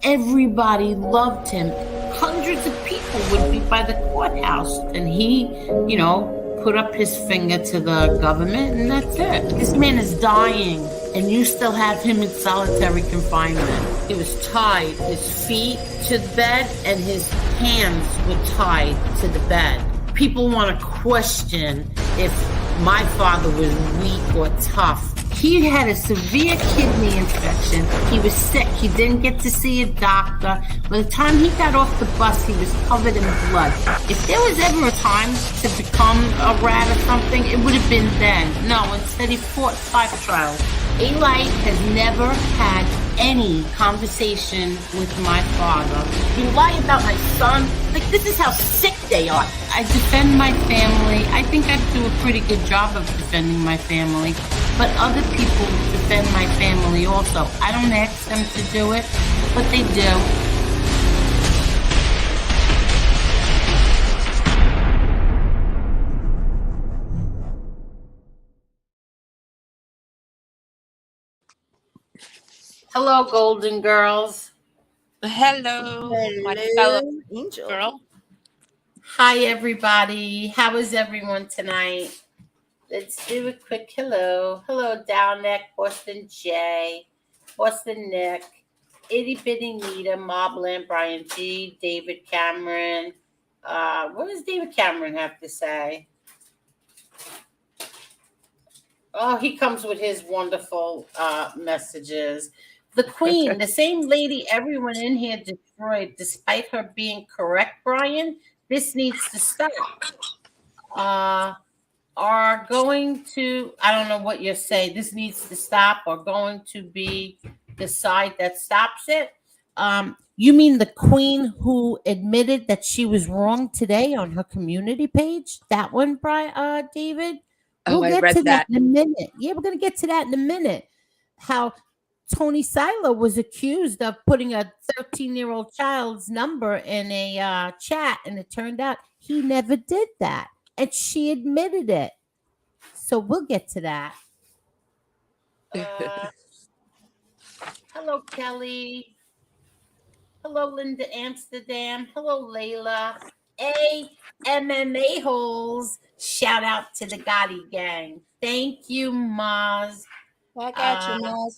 Everybody loved him. Hundreds of people would be by the courthouse, and he, put up his finger to the government, and that's it. This man is dying, and you still have him in solitary confinement. He was tied, his feet to the bed, and his hands were tied to the bed. People want to question if my father was weak or tough. He had a severe kidney infection. He was sick. He didn't get to see a doctor. By the time he got off the bus, he was covered in blood. If there was ever a time to become a rat or something, it would have been then. No, instead he fought 5 trials. Eli has never had any conversation with my father. You lie about my son? Like, this is how sick they are. I defend my family. I think I do a pretty good job of defending my family. But other people defend my family also. I don't ask them to do it, but they do. Hello, Golden Girls. Hello, my fellow Hello, Angel. girl. Hi, everybody. How is everyone tonight? Let's do a quick hello. Hello, Down Neck, Boston J, Boston Nick, Itty Bitty Nita, Mobland, Brian G, David Cameron. What does David Cameron have to say? Oh, he comes with his wonderful messages. The Queen, the same lady everyone in here destroyed, despite her being correct, Brian. This needs to stop. Are going to, I don't know what you say, this needs to stop, or going to be the side that stops it. You mean the Queen who admitted that she was wrong today on her community page? That one, Brian, David? Oh, We'll I get read to that that. in a minute. Yeah, we're going to get to that in a minute. How Tony Silo was accused of putting a 13-year-old child's number in a chat, and it turned out he never did that. And she admitted it. So we'll get to that. Hello, Kelly. Hello, Linda Amsterdam. Hello, Layla. MMA holes. Shout out to the Gotti gang. Thank you, Maz. I got you, Maz.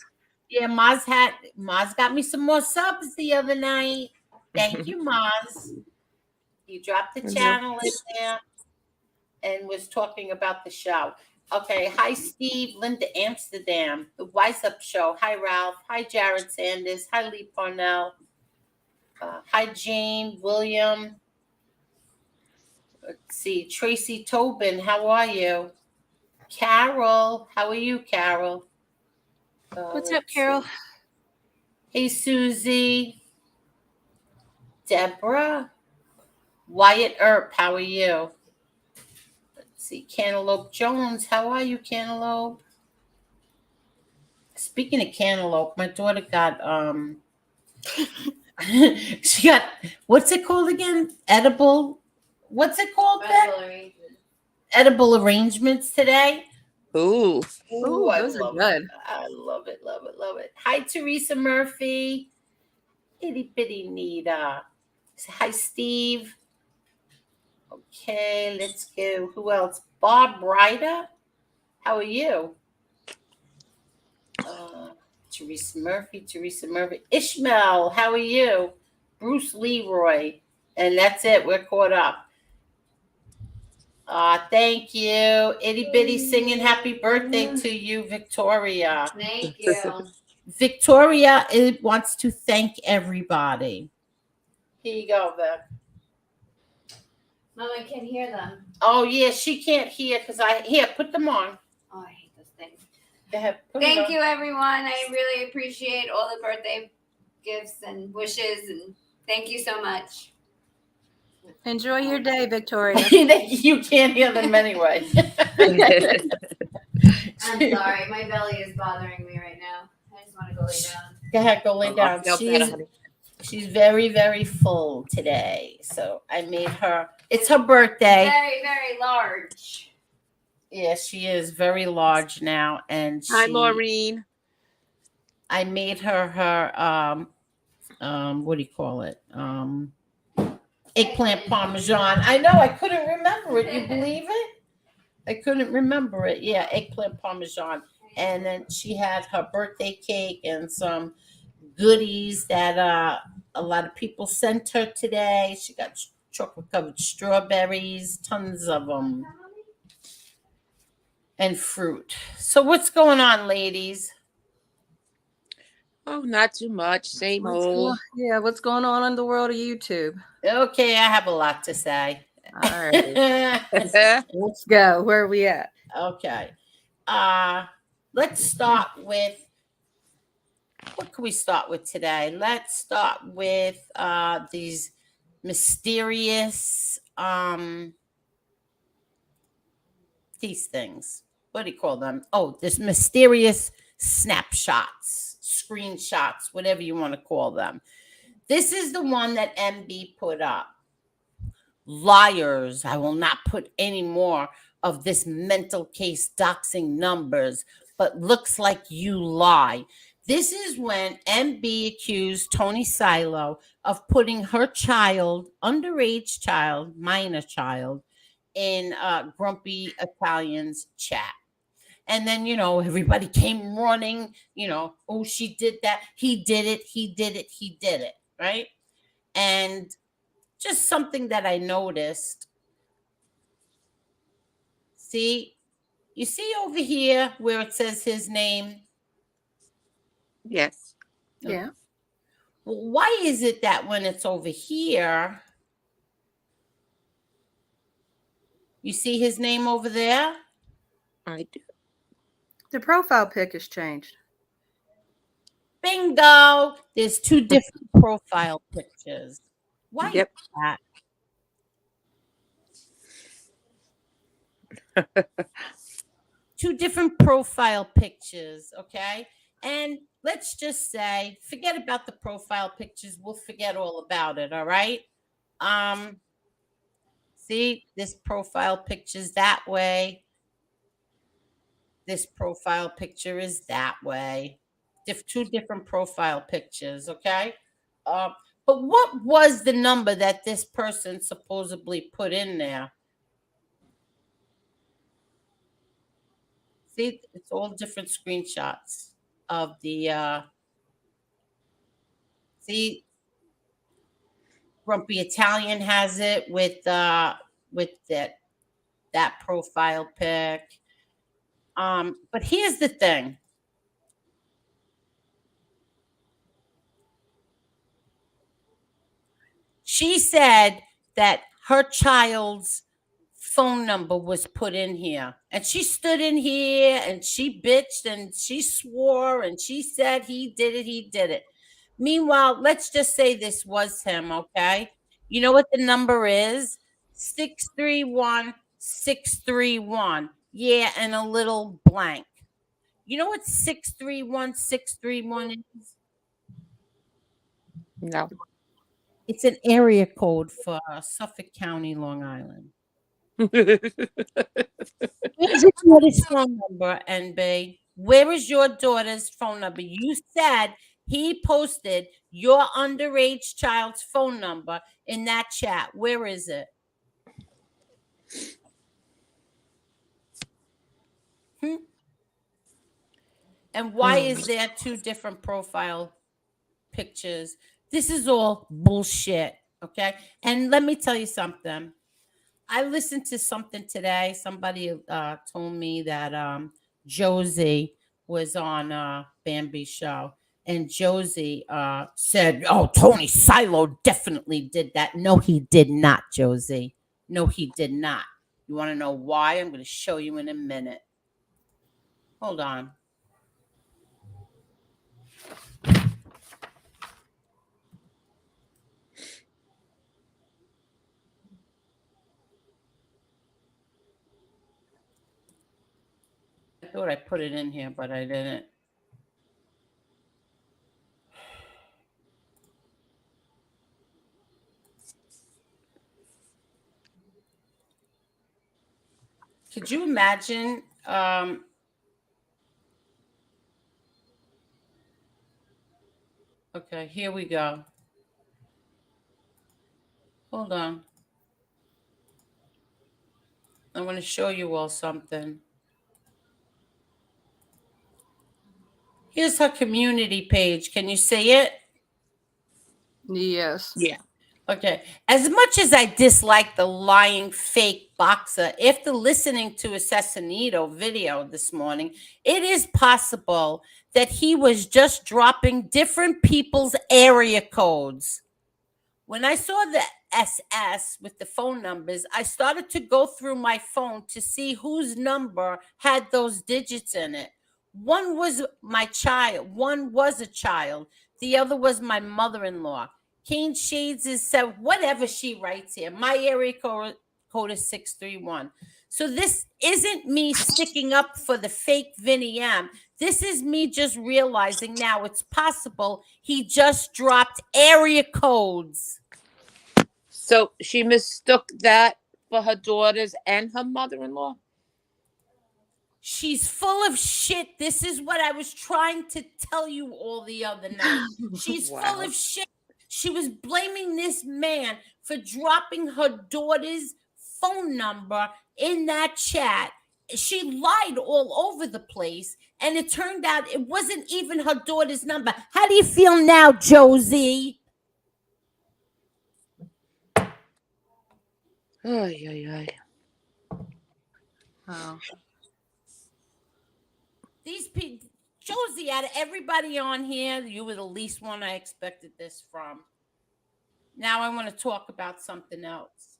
Yeah, Maz got me some more subs the other night. Thank you, Maz. You dropped the channel in there and was talking about the show. Okay, hi Steve, Linda Amsterdam, the Wise Up Show. Hi Ralph. Hi Jared Sanders. Hi Lee Parnell. Hi Jane, William. Let's see, Tracy Tobin. How are you? Carol, how are you, Carol? What's up, Carol? See. Hey Susie. Deborah. Wyatt Earp, how are you? Let's see, Cantaloupe Jones, how are you, Cantaloupe? Speaking of cantaloupe, my daughter got she got, what's it called again? What's it called? Edible arrangements today. Ooh, those are good. I love it, love it, love it. Hi, Teresa Murphy. Itty bitty Nita. Hi, Steve. Okay, let's go. Who else? Bob Ryder. How are you? Teresa Murphy. Ishmael, how are you? Bruce Leroy. And that's it. We're caught up. Thank you. Itty bitty singing happy birthday to you, Victoria. Thank you. Victoria wants to thank everybody. Here you go, Vic. Mom, I can't hear them. Oh, yeah, she can't hear because put them on. Oh, I hate those things. Go ahead, Thank you, everyone. I really appreciate all the birthday gifts and wishes, and thank you so much. Enjoy your day, Victoria. You can't hear them anyway. I'm sorry. My belly is bothering me right now. I just want to go lay down. Go ahead, go lay down. She's very, very full today. So I made her, it's her birthday. Very, very large. Yeah, she is very large now. And Hi, Maureen. I made her what do you call it? Eggplant parmesan. I know, I couldn't remember it. You believe it? I couldn't remember it. Yeah, eggplant parmesan. And then she had her birthday cake and some goodies that a lot of people sent her today. She got chocolate covered strawberries, tons of them, and fruit. So what's going on, ladies? Oh, not too much. Same old. What's going on in the world of YouTube? Okay, I have a lot to say. All right. Let's go. Where are we at? Okay. Let's start with, what can we start with today? Let's start with these mysterious these things. What do you call them? Oh, this mysterious snapshots, screenshots, whatever you want to call them. This is the one that MB put up. Liars. I will not put any more of this mental case doxing numbers, but looks like you lie. This is when MB accused Tony Silo of putting her child, underage child, minor child, in Grumpy Italian's chat. And then, everybody came running, oh, she did that. He did it. He did it. He did it. Right. And just something that I noticed. See, you see over here where it says his name? Yes. Yeah. Well, why is it that when it's over here, you see his name over there? I do. The profile pic has changed. Bingo! There's two different profile pictures. Why Yep. is that? Two different profile pictures, okay? And let's just say, forget about the profile pictures. We'll forget all about it, all right? See, this profile picture's that way. This profile picture is that way. Two different profile pictures, okay? But what was the number that this person supposedly put in there? See, it's all different screenshots of the see, Grumpy Italian has it with that profile pic. But here's the thing. She said that her child's phone number was put in here. And she stood in here and she bitched and she swore and she said he did it, he did it. Meanwhile, let's just say this was him, okay? You know what the number is? 631-631. Yeah, and a little blank. You know what 631-631 is? No. It's an area code for Suffolk County, Long Island. Where's your daughter's phone number, NB? Where is your daughter's phone number? You said he posted your underage child's phone number in that chat. Where is it? And why is there two different profile pictures? This is all bullshit, okay? And let me tell you something. I listened to something today. Somebody told me that Josie was on Bambi's show. And Josie said, oh, Tony Silo definitely did that. No, he did not, Josie. No, he did not. You want to know why? I'm going to show you in a minute. Hold on. I thought I put it in here, but I didn't. Could you imagine Okay, here we go. Hold on. I want to show you all something. Here's her community page. Can you see it? Yes. Yeah. Okay. As much as I dislike the lying fake boxer, after listening to a Sessanito video this morning, it is possible that he was just dropping different people's area codes. When I saw the SS with the phone numbers, I started to go through my phone to see whose number had those digits in it. One was my child, one was a child, the other was my mother in law. Kane Shades is said, whatever she writes here. My area code is 631. So this isn't me sticking up for the fake Vinny M. This is me just realizing now it's possible he just dropped area codes. So she mistook that for her daughters and her mother-in-law. She's full of shit. This is what I was trying to tell you all the other night. She's Wow. full of shit. She was blaming this man for dropping her daughter's phone number in that chat. She lied all over the place, and it turned out it wasn't even her daughter's number. How do you feel now, Josie? Ay, ay, ay. Oh. These people, Josie, out of everybody on here, you were the least one I expected this from. Now I want to talk about something else.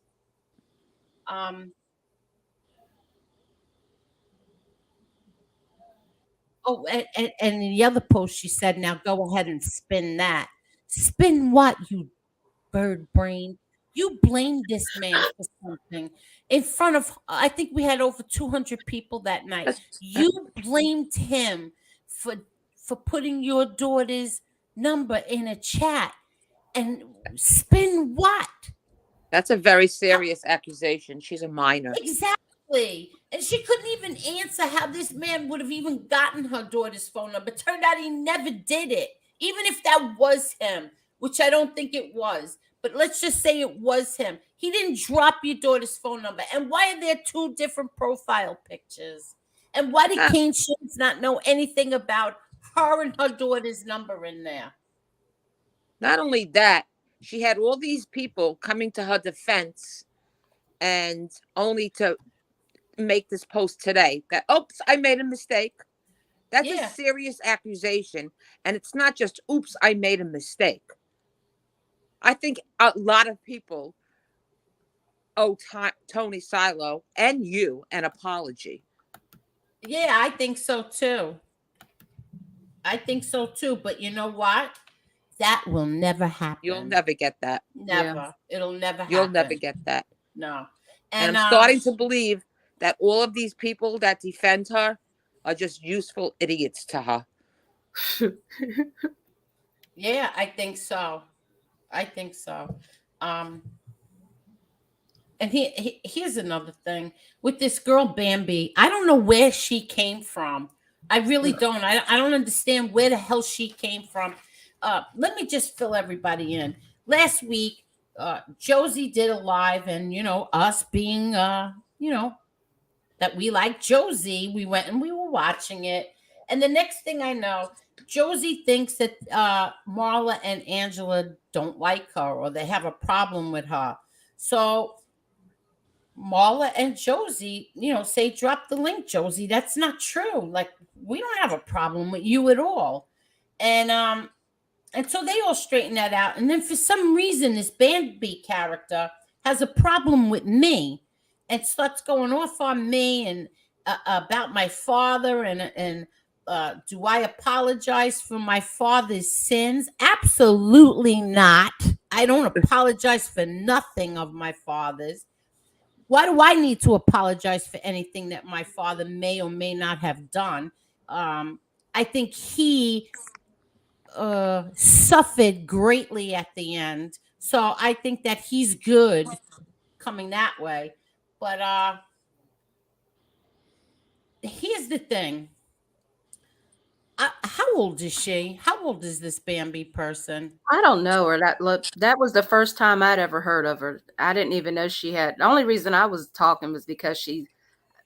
Oh, and in the other post, she said, now go ahead and spin that. Spin what, you bird brain? You blamed this man for something in front of, I think we had over 200 people that night. You blamed him for putting your daughter's number in a chat. And spin what? That's a very serious accusation. She's a minor. Exactly. And she couldn't even answer how this man would have even gotten her daughter's phone number. Turned out he never did it. Even if that was him, which I don't think it was. But let's just say it was him. He didn't drop your daughter's phone number. And why are there two different profile pictures? And why did Kane Shades not know anything about her and her daughter's number in there? Not only that, she had all these people coming to her defense, and only to make this post today that, oops, I made a mistake. That's a serious accusation. And it's not just, oops, I made a mistake. I think a lot of people owe Tony Silo and you an apology. Yeah, I think so too. But you know what? That will never happen. You'll never get that. Never. Yeah. It'll never happen. You'll never get that. No. And I'm starting to believe that all of these people that defend her are just useful idiots to her. Yeah, I think so. And here's another thing with this girl Bambi. I don't know where she came from. I really don't. I don't understand where the hell she came from. Let me just fill everybody in. Last week, Josie did a live, and us being that we like Josie, we went and we were watching it. And the next thing I know, Josie thinks that Marla and Angela don't like her, or they have a problem with her. So Marla and Josie, say, drop the link, Josie. That's not true. Like, we don't have a problem with you at all. And so they all straighten that out. And then for some reason, this Bambi character has a problem with me and starts going off on me and about my father and do I apologize for my father's sins? Absolutely not. I don't apologize for nothing of my father's. Why do I need to apologize for anything that my father may or may not have done? I think he suffered greatly at the end. So I think that he's good coming that way. But here's the thing. How old is she? How old is this Bambi person? I don't know her. That was the first time I'd ever heard of her. I didn't even know she had. The only reason I was talking was because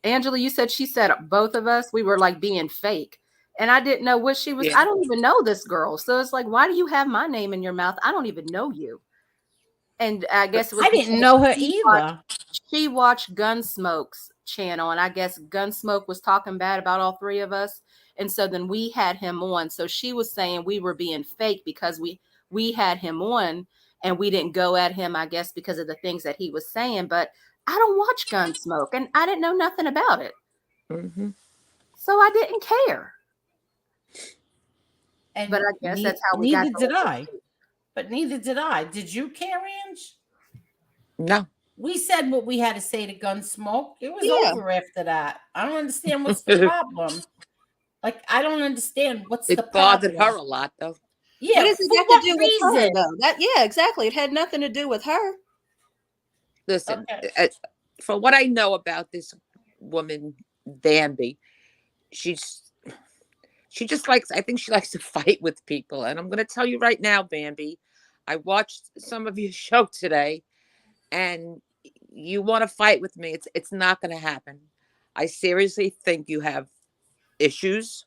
Angela, you said she said both of us we were like being fake. And I didn't know what she was. Yeah. I don't even know this girl. So it's like, why do you have my name in your mouth? I don't even know you. And I guess it was I didn't because know her she watched, either. she watched Gunsmoke's channel, and I guess Gunsmoke was talking bad about all three of us. And so then we had him on. So she was saying we were being fake because we had him on and we didn't go at him, I guess, because of the things that he was saying. But I don't watch Gunsmoke and I didn't know nothing about it. Mm-hmm. So I didn't care. And But I guess that's how we got neither to did I. But neither did I. Did you care, Ange? No. We said what we had to say to Gunsmoke. It was Yeah. over after that. I don't understand what's the problem. Like, I don't understand what's the It bothered problem. her a lot, though. Yeah, what does it for got what to do reason? with her, though? Yeah, exactly. It had nothing to do with her. Listen, Okay. for what I know about this woman, Bambi, she just likes, I think she likes to fight with people. And I'm going to tell you right now, Bambi, I watched some of your show today, and you want to fight with me. It's not going to happen. I seriously think you have issues.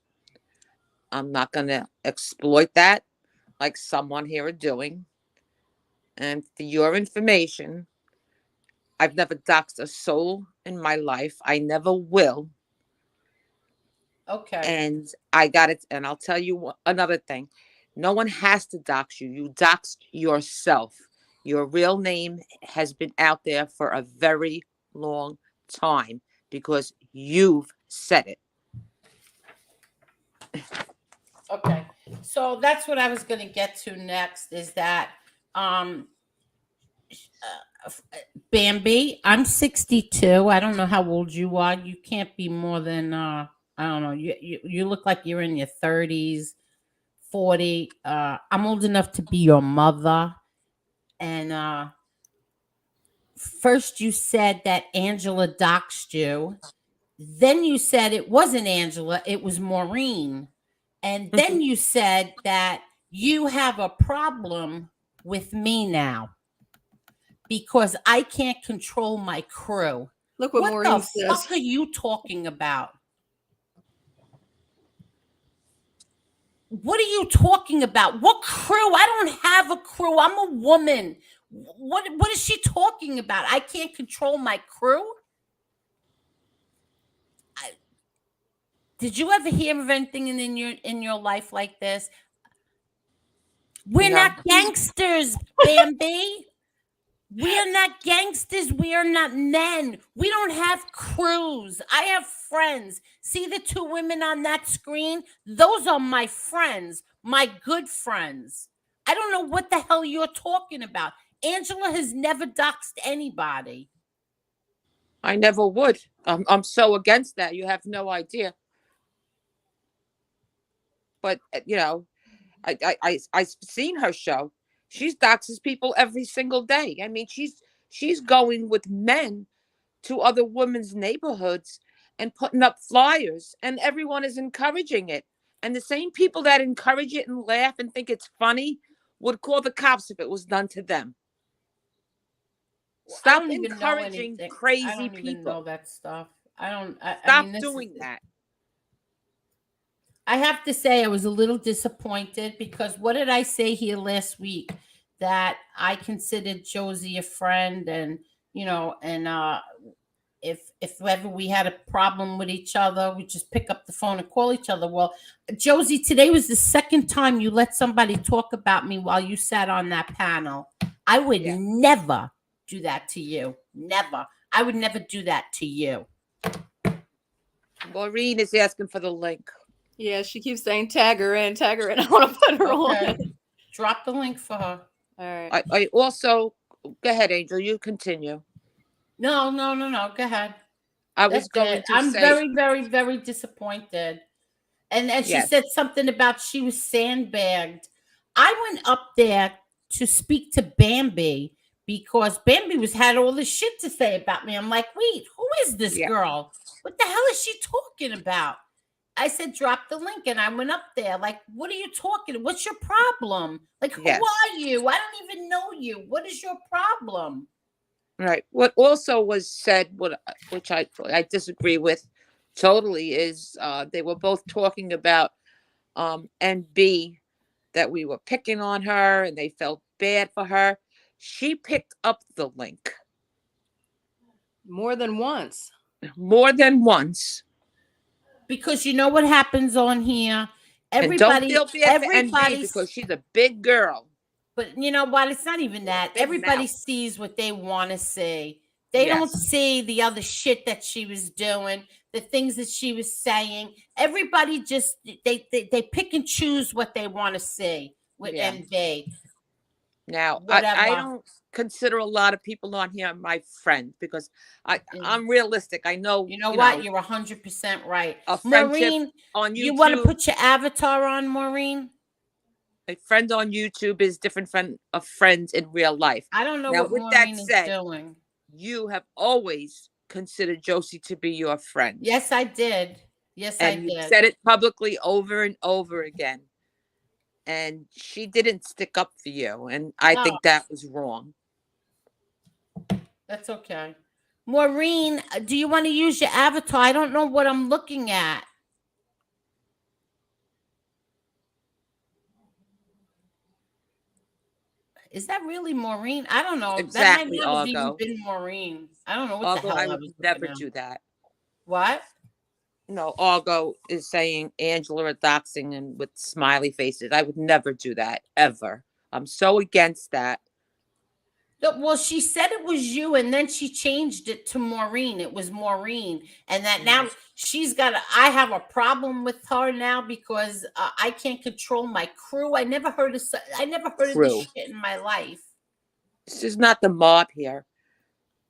I'm not going to exploit that like someone here are doing. And for your information, I've never doxed a soul in my life. I never will. Okay. And I got it. And I'll tell you another thing. No one has to dox you. You doxed yourself. Your real name has been out there for a very long time because you've said it. Okay. So that's what I was going to get to next is that Bambi, I'm 62. I don't know how old you are. You can't be more than I don't know. You look like you're in your 30s, 40. I'm old enough to be your mother. And first you said that Angela doxed you. Then you said it wasn't Angela, it was Maureen. And then you said that you have a problem with me now because I can't control my crew. Look what Maureen the says. fuck are you talking about? What are you talking about? What crew? I don't have a crew. I'm a woman. What is she talking about? I can't control my crew? Did you ever hear of anything in your life like this? We're No. not gangsters, Bambi. We are not gangsters. We are not men. We don't have crews. I have friends. See the two women on that screen? Those are my friends, my good friends. I don't know what the hell you're talking about. Angela has never doxed anybody. I never would. I'm so against that. You have no idea. But I've seen her show. She's doxes people every single day. I mean, she's going with men to other women's neighborhoods and putting up flyers, and everyone is encouraging it. And the same people that encourage it and laugh and think it's funny would call the cops if it was done to them. Stop encouraging crazy I don't people. even know that stuff. Stop doing that. I have to say I was a little disappointed because what did I say here last week? That I considered Josie a friend and if ever we had a problem with each other, we just pick up the phone and call each other. Well, Josie, today was the second time you let somebody talk about me while you sat on that panel. I would never do that to you. Never. I would never do that to you. Maureen is asking for the link. Yeah, she keeps saying tag her in. I want to put her on. Drop the link for her. All right. I also go ahead, Angel. You continue. No. Go ahead. I was going to I'm say, very, very, very disappointed. And she said something about she was sandbagged. I went up there to speak to Bambi because Bambi had all this shit to say about me. I'm like, wait, who is this girl? What the hell is she talking about? I said, drop the link. And I went up there. Like, what are you talking? What's your problem? Like, who Yes. are you? I don't even know you. What is your problem? Right. What also was said, which I disagree with totally, is they were both talking about NB, that we were picking on her and they felt bad for her. She picked up the link More than once. more than once. Because you know what happens on here? And don't feel bad for NB Everybody's, because she's a big girl. but you know what? It's not even that. Big Everybody mouth. sees what they want to see. They don't Yes. see the other shit that she was doing, the things that she was saying. Everybody just they pick and choose what they want to see with Yeah. NB. Now, Whatever. I don't consider a lot of people on here my friend because I'm realistic. I know, You know what? You're 100% right. a friendship Maureen, on YouTube. you want to put your avatar on, Maureen? A friend on YouTube is different from a friend in real life. I don't know Now, what with Maureen that is said, doing. you have always considered Josie to be your friend. Yes, I did. Yes, I And you did. said it publicly over and over again. And she didn't stick up for you. And I think that was wrong. That's okay. Maureen, do you want to use your avatar? I don't know what I'm looking at. Is that really Maureen? I don't know. Exactly, That might not have even Argo. been Maureen. I don't know what Argo, the hell I I would was never looking at. do that. What? No, Argo is saying Angela are doxing and with smiley faces. I would never do that, ever. I'm so against that. Well, she said it was you, and then she changed it to Maureen. It was Maureen, and that now she's got. I have a problem with her now because I can't control my crew. I never heard of. I never heard of this shit in my life. This is not the mob here.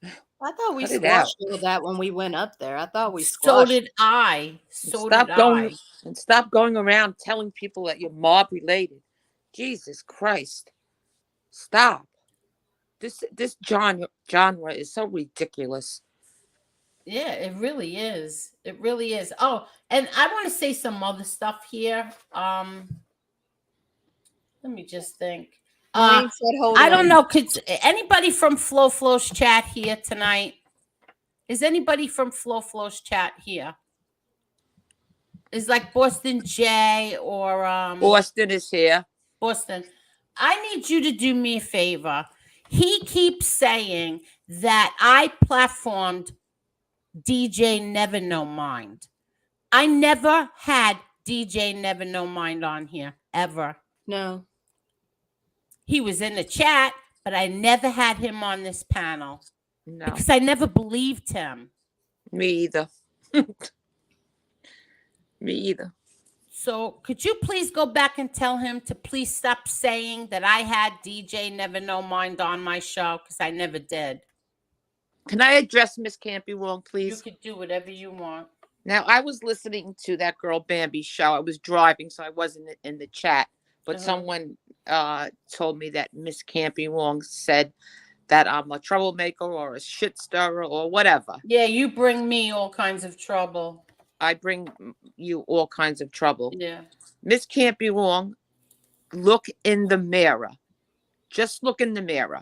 I thought we Cut it out. squashed all that when we went up there. I thought we So squashed. did I. So Stop did going I. and stop going around telling people that you're mob related. Jesus Christ! Stop. This genre is so ridiculous. Yeah, it really is. It really is. Oh, and I want to say some other stuff here. Let me just think. Maureen said, "Hold I on." don't know. Could anybody from Flow's chat here tonight? Is anybody from Flow's chat here? Is like Boston J or Boston is here. Boston. I need you to do me a favor. He keeps saying that I platformed DJ Never No Mind. I never had DJ Never No Mind on here ever. No. He was in the chat, but I never had him on this panel. No. Because I never believed him. Me either. Me either. So could you please go back and tell him to please stop saying that I had DJ Never No Mind on my show, because I never did. Can I address Miss Can't Be Wrong, You please? could do whatever you want. Now, I was listening to that girl Bambi's show. I was driving, so I wasn't in the chat. But someone told me that Miss Can't Be Wrong said that I'm a troublemaker or a shit stirrer or whatever. Yeah, you bring me all kinds of trouble. I bring you all kinds of trouble. Yeah. Miss Can't Be Wrong. Look in the mirror. Just look in the mirror.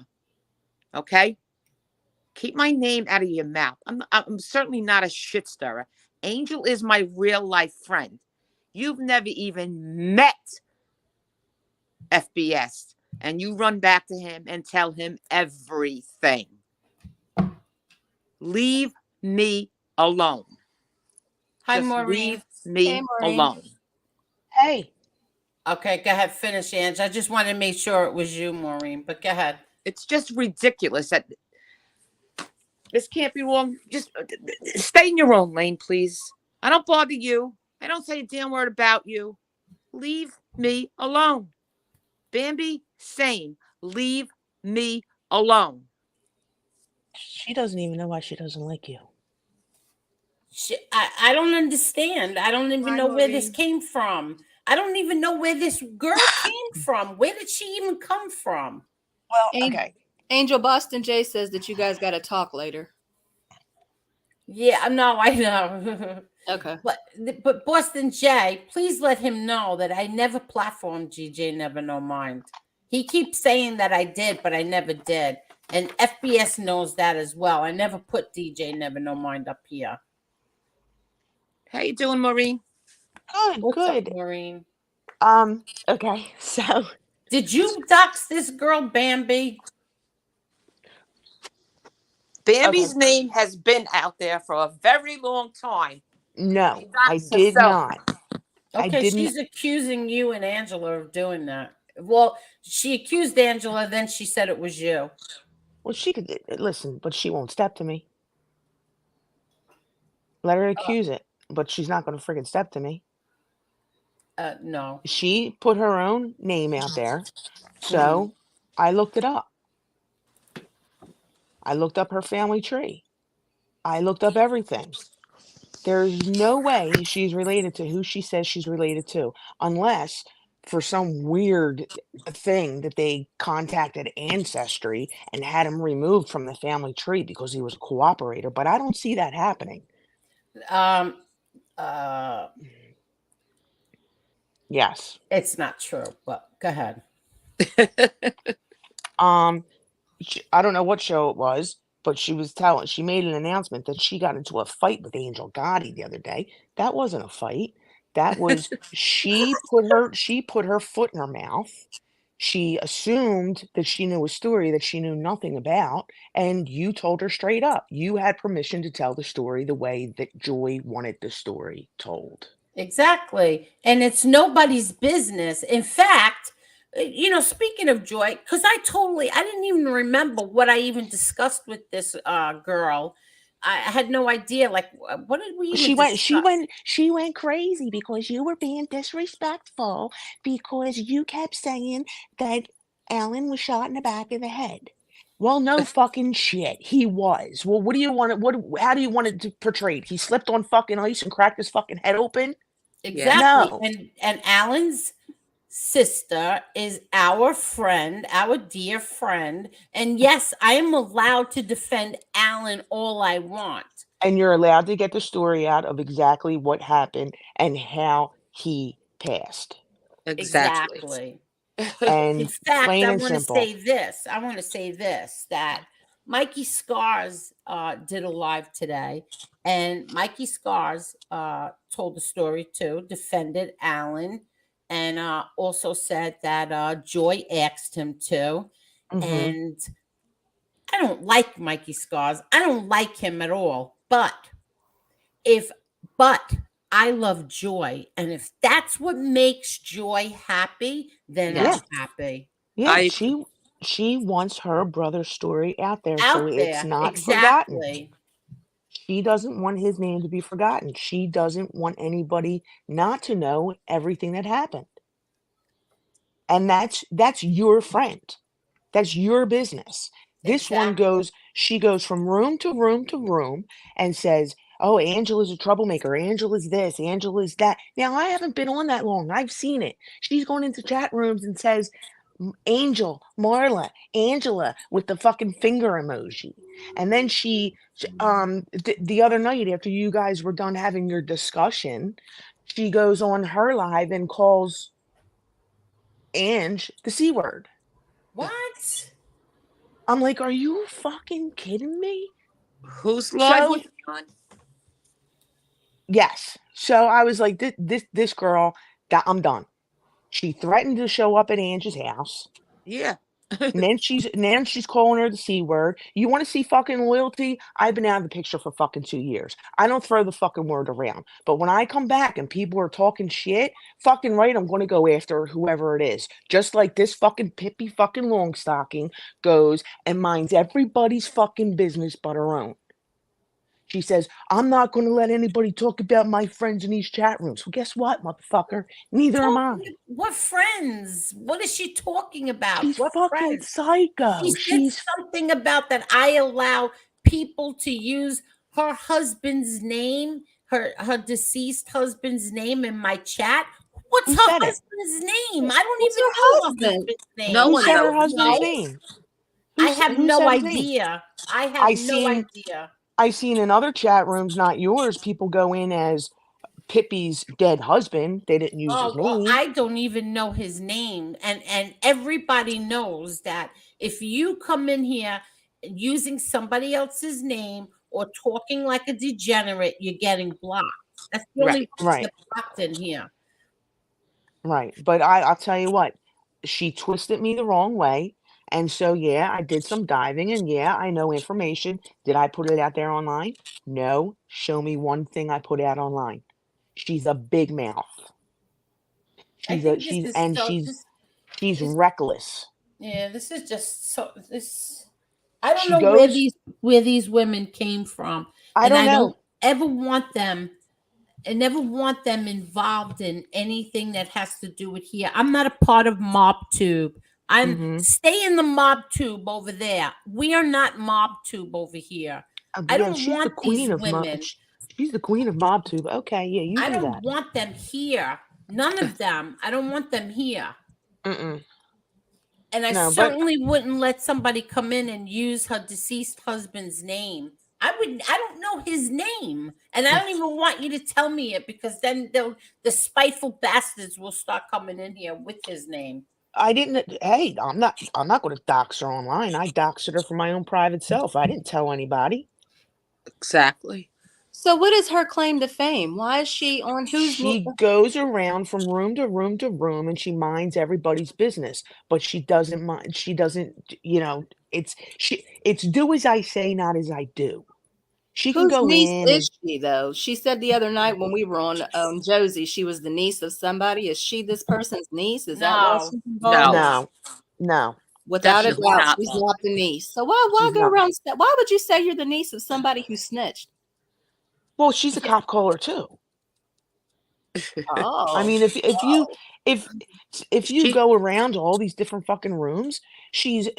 Okay? Keep my name out of your mouth. I'm certainly not a shit stirrer. Angel is my real life friend. You've never even met FBS, and you run back to him and tell him everything. Leave me alone. Hi, Just Maureen. leave me Maureen. alone. Hey. Okay, go ahead. Finish, Ange. I just wanted to make sure it was you, Maureen, but go ahead. It's just ridiculous that this can't be wrong. Just stay in your own lane, please. I don't bother you. I don't say a damn word about you. Leave me alone. Bambi, same. Leave me alone. She doesn't even know why she doesn't like you. I don't understand. I don't even Hi, know where this Maureen. came from. I don't even know where this girl came from. Where did she even come from? Well, okay. Angel Boston J says that you guys got to talk later. Yeah, no, I know. Okay. But Boston Jay, please let him know that I never platformed GJ Never No Mind. He keeps saying that I did, but I never did. And FBS knows that as well. I never put DJ Never No Mind up here. How you doing, Maureen? Good, What's up, good. Maureen? Okay, so Did you dox this girl, Bambi? Bambi's name has been out there for a very long time. no, She I doxed did herself. not. I Okay, didn't. she's accusing you and Angela of doing that. Well, she accused Angela, then she said it was you. Well, she could listen, but she won't step to me. Let her accuse it, but she's not going to friggin' step to me. No. She put her own name out there, so I looked it up. I looked up her family tree. I looked up everything. There's no way she's related to who she says she's related to, unless for some weird thing that they contacted Ancestry and had him removed from the family tree because he was a cooperator. But I don't see that happening. Yes. It's not true, but go ahead. I don't know what show it was, but she made an announcement that she got into a fight with Angel Gotti the other day. That wasn't a fight. That was she put her foot in her mouth. She assumed that she knew a story that she knew nothing about, and you told her straight up. You had permission to tell the story the way that Joy wanted the story told. Exactly. And it's nobody's business. In fact, speaking of Joy, because I didn't even remember what I even discussed with this girl. I had no idea. Like, what did we even discuss? She went crazy because you were being disrespectful because you kept saying that Alan was shot in the back of the head. Well, no fucking shit. He was. Well, what do you want how do you want it portrayed? He slipped on fucking ice and cracked his fucking head open? Exactly. No. And Alan's sister is our friend, our dear friend. And yes, I am allowed to defend Alan all I want. And you're allowed to get the story out of exactly what happened and how he passed. Exactly. And In fact, plain I and want to simple. say this. I want to say this that Mikey Scars did a live today, and Mikey Scars told the story too, defended Alan, and also said that Joy asked him to. And I don't like Mikey Scars. I don't like him at all. But I love Joy, and if that's what makes Joy happy, then Yeah. I'm happy. Yeah, she wants her brother's story out there so Out it's there, not forgotten. exactly. She doesn't want his name to be forgotten. She doesn't want anybody not to know everything that happened. And that's your friend. That's your business. This one she goes from room to room to room and says, "Oh, Angela's a troublemaker. Angela's this, Angela's that." Now, I haven't been on that long. I've seen it. She's going into chat rooms and says, Angel, Marla, Angela with the fucking finger emoji. And then the other night after you guys were done having your discussion, she goes on her live and calls Ange the C word. What? I'm like, are you fucking kidding me? Who's live was she on? Yes. So I was like, this girl, I'm done. She threatened to show up at Ange's house. Yeah. And then she's calling her the C word. You want to see fucking loyalty? I've been out of the picture for fucking 2 years. I don't throw the fucking word around. But when I come back and people are talking shit, fucking right, I'm going to go after whoever it is. Just like this fucking Pippi fucking Longstocking goes and minds everybody's fucking business but her own. She says, I'm not going to let anybody talk about my friends in these chat rooms. Well, guess what, motherfucker? Neither am I. What friends? What is she talking about? She's What fucking friends? psycho. She said something about that I allow people to use her husband's name, her deceased husband's name in my chat. What's Who her said it? husband's name? I don't What's even her know her husband? husband's name. No Who one said her knows. husband's No. name? I have who no said his name? idea. I have no idea. I've seen in other chat rooms, not yours, people go in as Pippi's dead husband. They didn't use his Oh, well, name. I don't even know his name, and everybody knows that if you come in here using somebody else's name or talking like a degenerate, you're getting blocked. That's the only Right. way to Right, get blocked in here. right. But I'll tell you what, she twisted me the wrong way. And so, yeah, I did some diving and yeah, I know information. Did I put it out there online? No. Show me one thing I put out online. She's a big mouth. I She's a think this she's is and so she's this reckless. yeah, this is just so this I don't She know goes, where these women came from, I and don't I don't know. ever want them I never want them involved in anything that has to do with here. I'm not a part of Mob Tube. I'm Mhm. stay in the Mob Tube over there. We are not Mob Tube over here. I Yeah, don't she's the want these queen of women. she's the queen of MobTube. Okay, yeah, you I do don't that. want them here. None of them. I don't want them here. Mm-mm. And I No, but certainly wouldn't let somebody come in and use her deceased husband's name. I don't know his name. And I don't even want you to tell me it because then the spiteful bastards will start coming in here with his name. I didn't. Hey, I'm not going to dox her online. I doxed her for my own private self. I didn't tell anybody. Exactly. So what is her claim to fame? Why is she on whose She goes around from room to room to room and she minds everybody's business, but she doesn't mind. She doesn't, it's do as I say, not as I do. She can whose go niece in and is she though? She said the other night when we were on Josie, she was the niece of somebody. Is she this person's niece? Is that why No. she's involved? No, no, no, Without a definitely doubt, not. she's not the niece. So why she's go not. around? Why would you say you're the niece of somebody who snitched? Well, she's a cop caller too. I Oh, mean, if if you She, go around to all these different fucking rooms, she's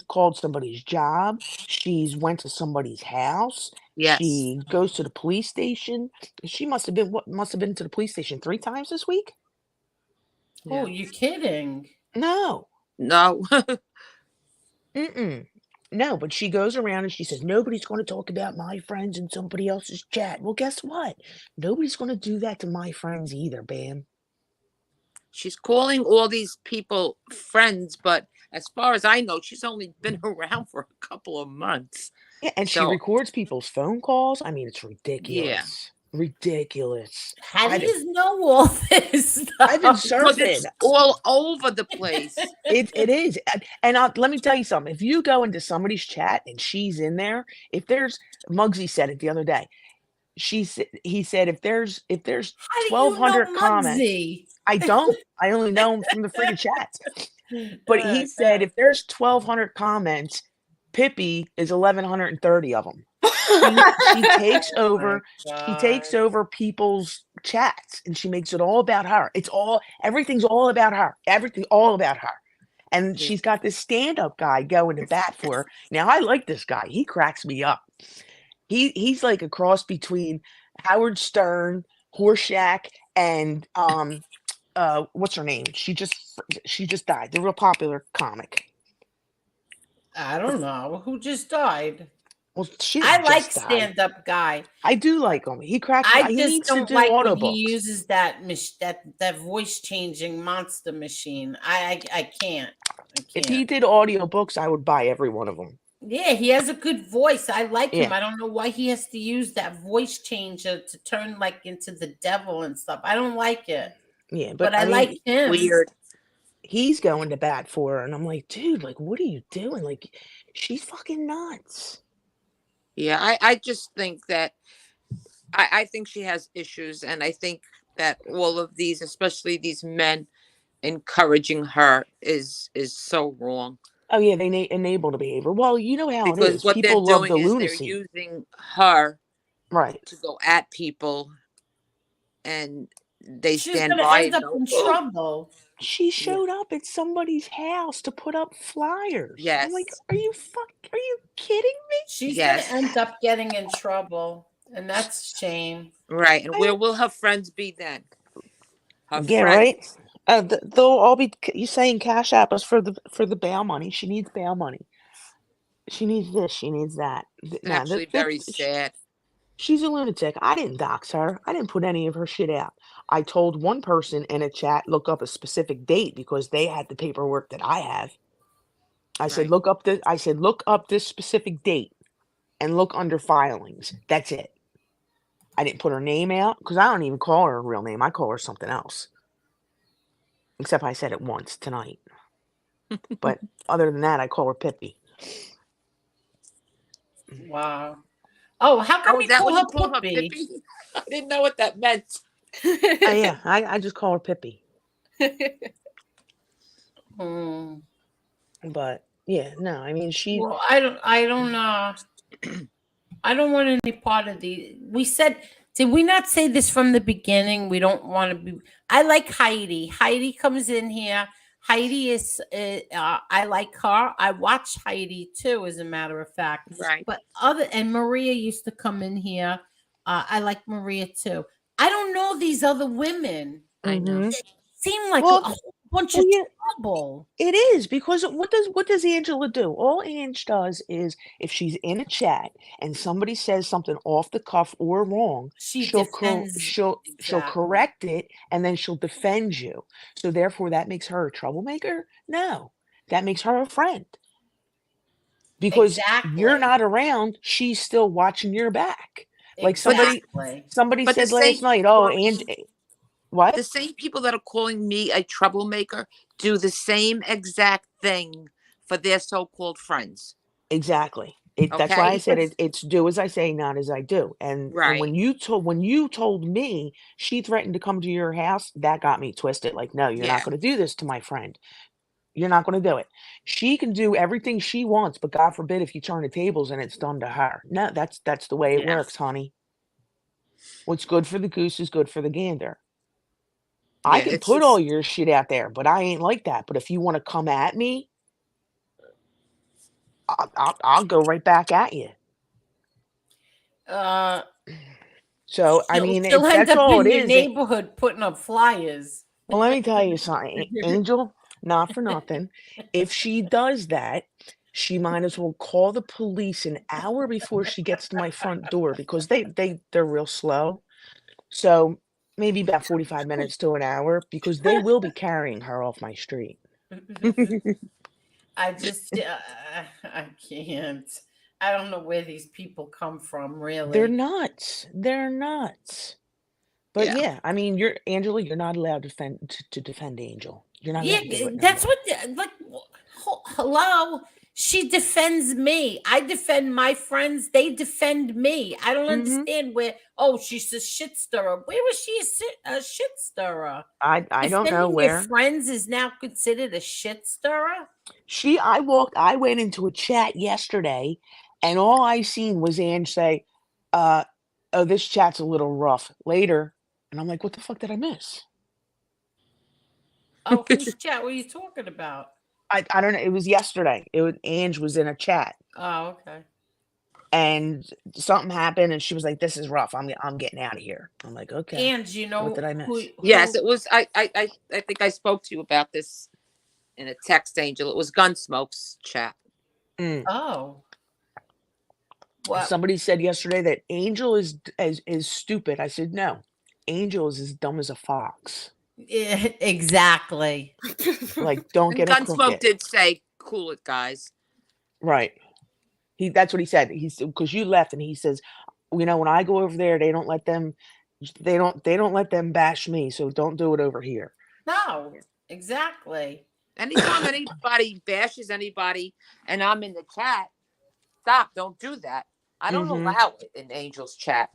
called somebody's job, she's went to somebody's house, yes, she goes to the police station. She must have been to the police station 3 times this week? Oh, yeah, you're kidding. No. no, Mm-mm. No, but she goes around and she says, nobody's going to talk about my friends in somebody else's chat. Well, guess what? Nobody's going to do that to my friends either, Bam. she's calling all these people friends, but as far as I know, she's only been around for a couple of months. Yeah, and she So records people's phone calls. I mean, it's yeah, ridiculous. Ridiculous. How do I've been you know all this I've been stuff? because surfing. it's all over the place. It is. And let me tell you something. If you go into somebody's chat and she's in there, if there's Muggsy said it the other day. He said if there's How do you know 1,200 comments, Muggsy? I don't. I only know him from the friggin' chats. But he said Uh, if there's 1,200 comments, Pippi is 1,130 of them. She takes oh my over she god. takes over people's chats and she makes it all about her. Everything's all about her. Everything all about her. And Yeah. she's got this stand-up guy going to bat for her. Now I like this guy. He cracks me up. He's like a cross between Howard Stern, Horshack, and what's her name? She just died. The real popular comic. I don't know who just died. Well, she I didn't like just die. stand-up guy. I do like him. He cracks me. I He just needs to don't do like when he audiobooks. uses that voice changing monster machine. I can't. I If he can't. did audiobooks, I would buy every one of them. Yeah, he has a good voice. I like him. Yeah, I don't know why he has to use that voice changer to turn like into the devil and stuff. I don't like it. yeah. But But I I like mean, him. Weird. he's going to bat for her, and I'm like, dude, like, what are you doing? Like, she's fucking nuts. Yeah, I just think that I think she has issues, and I think that all of these, especially these men, encouraging her is so wrong Oh yeah, they enable the behavior. Well, you know how it because is. what they're People love the doing is they're lunacy, using her right? to go at people, and they She's stand gonna by end and up go, in oh, trouble. She yeah, showed up at somebody's house to put up flyers. I'm like, yes, are you kidding me? She's gonna yes, end up getting in trouble. And that's a shame. right. And I, where will her friends be then? Her yeah, right. friends. They'll all be you saying Cash App us for the bail money. She needs bail money. She needs this. She needs that. It's No, actually very sad. she's a lunatic. I didn't dox her. I didn't put any of her shit out. I told one person in a chat look up a specific date because they had the paperwork that I have. I said Right. look up this specific date and look under filings. That's it. I didn't put her name out because I don't even call her a real name. I call her something else. Except I said it once tonight. But other than that, I call her Pippi. Wow. Oh, how come Oh, you is that call what you her call her, Pippi? Pippi? I didn't know what that meant. Yeah, I just call her Pippi. Hmm. But yeah, no, I mean Well, I don't I don't want any part of the. We said, did we not say this from the beginning? We don't want to be. I like Heidi. Heidi comes in here. Heidi is. I like her. I watch Heidi too, as a matter of fact. Right. But Maria used to come in here. I like Maria too. I don't know these other women. I know. Mhm. They seem like a Well, whole bunch well, of yeah, trouble. it is because what does Angela do? All Ange does is if she's in a chat and somebody says something off the cuff or wrong, She defends she'll exactly. correct it and then she'll defend you. So therefore, that makes her a troublemaker? No, that makes her a friend because you're Exactly. not around. She's still watching your back. Like But the Exactly. somebody but the said same last night, people "Oh, are Ange, calling, what?" the same people that are calling me a troublemaker do the same exact thing for their so-called friends. Exactly. That's why I Okay. said it's do as I say, not as I do. And Right. when you told me she threatened to come to your house, that got me twisted. Like, no, you're not Yeah. going to do this to my friend. You're not going to do it. She can do everything she wants, but God forbid if you turn the tables and it's done to her. No, that's the way it Yeah. works, honey. What's good for the goose is good for the gander. I Yeah. can It's put all just your shit out there, but I ain't like that. But if you want to come at me, I'll go right back at you. Uh, So I she'll mean, she'll end that's up all in it your is. neighborhood putting up flyers. Well, let me tell you something, Angel, not for nothing. If she does that, she might as well call the police an hour before she gets to my front door because they're real slow. So maybe about 45 minutes to an hour because they will be carrying her off my street. I just, I can't. I don't know where these people come from, They're really. nuts. They're nuts. But yeah. yeah, I mean, you're Angela, you're not allowed to defend Angel. You're not Yeah, allowed to do it no that's more. what, like, hello. She defends me. I defend my friends. They defend me. I don't Mhm. understand where. Oh, she's a shit stirrer. Where was she a shit stirrer? I don't know Defending your where. friends is now considered a shit stirrer? I went into a chat yesterday and all I seen was Ange say, uh, "Oh, this chat's a little rough." Later, and I'm like, "What the fuck did I miss?" Oh, whose chat were you talking about? I don't know. It was yesterday. It was Ange was in a chat Oh, okay. and something happened and she was like, "This is rough. I'm getting out of here." I'm like, "Okay. And you What did know I miss?" Yes, it was. I think I spoke to you about this in a text, Angel. It was Gunsmoke's chat. Mm. Oh, what? Somebody said yesterday that Angel is stupid. I said, "No. Angel is as dumb as a fox." Exactly. Like, don't And get it Gunsmoke crooked. did say, "Cool it, guys." Right. That's what he said. He's because you left and he says, when I go over there, they don't let them bash me, so don't do it over here. No, exactly. Anytime anybody bashes anybody and I'm in the chat, stop. Don't do that. I don't Mhm. allow it in Angel's chat.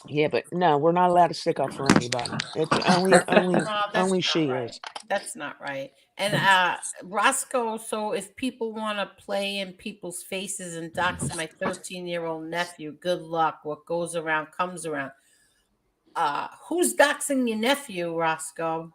Yeah, but no, we're not allowed to stick up for anybody. It's No, that's only not she right. is. That's not right. And Roscoe, so if people want to play in people's faces and dox my 13-year-old nephew, good luck. What goes around comes around. Who's doxing your nephew, Roscoe?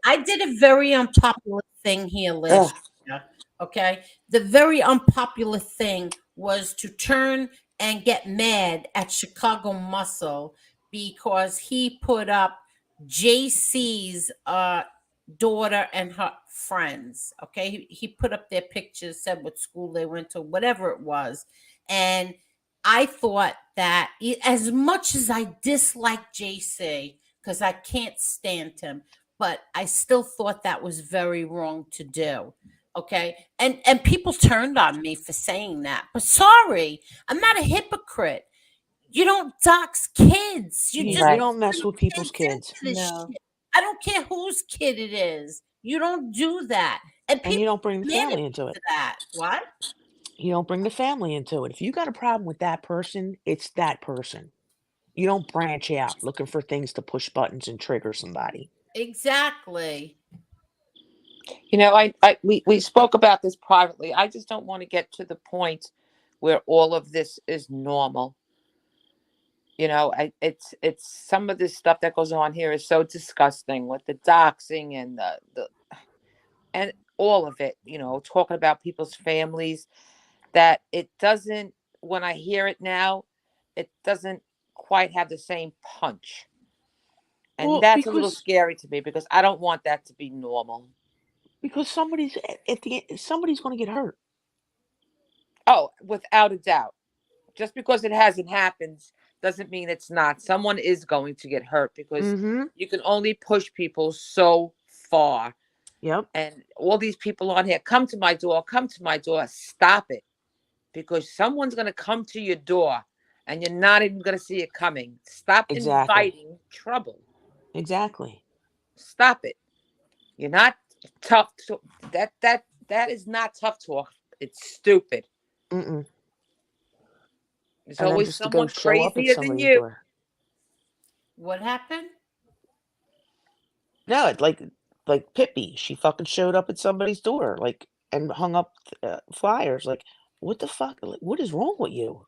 I did a very unpopular thing here Ugh. last year. Okay. The very unpopular thing was to turn and get mad at Chicago Muscle because he put up JC's daughter and her friends. Okay, he put up their pictures, said what school they went to, whatever it was, and I thought that as much as I dislike JC because I can't stand him, but I still thought that was very wrong to do. Okay, and people turned on me for saying that, but sorry, I'm not a hypocrite. You don't dox kids. You just You Right. don't mess bring with people's kids kids, into this No. shit. I don't care whose kid it is. You don't do that. And and you people don't bring the get mad at family me into it. for that. What? You don't bring the family into it. If you got a problem with that person, it's that person. You don't branch out looking for things to push buttons and trigger somebody. Exactly. We spoke about this privately. I just don't want to get to the point where all of this is normal. It's some of this stuff that goes on here is so disgusting with the doxing and the and all of it. Talking about people's families, that it doesn't. When I hear it now, it doesn't quite have the same punch, and Well, that's a little scary to me because I don't want that to be normal. because somebody's at the end, somebody's going to get hurt. Oh, without a doubt. Just because it hasn't happened doesn't mean it's not. Someone is going to get hurt because Mm-hmm. you can only push people so far. Yep. And all these people on here, come to my door, come to my door. Stop it. Because someone's going to come to your door and you're not even going to see it coming. Stop Exactly. inviting trouble. Exactly. Stop it. You're not tough. That is not tough talk. It's stupid. Mm-mm. There's And then always just to go someone show up at crazier than somebody's you. door. What happened? No, it's like Pippi. She fucking showed up at somebody's door, like, and hung up flyers. Like, what the fuck? Like, what is wrong with you?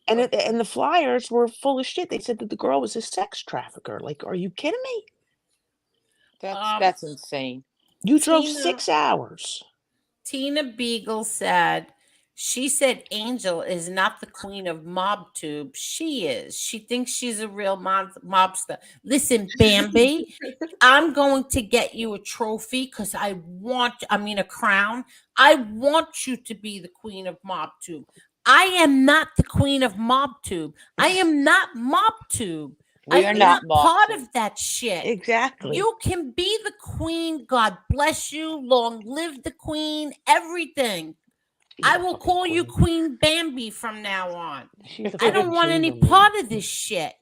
And the flyers were full of shit. They said that the girl was a sex trafficker. Like, are you kidding me? That's Um, that's insane. You drove Tina 6 hours. Tina Beagle said, she said Angel is not the queen of MobTube. She is. She thinks she's a real mobster. Listen, Bambi, I'm going to get you a trophy because a crown. I want you to be the queen of MobTube. I am not the queen of MobTube. I am not MobTube. I We are am not not mob part too. of that shit. Exactly. You can be the queen. God bless you. Long live the queen. Everything. She's I a will fucking call you queen. Queen Bambi from now on. She's a I don't fucking want any chambermaid. part of this shit.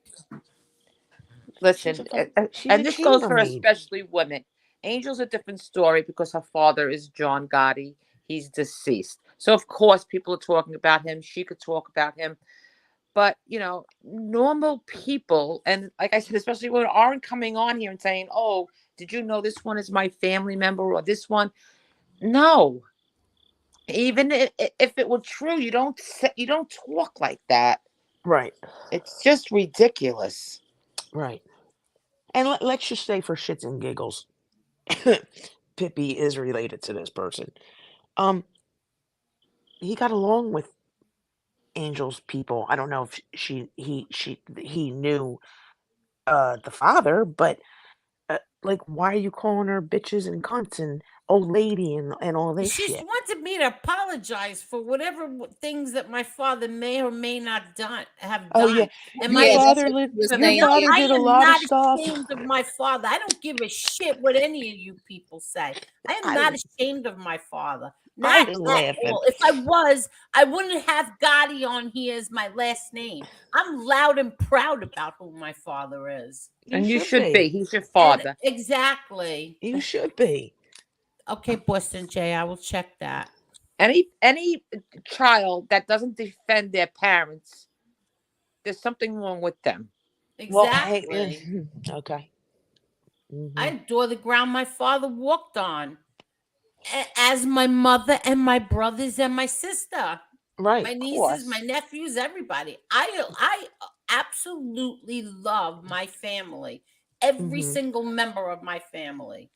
She's Listen, a fuck. She's and a this goes for chambermaid. especially women. Angel's a different story because her father is John Gotti. He's deceased. So, of course, people are talking about him. She could talk about him. But, normal people, and like I said, especially women, aren't coming on here and saying, oh, did you know this one is my family member or this one? No. Even if it were true, you don't talk like that. Right. It's just ridiculous. Right. And let's just say for shits and giggles, Pippi is related to this person. Um, he got along with Angel's people. I don't know if he knew the father, but like, why are you calling her bitches and cunts and old lady and all this She shit? wanted me to apologize for whatever things that my father may or may not have Oh yeah, done. Am your I Yeah, that's father what lived. she was Your saying. father I did a am lot of not stuff. ashamed of my father. I don't give a shit what any of you people say. I am I not ashamed of my father. I Not was at laughing. all. If I was, I wouldn't have Gotti on here as my last name. I'm loud and proud about who my father is. You And you should should be. be. He's your And father. exactly. You should be. Okay, Boston J, I will check that. Any child that doesn't defend their parents, there's something wrong with them. Well, hey, Exactly. okay. I Hmm. adore the ground my father walked on, as my mother and my brothers and my sister, Right. my Of nieces, my course. nephews, everybody. I absolutely love my family, every Hmm. single member of my family,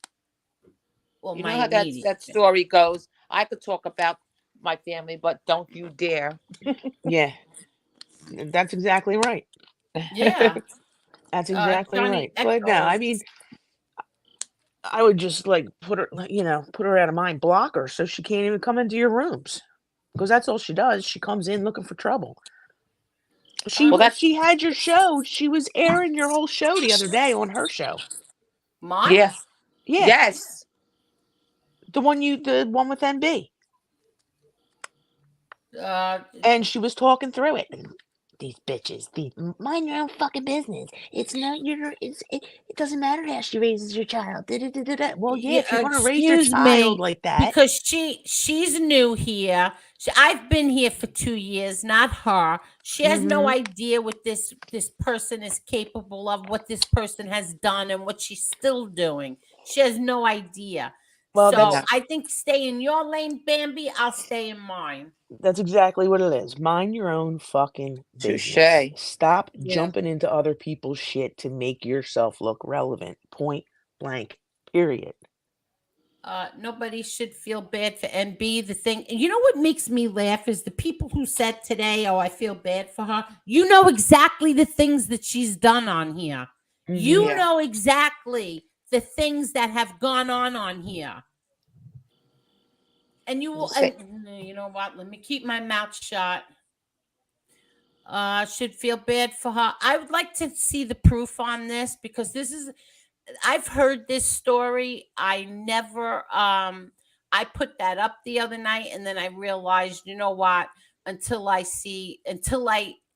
or You know my how that immediate that family. story goes. I could talk about my family, but don't you dare. Yeah, that's exactly right. Yeah, That's exactly Johnny right. But no, I Echoes. mean, I would just like put her, put her out of mind, block her so she can't even come into your rooms. Because that's all she does. She comes in looking for trouble. Well, that's She had your show. She was airing your whole show the other day on her show. Mine? yeah. Yeah, Yes. the one with MB. Uh, And she was talking through it. These bitches, mind your own fucking business. It's not your. It doesn't matter how she raises your child. Da-da-da-da-da. Well, yeah, if you're gonna raise your excuse child me, like that, because she's new here. I've been here for 2 years, not her. She has no mm-hmm. idea what this person is capable of, what this person has done, and what she's still doing. She has no idea. Well, So No. I think stay in your lane, Bambi. I'll stay in mine. that's exactly what it is. Mind your own fucking business. Touche. Stop Yeah. jumping into other people's shit to make yourself look relevant. Point blank. Period. Nobody should feel bad for NB. The thing, you know what makes me laugh is the people who said today, "Oh, I feel bad for her." You know exactly the things that she's done on here. Mm-hmm. You Yeah. know exactly the things that have gone on here. And you will, Say, and you know what? Let me keep my mouth shut. Should feel bad for her. I would like to see the proof on this because this is I've heard this story. I put that up the other night and then I realized, you know what? Until I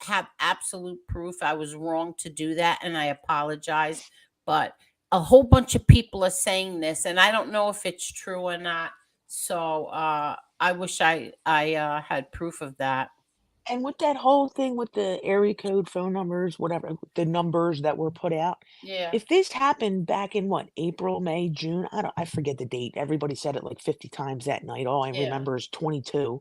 have absolute proof, I was wrong to do that and I apologize. But a whole bunch of people are saying this and I don't know if it's true or not. So I wish I had proof of that. And with that whole thing with the area code phone numbers, whatever, the numbers that were put out, Yeah. if this happened back in what, April, May, June, I forget the date. Everybody said it like 50 times that night. All I Yeah. remember is 22.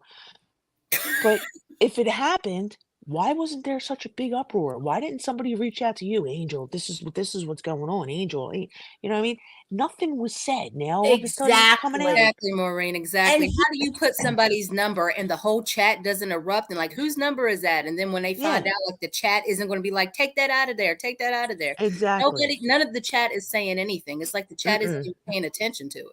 But if it happened, why wasn't there such a big uproar? Why didn't somebody reach out to you, Angel? This is what's going on, Angel. You know what I mean? Nothing was said. Now all of a sudden it's coming out. Exactly. Exactly, Maureen. And Exactly. he How do you put somebody's number and the whole chat doesn't erupt and like whose number is that? And then when they find Yeah, out, like the chat isn't going to be like, take that out of there, take that out of there. exactly. None of the chat is saying anything. It's like the chat isn't Mm-mm. even paying attention to it.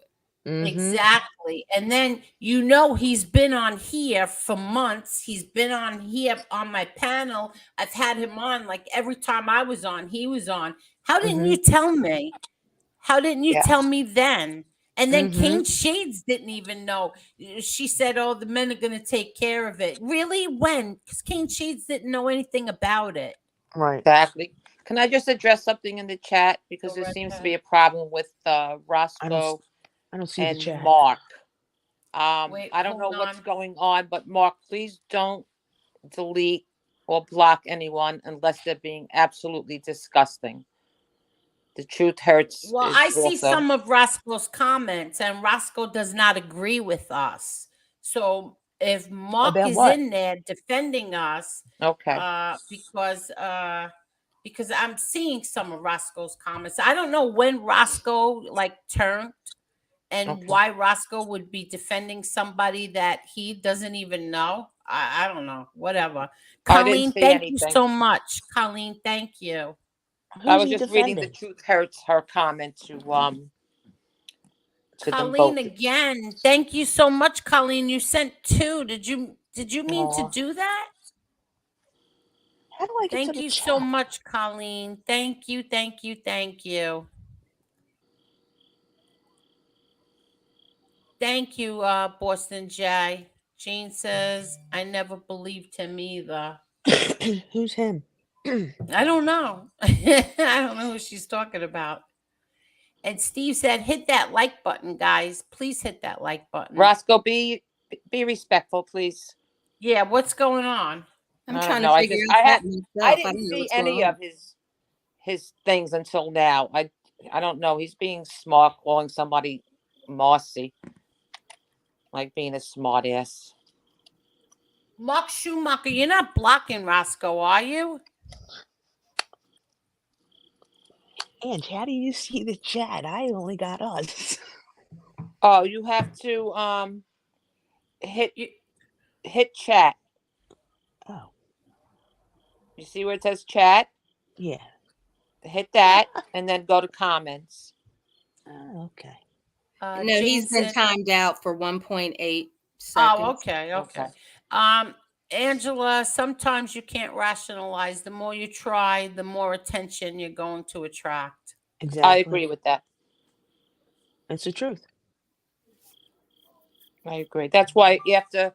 Mm-hmm. Exactly. And then you know he's been on here for months. He's been on here on my panel. I've had him on like every time I was on, he was on. How didn't Mm-hmm. you tell me? How didn't you yeah. tell me then? And then Mm-hmm. Kane Shades didn't even know. She said, "Oh, the men are going to take care of it." Really? When? Because Kane Shades didn't know anything about it. Right. Exactly. Can I just address something in the chat because Go there right seems to be ahead. a problem with I don't Roscoe I don't see the and chat. Mark. Wait, I don't know hold what's on. going on, but Mark, please don't delete or block anyone unless they're being absolutely disgusting. The truth hurts Well, is I see also some of Roscoe's comments, and Roscoe does not agree with us. So if Mark About is what? in there defending us, okay. because I'm seeing some of Roscoe's comments. I don't know when Roscoe like turned and Okay. why Roscoe would be defending somebody that he doesn't even know. I don't know. Whatever. I didn't Colleen, see thank you anything. so much. Colleen, thank you. I Who's was he just reading the defending? truth hurts her comment to them Colleen both. again. Thank you so much, Colleen. You sent two. Did you mean to Aw. do that? How do I get to Thank the you so chat? much, Colleen. Thank you, thank you, thank you. Thank you, Boston J. Jean says, I never believed him either. Who's him? I don't know. I don't know who she's talking about. And Steve said, hit that like button, guys. Please hit that like button. Roscoe, be respectful, please. Yeah, what's going on? I'm I don't trying to know. figure out that I myself. I didn't don't know see what's going any on. of his things until now. I don't know. He's being smart, calling somebody Marcy, like being a smart ass. Mark Schumacher, you're not blocking Roscoe, are you? And how do you see the chat? I only got us. Oh, you have to hit You, hit chat. Oh, You see where it says chat? yeah. Hit that and then go to comments. Oh, okay. No, he's been Jason. timed out for 1.8 seconds. Oh, okay. Okay. Angela, sometimes you can't rationalize. The more you try, the more attention you're going to attract. Exactly. I agree with that. It's the truth. I agree. That's why you have to.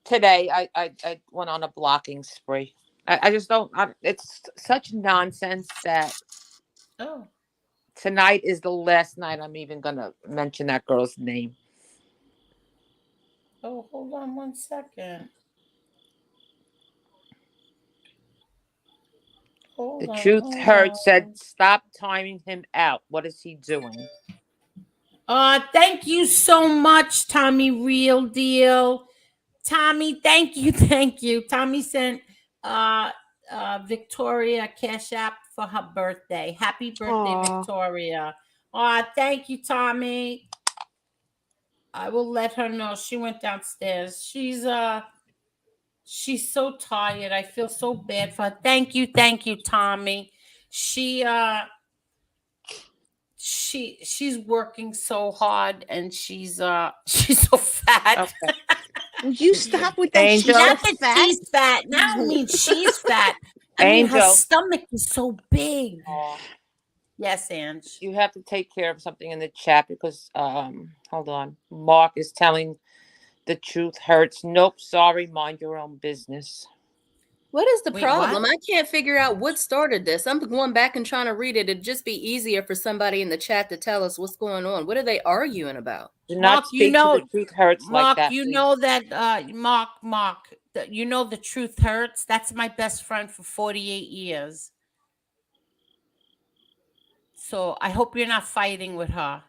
Today, I went on a blocking spree. I just don't. It's such nonsense that Oh, tonight is the last night I'm even gonna mention that girl's name. hold on 1 second. The Hold on, truth hold hurt said, on. stop timing him out. What is he doing? Thank you so much, Tommy. Real deal. Tommy, thank you, thank you. Tommy sent Victoria a cash app for her birthday. Happy birthday, Aw. Victoria. Thank you, Tommy. I will let her know. She went downstairs. She's so tired. I feel so bad for her. Thank you, Tommy. She's working so hard and she's she's so fat. Okay. Will you stop with that? Angel. She's so Not that fat. she's fat. No, I don't mean she's fat. I mean her Angel. stomach is so big. Aw. Yes, Ange. You have to take care of something in the chat because hold on. Mark is telling the truth hurts. Nope, sorry, mind your own business. What is the Wait, problem? what? I can't figure out what started this. I'm going back and trying to read it. It'd just be easier for somebody in the chat to tell us what's going on. What are they arguing about? Do Mark, not speak to the truth hurts like Mark, that. you please. know that Mark, you know the truth hurts. That's my best friend for 48 years. So I hope you're not fighting with her.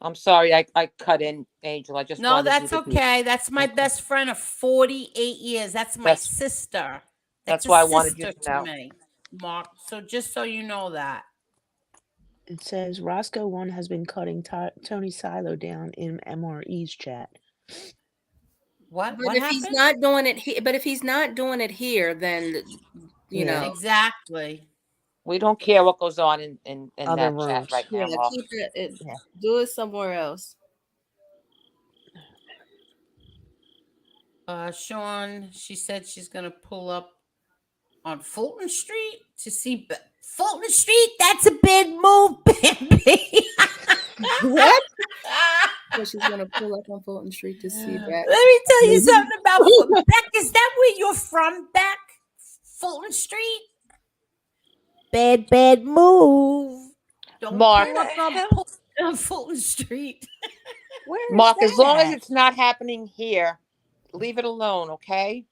I'm sorry, I cut in, Angel. I just No, wanted that's you to okay. That's my Okay. best friend of 48 years. That's my That's- sister. That's a why I wanted you sister to know. me, Mark. So just so you know that. It says Roscoe One has been cutting Tony Silo down in MRE's chat. What? But What if happened? he's not doing it, but if he's not doing it here, then you Yeah. know, Exactly. We don't care what goes on in Other that chat rooms. right now, yeah, Mark. keep it. Yeah. Do it somewhere else. Sean, she said she's gonna pull up on Fulton Street to see Fulton Street. That's a big move, baby. What? So she's gonna pull up on Fulton Street to see that. Let me tell you something about Beck. Is that where you're from, Beck? Fulton Street. Bad move. Don't Mark. pull up on Fulton Street. Where is Mark, that as long as at? it's not happening here, leave it alone, okay?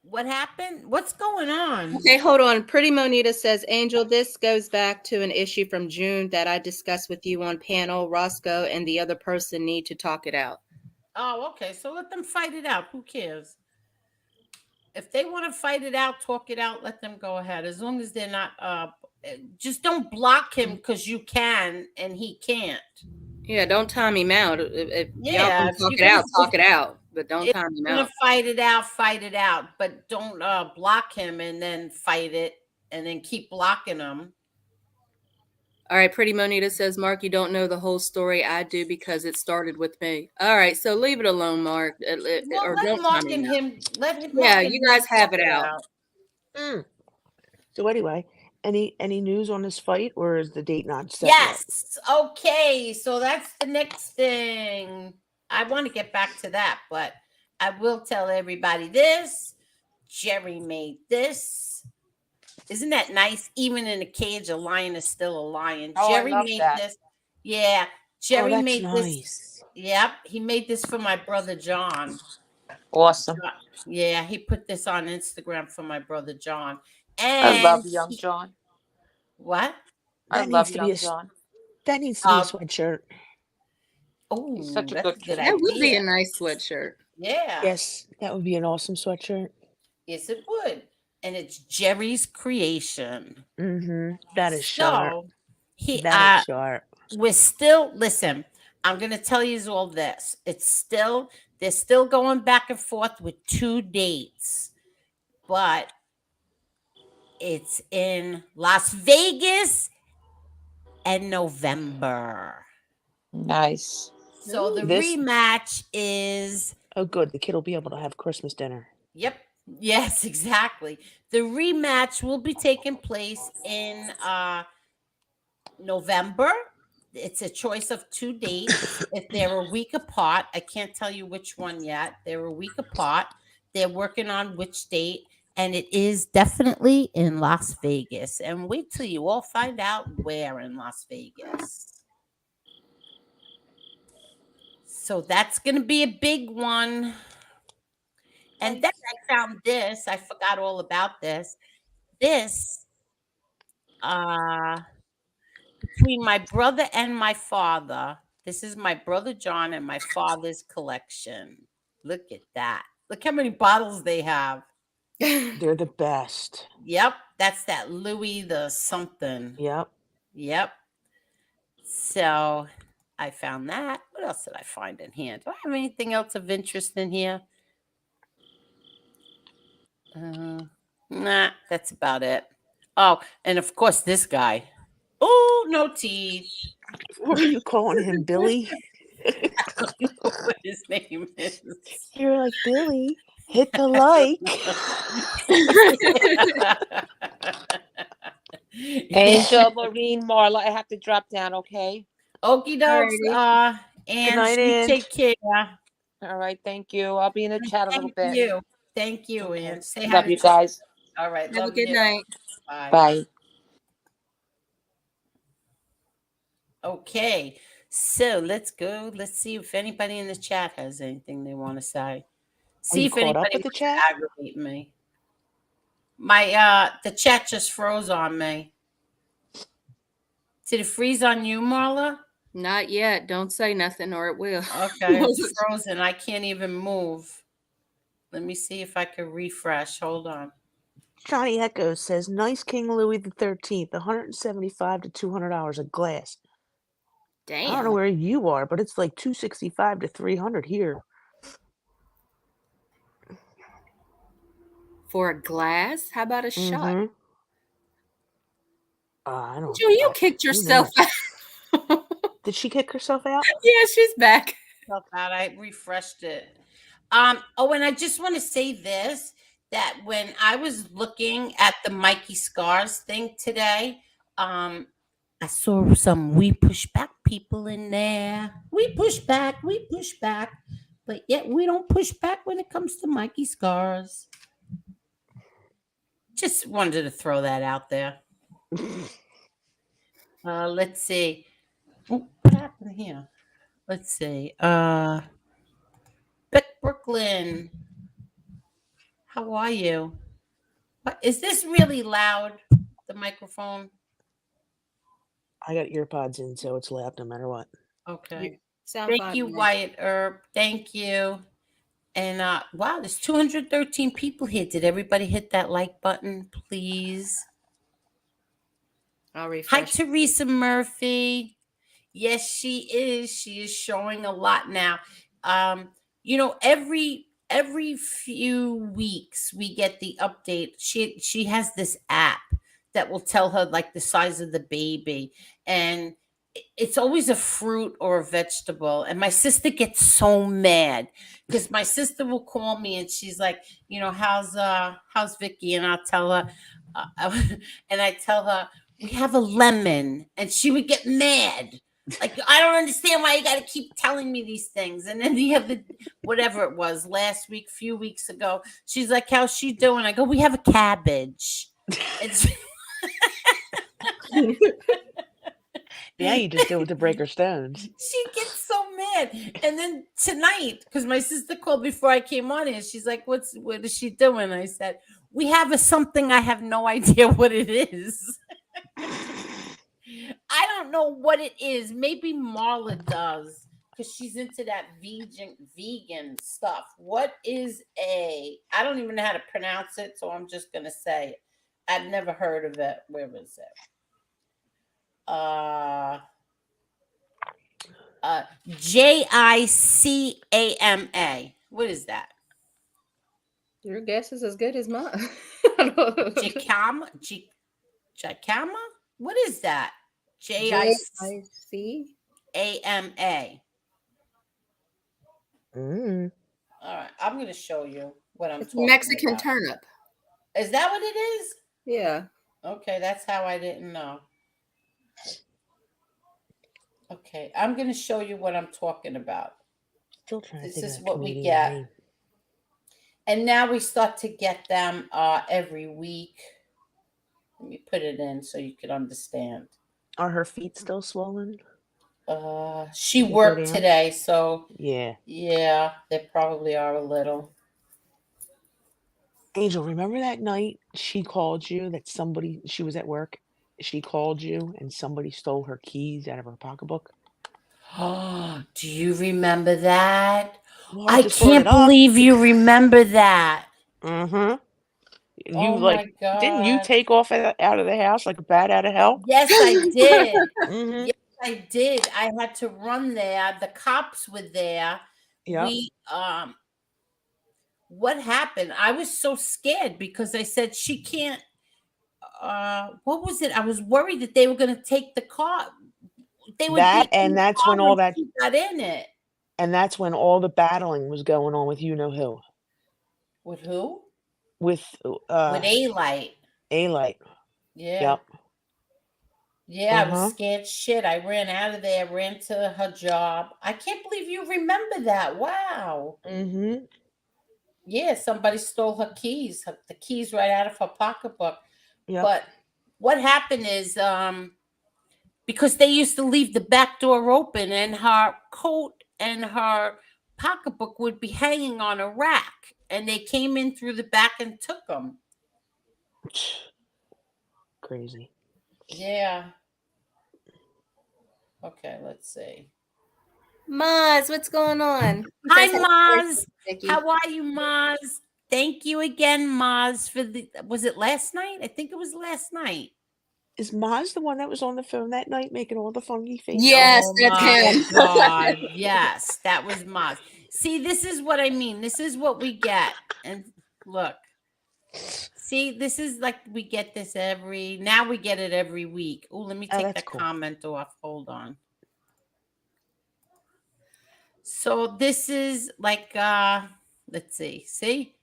What happened? What's going on? Okay, hold on. Pretty Monita says, Angel, this goes back to an issue from June that I discussed with you on panel. Roscoe and the other person need to talk it out. Oh, okay. So let them fight it out. Who cares? If they want to fight it out, talk it out, let them go ahead. As long as they're not just don't block him because you can and he can't. Yeah, don't time him out. If y'all Yeah, can if talk you it out, can- talk it out. But don't If time him you're gonna out. fight it out. But don't block him and then fight it and then keep blocking him. All right, Pretty Monita says, Mark, you don't know the whole story. I do because it started with me. All right, so leave it alone, Mark. Well, Or let don't Mark time and him out. him. Let him. Yeah, Mark and you him guys have talk it out. So anyway, any news on this fight, or is the date not set yet? Yes. Okay. So that's the next thing. I want to get back to that, but I will tell everybody this. Jerry made this. Isn't that nice? Even in a cage, a lion is still a lion. Oh, I Jerry love made that. this. Yeah. Oh, Jerry that's made this. nice. Yep. He made this for my brother John. Awesome. Yeah, he put this on Instagram for my brother John. I And love young John. what? I That love needs to be young a John. that needs to be a Uh, sweatshirt. Oh, He's such a that's good a good kid. That would be idea. a nice sweatshirt. Yeah. Yes, that would be an awesome sweatshirt. Yes, it would. And it's Jerry's creation. That is sharp. So he That is sharp. we're still listen. I'm gonna tell you all this. They're still going back and forth with two dates. but it's in Las Vegas in November. Nice. So the This rematch is, oh good, the kid will be able to have Christmas dinner. yep, yes, exactly. The rematch will be taking place in November. It's a choice of 2 dates. If they're a week apart, I can't tell you which one yet. They're a week apart. They're working on which date, and it is definitely in Las Vegas. And wait till you all find out where in Las Vegas. So that's going to be a big one. And then I found this. I forgot all about this. This, uh, between my brother and my father, this is my brother John and my father's collection. Look at that. Look how many bottles they have. They're the best. Yep, that's that Louis the something. Yep. Yep. So I found that. What else did I find in here? Do I have anything else of interest in here? Nah, that's about it. Oh, and of course this guy. Oh, no teeth. What were you calling him, Billy? I don't know what his name is. You're like, Billy, hit the like. Angel, Maureen, Marla, I have to drop down, okay? Okie dokes. Alrighty. And night, you Ange. take care. All right, thank you. I'll be in the chat a little Thank bit. you. Thank you, Okay. and say hi Love to you Chuck. guys. All right. Have a Love good you. night. Bye. Bye. Okay. So let's go. Let's see if anybody in the chat has anything they want to say. Are See you if caught up anybody with the wants chat? to aggravate me. The chat just froze on me. Did it freeze on you, Marla? Not yet. Don't say nothing or it will. Okay, it's frozen. I can't even move. Let me see if I can refresh. Hold on. Johnny Echo says, nice King Louis the 13th, $175 to $200 a glass. I don't know Damn. where you are, but it's like $265 to $300 here. For a glass? How about a shot? Mm-hmm. I don't. Joe, you kicked who yourself knows? out. Did she kick herself out? Yeah, she's back. Out. I refreshed it. Oh, and I just want to say this, that when I was looking at the Mikey Scars thing today, I saw some We Push Back people in there. We push back, but yet we don't push back when it comes to Mikey Scars. Just wanted to throw that out there. Let's see. Oh, what happened here? Let's see. Beck Brooklyn. How are you? What is this really loud? The microphone? I got earpods in, so it's loud no matter what. Okay. Sound Thank fine you, to me. Wyatt Earp. Thank you. And wow, there's 213 people here. Did everybody hit that like button, please? I'll Hi, refresh. Teresa Murphy. Yes, she is. She is showing a lot now. Every few weeks we get the update. She has this app that will tell her like the size of the baby, and it's always a fruit or a vegetable. And my sister gets so mad because my sister will call me and she's like, how's Vicky? And I'll tell her, and I tell her we have a lemon, and she would get mad. Like, I don't understand why you got to keep telling me these things. And then the other, whatever it was, last week, few weeks ago, she's like, how's she doing? I go, we have a cabbage. It's Yeah, you just do it with the Breaker Stones. she gets so mad. And then tonight, because my sister called before I came on here, she's like, what is she doing? I said, we have a something. I have no idea what it is. I don't know what it is. Maybe Marla does, because she's into that vegan stuff. What is I don't even know how to pronounce it, so I'm just gonna say it. I've never heard of it. Where is it? JICAMA. What is that? Your guess is as good as mine. Jicama? Jicama? What is that? JIC. JICAMA. Mm. All right, I'm going to show you what I'm It's talking Mexican about. turnip. Is that what it is? Yeah. Okay, that's how I didn't know. Okay, I'm going to show you what I'm talking about. Still trying to This think of is that what we comedian's get. name. And now we start to get them every week. Let me put it in so you can understand. Are her feet still swollen? She They go worked down? today, so Yeah. yeah, they probably are a little. Angel, remember that night she called you that she was at work? She called you and somebody stole her keys out of her pocketbook? Oh, do you remember that? Well, I I just brought it can't up. believe you remember that. Mm-hmm. You Oh my didn't you God. take off out of the house like a bat out of hell? Yes, I did. Mm-hmm. Yes, I did. I had to run there. The cops were there. Yep. What happened? I was so scared because I said she can't what was it? I was worried that they were going to take the car. They would be That in and the that's car when when all that she got in it. and that's when all the battling was going on with you know who. With who? With With A-Light. A-Light. Yeah. Yep. Yeah, I was Uh-huh. scared shit. I ran out of there, ran to her job. I can't believe you remember that. Wow. Mm-hmm. Yeah, somebody stole her keys, the keys right out of her pocketbook. Yep. But what happened is because they used to leave the back door open and her coat and her pocketbook would be hanging on a rack, and they came in through the back and took them. Crazy. Yeah. Okay, let's see. Maz, what's going on? Hi, Says happy Maz. birthday, Vicky. How are you, Maz? Thank you again, Maz, for was it last night? I think it was last night. Is Maz the one that was on the phone that night making all the funny faces? Yes, Oh that's my him. God. Yes, that was Maz. See, this is what I mean. This is what we get. And look, see, this is like we get this now we get it every week. Oh, let me Oh, take that's that cool. comment off. Hold on. So this is like let's see. See?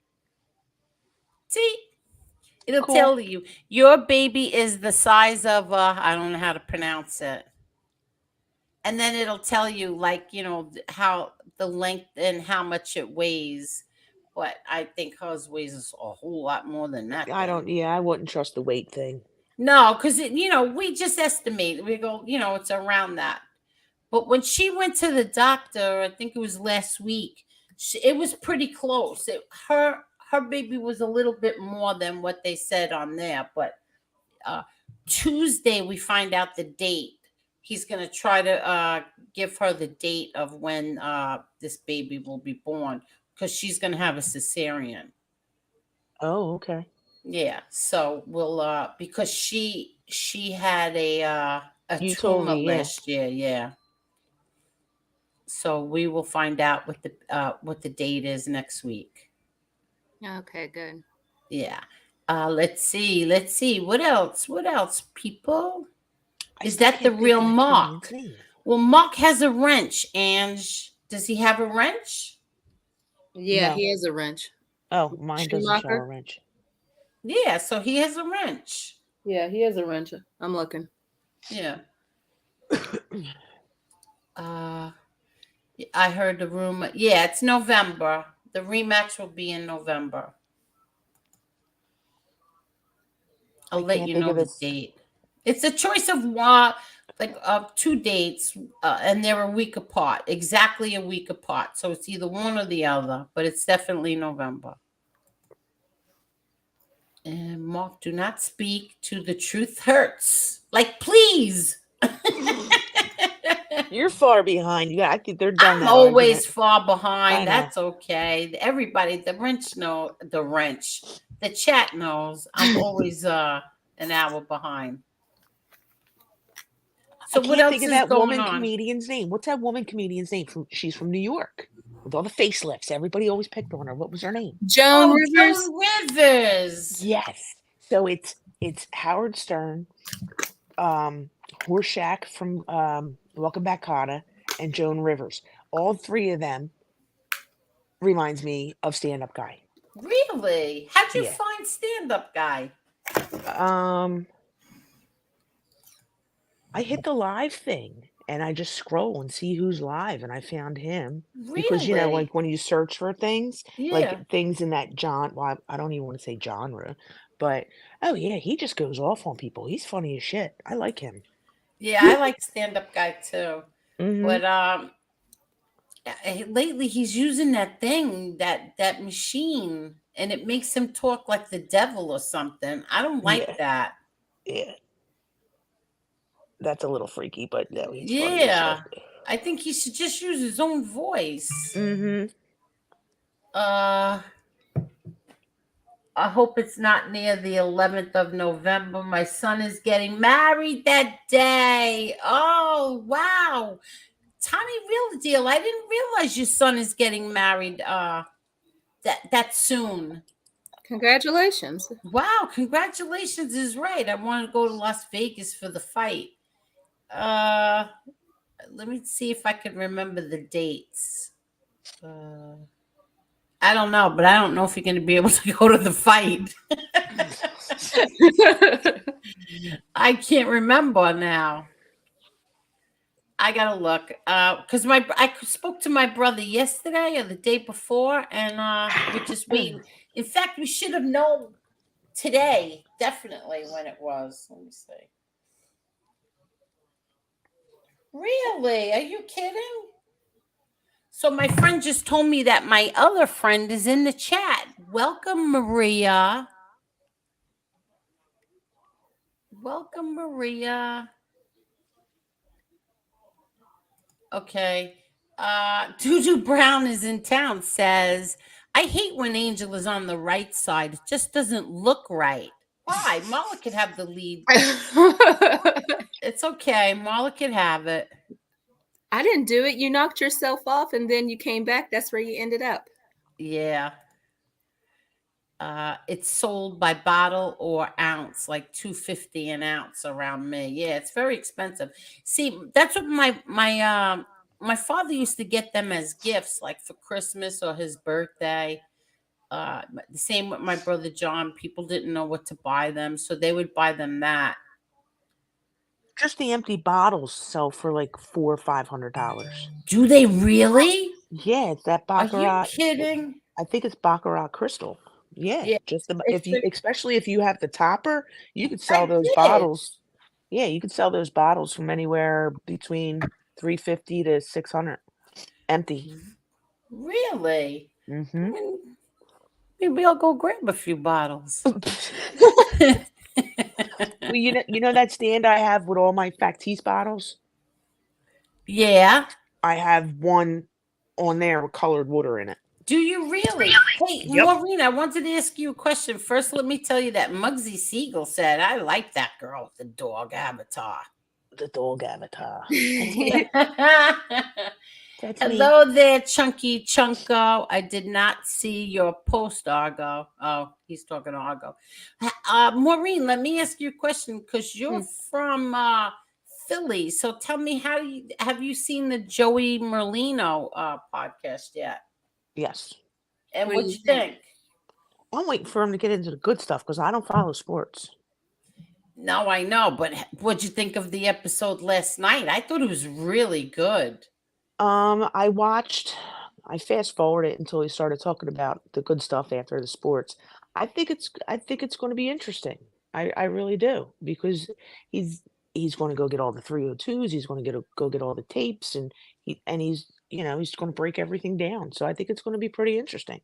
It'll Cool. tell you your baby is the size of I don't know how to pronounce it. And then it'll tell you like, how the length and how much it weighs. But I think hers weighs a whole lot more than that. I wouldn't trust the weight thing. No, because we just estimate. We go, it's around that. But when she went to the doctor, I think it was last week, it was pretty close. Her baby was a little bit more than what they said on there. But Tuesday we find out the date. He's going to try to give her the date of when this baby will be born because she's going to have a cesarean. Oh, okay. Yeah, so we'll because she had a You told tumor me, yeah. last year, yeah. So we will find out what the date is next week. Okay, good. Yeah. Let's see. What else, people? I Is still that the can't think real of that Mark? comedian's name. Well, Mark has a wrench, Ange. Does he have a wrench? Yeah, No. he has a wrench. Oh, mine doesn't show a Schumacher? wrench. Yeah, so he has a wrench. Yeah, he has a wrench. I'm looking. Yeah. I heard the rumor. Yeah, it's November. The rematch will be in November. I'll let can't you think know of the this. date. It's a choice of one, two dates, and they're a week apart, exactly a week apart. So it's either one or the other, but it's definitely November. And Mark, do not speak to the truth hurts. Like, please. You're far behind. I think they're done. I'm That always argument. far I behind. know. That's okay. Everybody, the chat knows I'm always an hour behind. So I what can't else think of is that going woman on? comedian's name. What's that woman comedian's name? She's from New York. with all the facelifts. Everybody always picked on her. What was her name? Joan Oh, Rivers. Joan Rivers. Yes. So it's Howard Stern, Horshack from Welcome Back, Kotter, and Joan Rivers. All three of them reminds me of Stand Up Guy. Really? How'd you Yeah. find Stand Up Guy? I hit the live thing and I just scroll and see who's live, and I found him because Really? like when you search for things, like Yeah. things in that well, I don't even want to say genre, but oh yeah, he just goes off on people. He's funny as shit. I like him. Yeah, I like Stand Up Guy too. Mm-hmm. But lately he's using that thing, that machine, and it makes him talk like the devil or something. I don't like Yeah. that. Yeah. That's a little freaky, but no, he's funny as Yeah. shit. I think he should just use his own voice. Mm-hmm. I hope it's not near the 11th of November. My son is getting married that day. Oh, wow. Tommy, real deal. I didn't realize your son is getting married that soon. Congratulations. Wow, congratulations is right. I want to go to Las Vegas for the fight. Let me see if I can remember the dates. I don't know, but I don't know if you're going to be able to go to the fight. I can't remember now. I gotta look because I spoke to my brother yesterday or the day before, and we're just waiting. In fact, we should have known today definitely when it was. Let me see. Really? Are you kidding? So my friend just told me that my other friend is in the chat. Welcome, Maria. Welcome, Maria. Okay. Juju Brown is in town, says, I hate when Angel is on the right side. It just doesn't look right. Why? Marla could have the lead. It's okay. Marla could have it. I didn't do it. You knocked yourself off and then you came back. That's where you ended up. Yeah. It's sold by bottle or ounce, like $2.50 an ounce around me. Yeah, it's very expensive. See, that's what my father used to get them as gifts, like for Christmas or his birthday. The same with my brother John. People didn't know what to buy them, so they would buy them that. Just the empty bottles sell for like $400 or $500. Do they really? Yeah, it's that Are you Baccarat. kidding? I think it's Baccarat Crystal. Yeah, Yeah, just it's especially if you have the topper, you could I sell those did. bottles. Yeah, you could sell those bottles from anywhere between $350 to $600, empty. Really? Mm-hmm. Maybe I'll go grab a few bottles. Well, you know that stand I have with all my Factice bottles? Yeah. I have one on there with colored water in it. Do you really? Hey, Yep. Maureen, I wanted to ask you a question. First, let me tell you that Muggsy Siegel said, I like that girl with the dog avatar. The dog avatar. That's me. Hello there, Chunky Chunko. I did not see your post, Argo. Oh, he's talking to Argo. Maureen, let me ask you a question because you're from Philly. So tell me, have you seen the Joey Merlino podcast yet? Yes. And What do what'd you you think? I'm waiting for him to get into the good stuff because I don't follow sports. No, I know, but what'd you think of the episode last night? I thought it was really good. I fast forwarded until he started talking about the good stuff after the sports. I think it's going to be interesting. I really do because he's going to go get all the 302s. He's going to go get all the tapes, and he's going to break everything down. So I think it's going to be pretty interesting.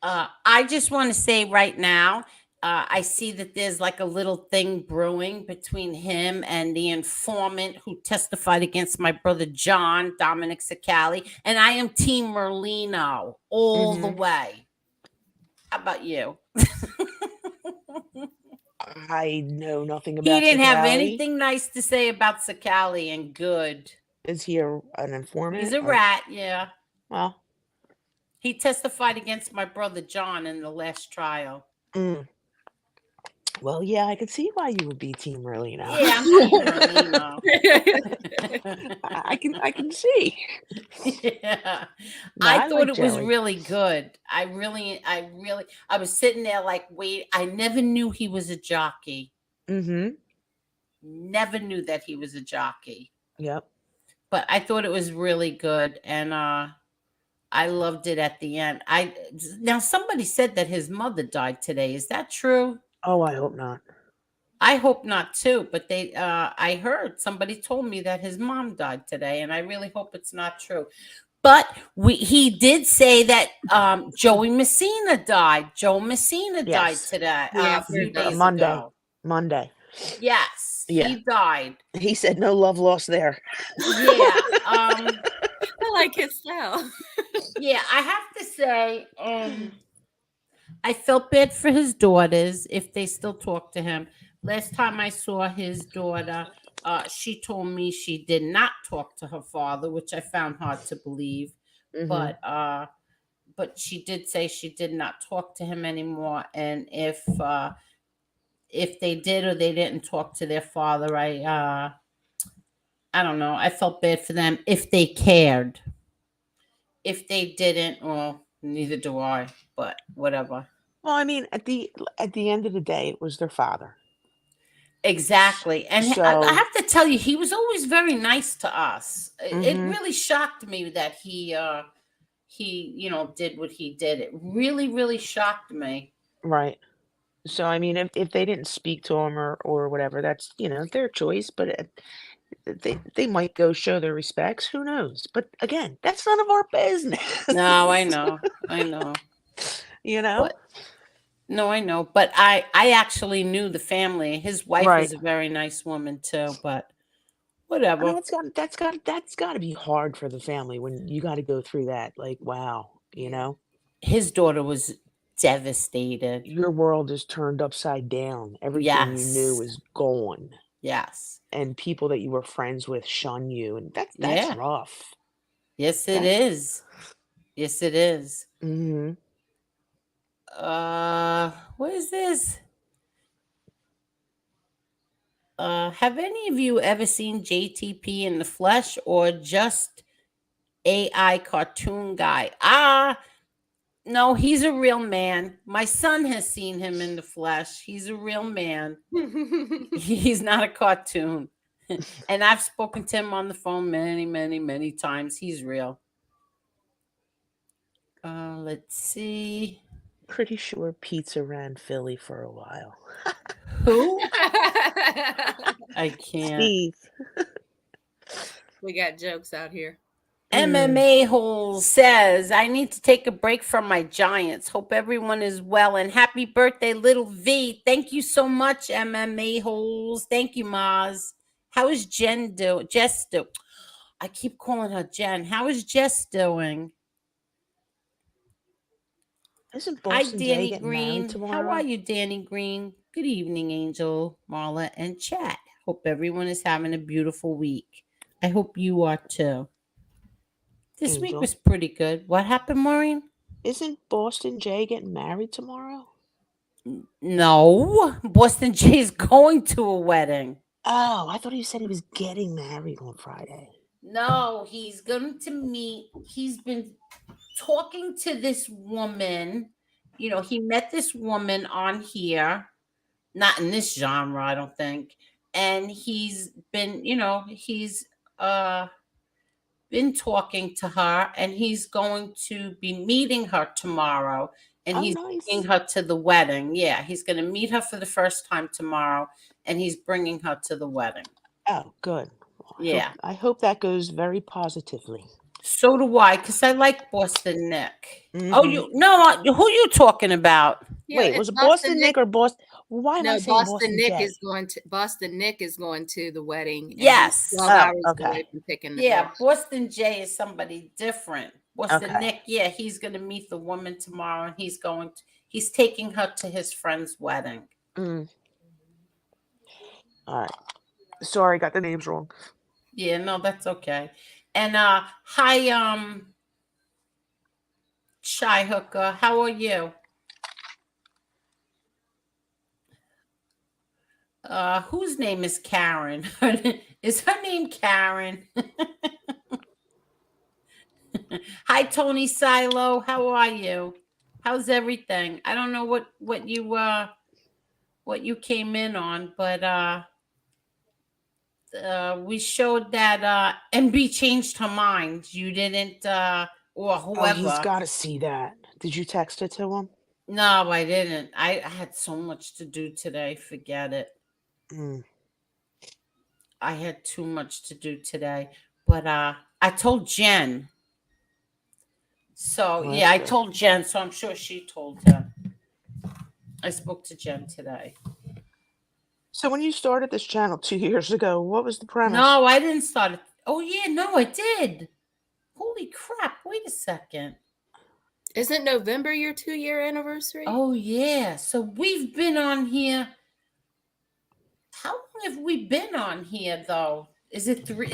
I just want to say right now, I see that there's like a little thing brewing between him and the informant who testified against my brother John, Dominic Sicali, and I am Team Merlino all the way. How about you? I know nothing about. He didn't have Sicali. anything nice to say about Sicali, and good. Is he an informant? He's a rat, yeah. Well, He testified against my brother John in the last trial. Mm. Well, yeah, I could see why you would be Team Marlena. Yeah, I'm Team Marlena. I can see. Yeah. No, I I thought like it was Joey. really good. I was sitting there like, wait, I never knew he was a jockey. Mm-hmm. Never knew that he was a jockey. Yep. But I thought it was really good, and I loved it at the end. Now somebody said that his mother died today. Is that true? Oh, I hope not. I hope not too, but I heard somebody told me that his mom died today, and I really hope it's not true. But he did say that Joey Messina died. Joe Messina died Yes. today, Yeah, a few days Monday. ago. Yes, Yeah. he died. He said no love lost there. Yeah. I like his style. Yeah, I have to say, I felt bad for his daughters if they still talk to him. Last time I saw his daughter, she told me she did not talk to her father, which I found hard to believe. Mhm. But she did say she did not talk to him anymore, and if they did or they didn't talk to their father, I don't know. I felt bad for them if they cared. If they didn't, well, neither do I. But whatever. Well, I mean, at the end of the day, it was their father. Exactly. And I So, have to tell you, he was always very nice to us. It Mhm. really shocked me that he did what he did. It really, really shocked me. right. So, I mean, if they didn't speak to him or whatever, that's, their choice, but they might go show their respects. Who knows? But again, that's none of our business. No, I know. I know. You know? But no, I know. But I actually knew the family. His wife Right. is a very nice woman too, but I mean, whatever. that's got to be hard for the family when you got to go through that. Like, wow, His daughter was devastated. your world is turned upside down. Everything you knew Yes. is gone, Yes. and people that you were friends with shun you, and that's Yeah. rough. Yes, it That- is. Yes, it is. Mhm. What is this? Have any of you ever seen JTP in the flesh or just AI cartoon guy? No, he's a real man. My son has seen him in the flesh. He's a real man. He's not a cartoon. And I've spoken to him on the phone many, many, many times. He's real. Let's see. Pretty sure Pizza ran Philly for a while. Who? I can't. Steve. We got jokes out here. MMA Hole says, I need to take a break from my Giants. Hope everyone is well. And happy birthday, little V. Thank you so much, MMA Holes. Thank you, Maz. How is Jess do? I keep calling her Jen. How is Jess doing? Isn't Hi, Boston Jay Danny getting married Green. How are tomorrow? you, Danny Green? Good evening, Angel, Marla, and chat. Hope everyone is having a beautiful week. I hope you are too. This week Angel. was pretty good. What happened, Maureen? Isn't Boston Jay getting married tomorrow? No. Boston Jay's going to a wedding. Oh, I thought you said he was getting married on Friday. No, he's going to meet. He's been talking to this woman. He met this woman on here, not in this genre, I don't think. And he's been, he's been talking to her, and he's going to be meeting her tomorrow, and Oh, he's nice. bringing her to the wedding. Yeah, he's going to meet her for the first time tomorrow, and he's bringing her to the wedding. Oh, good. Well, Yeah. I hope that goes very positively. So do I, because I like Boston Nick. Mhm. Oh, who you talking about? Yeah, Wait, it's was it Boston Nick or Boston? Why am I No, saying Boston Nick Jay? is going to the wedding. And Yes. he's 12 Oh, hours okay. away from picking the Yeah, girl. Boston Jay is somebody different. Boston Okay. Nick, yeah, he's going to meet the woman tomorrow, and he's taking her to his friend's wedding. Mm. All right. Sorry, got the names wrong. Yeah, no, that's okay. And hi, Shy Hooker. How are you? Whose name is Karen? Is her name Karen? Hi, Tony Silo. How are you? How's everything? I don't know what you came in on, but we showed that MB changed her mind. You didn't, or Oh, he's whoever. got to see that. Did you text it to him? No, I didn't. I had so much to do today. Forget it. Mm. I had too much to do today. But I told Jen. So Well, yeah, that's I good. told Jen, so I'm sure she told her. I spoke to Jen today. So when you started this channel 2 years ago, what was the premise? No, I didn't start it. Oh yeah, no, I did. Holy crap, wait a second. Isn't November your 2-year anniversary? Oh yeah. So we've been on here. How long have we been on here though? Is it 3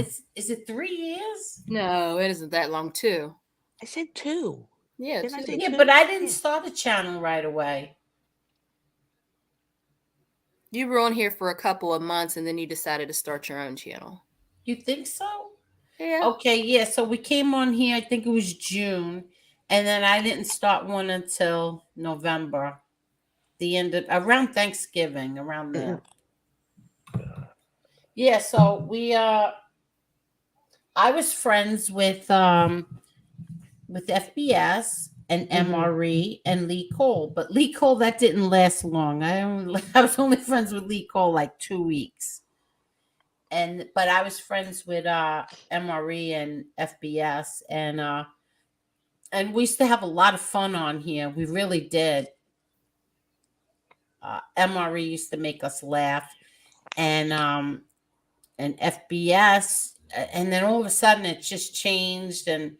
years? No, it isn't that long too. I said 2. Yeah, Didn't I 2. say Yeah, 2? but I didn't Yeah. start a channel right away. You were on here for a couple of months and then you decided to start your own channel. You think so? Yeah. Okay, yeah. So we came on here, I think it was June, and then I didn't start one until November. The end of around Thanksgiving, around there. Yeah, so we I was friends with FBS and MRE and Lee Cole, but Lee Cole that didn't last long. I was only friends with Lee Cole like 2 weeks. But I was friends with MRE and FBS and we used to have a lot of fun on here. We really did. MRE used to make us laugh, and FBS, and then all of a sudden it just changed, and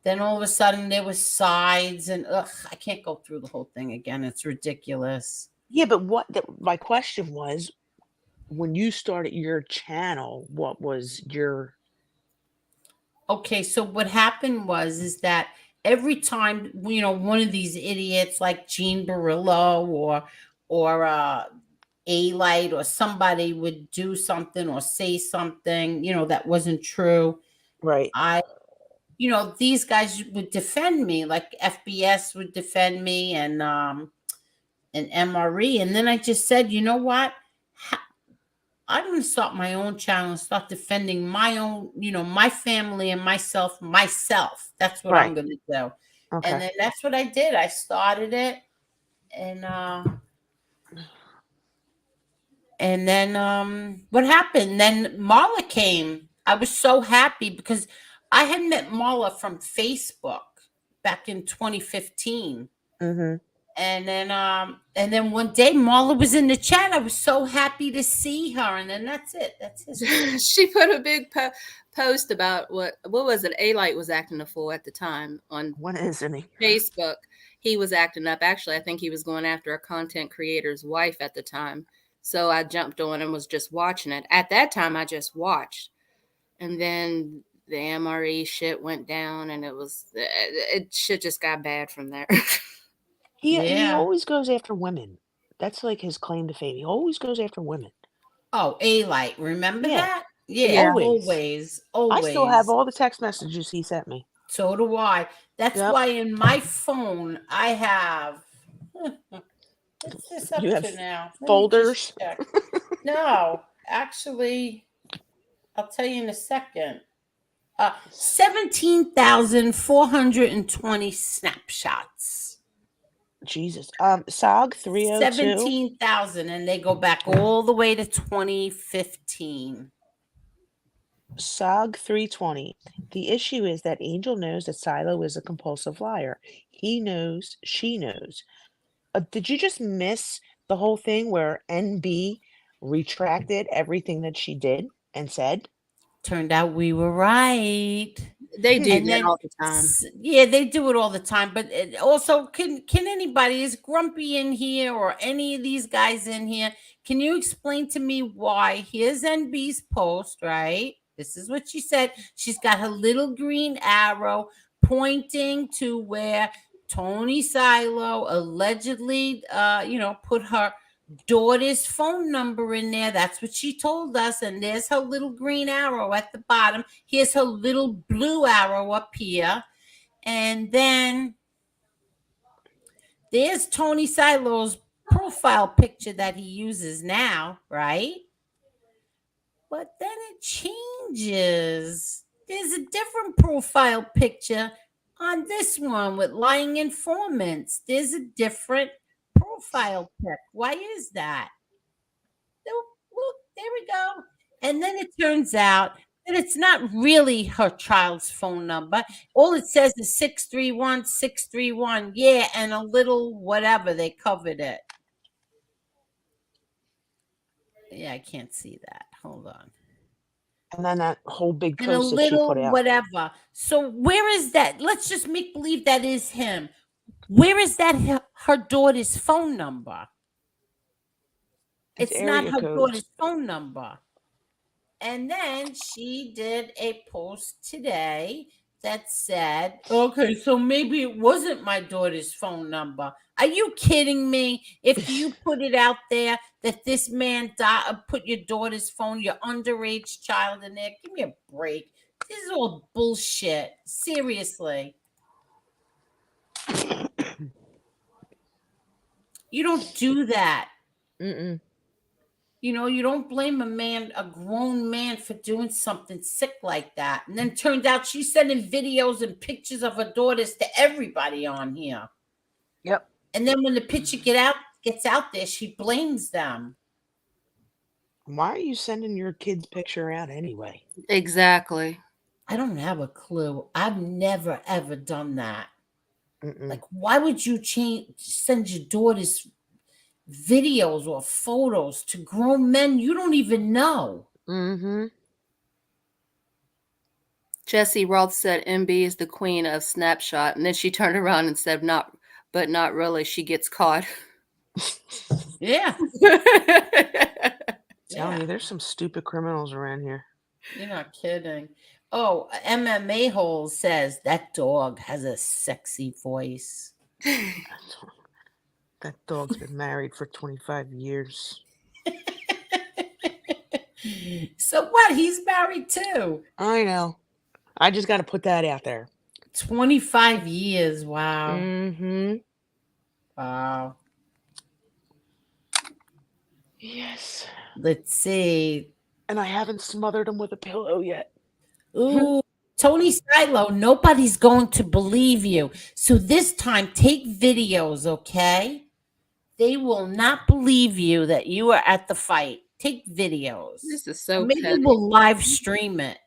then all of a sudden there was sides, and I can't go through the whole thing again. It's ridiculous. Yeah, but my question was, when you started your channel, what was your... Okay, so what happened is that every time one of these idiots like Gene Barillo or A Light or somebody would do something or say something that wasn't true, Right. these guys would defend me, like FBS would defend me and MRE, and then I just said, you know what? I'm going to start my own channel and start defending my own, my family and myself. That's what I'm Right. going to do. And Okay. then that's what I did. I started it, and then what happened? Then Marla came. I was so happy because I had met Marla from Facebook back in 2015. And then one day Marla was in the chat. I was so happy to see her, and then that's it. That's history. She put a big post about what was it? A Light was acting a fool at the time on When isn't he? Facebook. He was acting up. Actually, I think he was going after a content creator's wife at the time. So I jumped on and was just watching it. At that time, I just watched, and then the MRE shit went down, and it shit just got bad from there. He always goes after women. That's like his claim to fame. He always goes after women. Oh, A Light, remember Yeah. that? Yeah, always. I still have all the text messages he sent me. So do I. That's Yep. why in my phone I have. What's this up You have to now? Let me folders? just check. No, actually, I'll tell you in a second. 17,420 snapshots. Jesus. SOG 302. 17,000, and they go back all the way to 2015. SOG 320. The issue is that Angel knows that Silo is a compulsive liar. He knows, she knows. Did you just miss the whole thing where NB retracted everything that she did and said? Turned out we were right. They do And that then, all the time. yeah, they do it all the time. But also, can anybody, is Grumpy in here or any of these guys in here? Can you explain to me why? Here's NB's post, right? This is what she said. She's got her little green arrow pointing to where Tony Silo allegedly, put her daughter's phone number in there. That's what she told us. And there's her little green arrow at the bottom. Here's her little blue arrow up here. And then there's Tony Silo's profile picture that he uses now, right? But then it changes. There's a different profile picture on this one with lying informants. There's a different profile pic. Why is that? Look, there we go. And then it turns out that it's not really her child's phone number. All it says is 631 631. Yeah, and a little whatever. They covered it. Yeah, I can't see that. Hold on. And then that whole big And a post that she little put out. whatever. So where is that? Let's just make believe that is him. Where is that her daughter's phone number? It's not area her codes. daughter's phone number. And then she did a post today that said, okay, so maybe it wasn't my daughter's phone number. Are you kidding me? If you put it out there that this man put your daughter's phone, your underage child in there, give me a break. This is all bullshit. Seriously. You don't do that. Mm-mm. You don't blame a grown man for doing something sick like that. And then turned out she's sending videos and pictures of her daughters to everybody on here. Yep. And then when the picture gets out there, she blames them. Why are you sending your kid's picture out anyway? Exactly. I don't have a clue. I've never, ever done that. Mm-mm. Like, why would you send your daughter's videos or photos to grown men you don't even know? Mm-hmm. Jesse Roth said MB is the queen of Snapshot. And then she turned around and said, not really. She gets caught. Yeah. Telling you, there's some stupid criminals around here. You're not kidding. Oh, MMA Hole says that dog has a sexy voice. That dog's been married for 25 years. So what? He's married too. I know. I just got to put that out there. 25 years. Wow. Mm-hmm. Wow. Yes. Let's see. And I haven't smothered him with a pillow yet. Ooh, Tony Silo, nobody's going to believe you. So this time, take videos, okay? They will not believe you that you are at the fight. Take videos. This is so Maybe petty. we'll live stream it.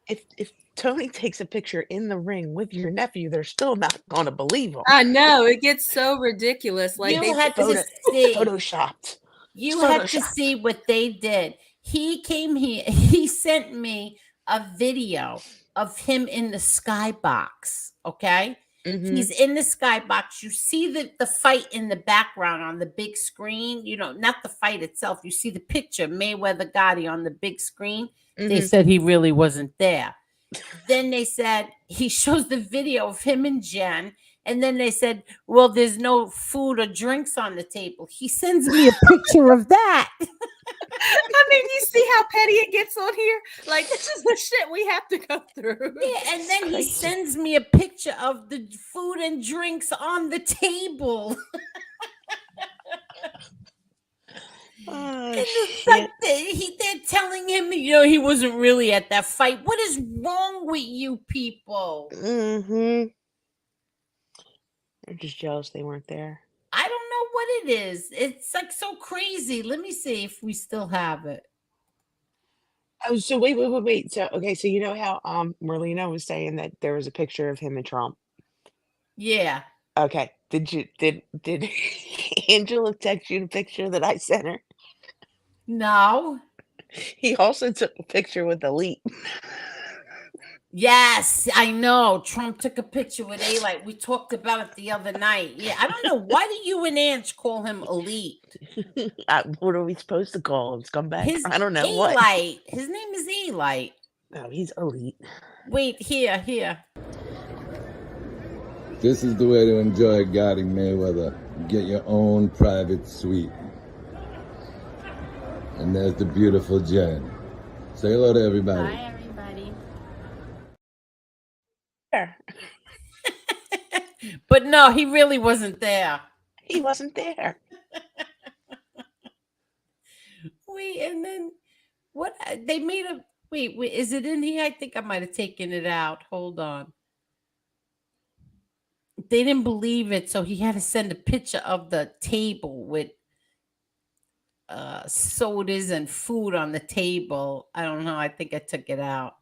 If Tony takes a picture in the ring with your nephew, they're still not going to believe him. I know. It gets so ridiculous. Like You had to see. Photoshopped. You had to see what they did. He came here. He sent me a video of him in the skybox. Okay. Mm-hmm. He's in the skybox. You see the fight in the background on the big screen. Not the fight itself. You see the picture, Mayweather Gotti on the big screen. Mm-hmm. They said he really wasn't there. Then they said he shows the video of him and Jen. And then they said, well, there's no food or drinks on the table. He sends me a picture of that. I mean, you see how petty it gets on here? Like, this is the shit we have to go through. Yeah, and then he sends me a picture of the food and drinks on the table. Oh, It's like they're telling him, he wasn't really at that fight. What is wrong with you people? Mm-hmm. They're just jealous they weren't there. I don't know what it is. It's like so crazy. Let me see if we still have it. Oh, so wait. So okay, so you know how Merlina was saying that there was a picture of him and Trump? Yeah. Okay. Did Angela text you the picture that I sent her? No. He also took a picture with Elite. Yes, I know. Trump took a picture with A-Light. We talked about it the other night. Yeah, I don't know. Why do you and Ange call him Elite? What are we supposed to call him? Scumbag? I don't know. A-Light. His name is A-Light. No, he's Elite. Wait, here. This is the way to enjoy Gotti Mayweather. Get your own private suite. And there's the beautiful Jen. Say hello to everybody. Hi, everybody. There. But no, he really wasn't there. He wasn't there. Wait, and then what? They made a wait. Is it in here? I think I might have taken it out. Hold on. They didn't believe it, so he had to send a picture of the table with sodas and food on the table. I don't know. I think I took it out.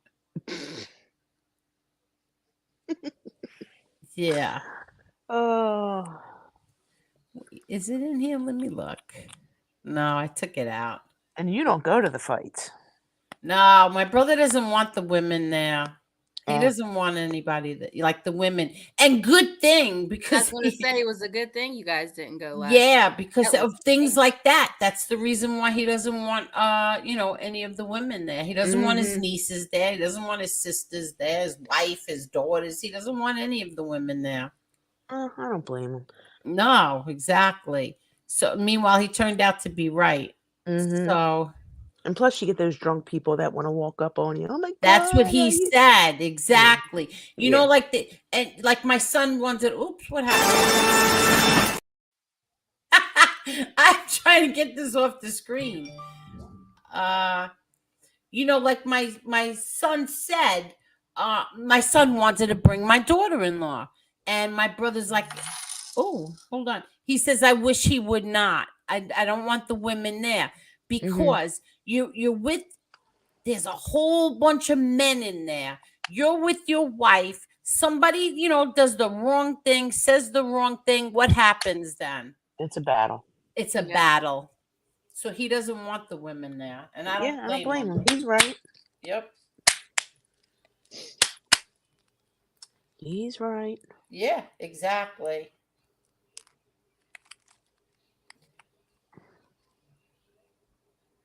Yeah. Oh. Is it in here? Let me look. No, I took it out. And you don't go to the fights. No, my brother doesn't want the women there. He Oh. doesn't want anybody that like the women. And good thing I was because going to say it was a good thing you guys didn't go last. yeah, because That of was things like that. That's the reason why he doesn't want any of the women there. He doesn't want his nieces there. He doesn't want his sisters there, his wife, his daughters. He doesn't want any of the women there. I don't blame him. No, exactly. So meanwhile, he turned out to be right. So And plus, you get those drunk people that want to walk up on you. Oh my God. that's what are he you-" said. Exactly. You know, Yeah. like my son wanted, oops, what happened? I'm trying to get this off the screen. Like my son said, my son wanted to bring my daughter-in-law. And my brother's like, oh, hold on. He says, I wish he would not. I don't want the women there because you're with, there's a whole bunch of men in there. You're with your wife. Somebody, does the wrong thing, says the wrong thing. What happens then? It's a battle. It's a battle. So he doesn't want the women there. And I don't blame him. He's right. Yep. He's right. Yeah, exactly.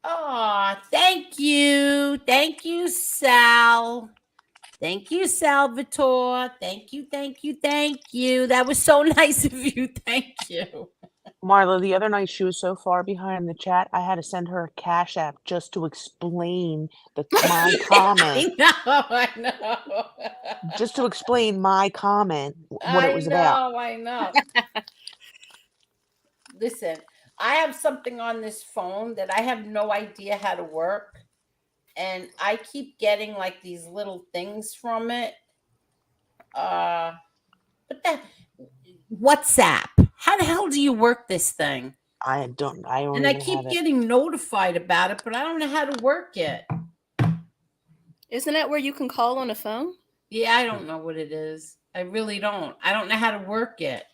Oh, thank you. Thank you, Sal. Thank you, Salvatore. Thank you, thank you, thank you. That was so nice of you. Thank you. Marla, the other night she was so far behind in the chat, I had to send her a Cash App just to explain my comment. I know. Just to explain my comment, what it was about. I know. Listen, I have something on this phone that I have no idea how to work. And I keep getting like these little things from it. But that WhatsApp. How the hell do you work this thing? I don't And I keep getting notified about it, but I don't know how to work it. Isn't that where you can call on a phone? Yeah, I don't know what it is. I really don't. I don't know how to work it.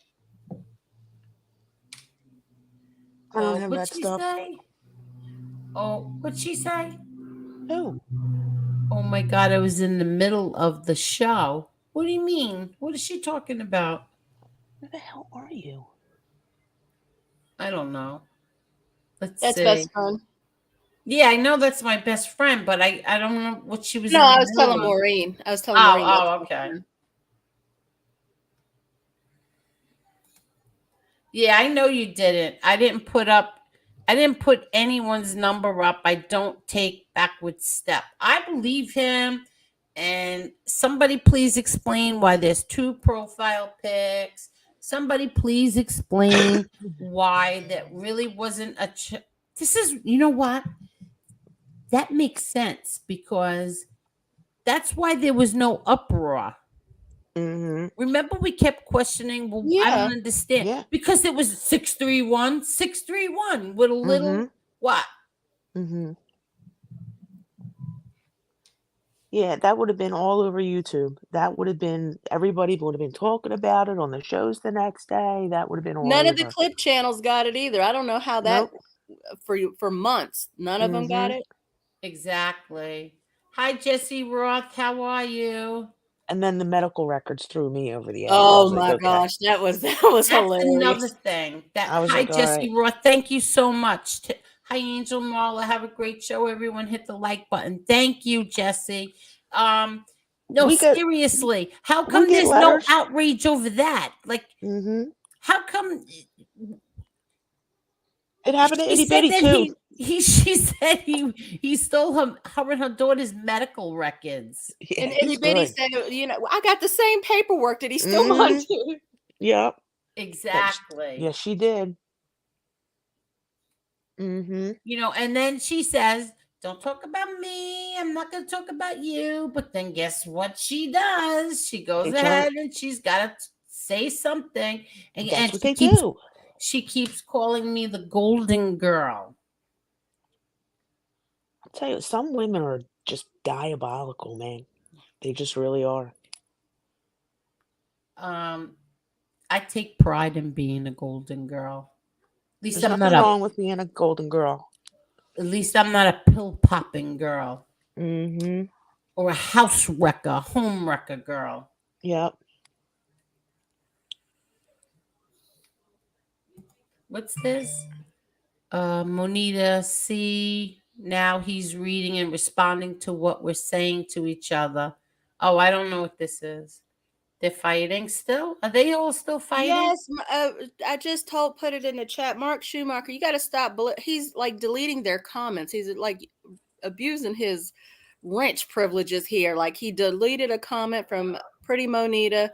I don't have that stuff. Say? Oh, what'd she say? Who? Oh my God, I was in the middle of the show. What do you mean? What is she talking about? Where the hell are you? I don't know. Let's That's see. best friend. Yeah, I know that's my best friend, but I don't know what she was. No, I was telling Maureen. Maureen. Oh, okay. Yeah, I know you didn't. I didn't put anyone's number up. I don't take backward step. I believe him. And somebody please explain why there's 2 profile pics. Somebody please explain why that really wasn't this is, you know what? That makes sense because that's why there was no uproar. Remember we kept questioning, well, I don't understand. Because it was 631 with a little what? Yeah, that would have been all over YouTube. That would have been, everybody would have been talking about it on the shows the next day. That would have been all None over. of the clip channels got it either. I don't know how that for months. None of them got it. Exactly. Hi, Jesse Roth. How are you? And then the medical records threw me over the edge. Oh my gosh, that was That's hilarious. another thing. Hi, like, Jesse Roth. Thank you so much. Hi, Angel Marla. Have a great show. Everyone hit the like button. Thank you, Jesse. No, We get seriously. How we come get there's no letters. outrage over that? Like, Mm-hmm. how come It happened to she Itty said Bitty that too. she said he stole her and her daughter's medical records. Yeah, And he's itty bitty good. said, I got the same paperwork that he stole mine Mm-hmm. too. Yep. Exactly. Yes, she did. Mm-hmm. And then she says, "Don't talk about me. I'm not going to talk about you." But then guess what she does? She goes They turn. ahead and she's got to say something, That's and what they do. she keeps calling me the golden girl. I'll tell you, some women are just diabolical, man. They just really are. I take pride in being a golden girl. At least There's I'm not nothing a wrong with being a golden girl. at least I'm not a pill popping girl Mm-hmm. or a house wrecker, home wrecker girl. Yep. What's this? Monita C. Now he's reading and responding to what we're saying to each other. Oh, I don't know what this is. They're fighting still? Are they all still fighting? Yes, I just put it in the chat. Mark Schumacher, you got to stop. He's like deleting their comments. He's like abusing his wrench privileges here. Like he deleted a comment from Pretty Monita.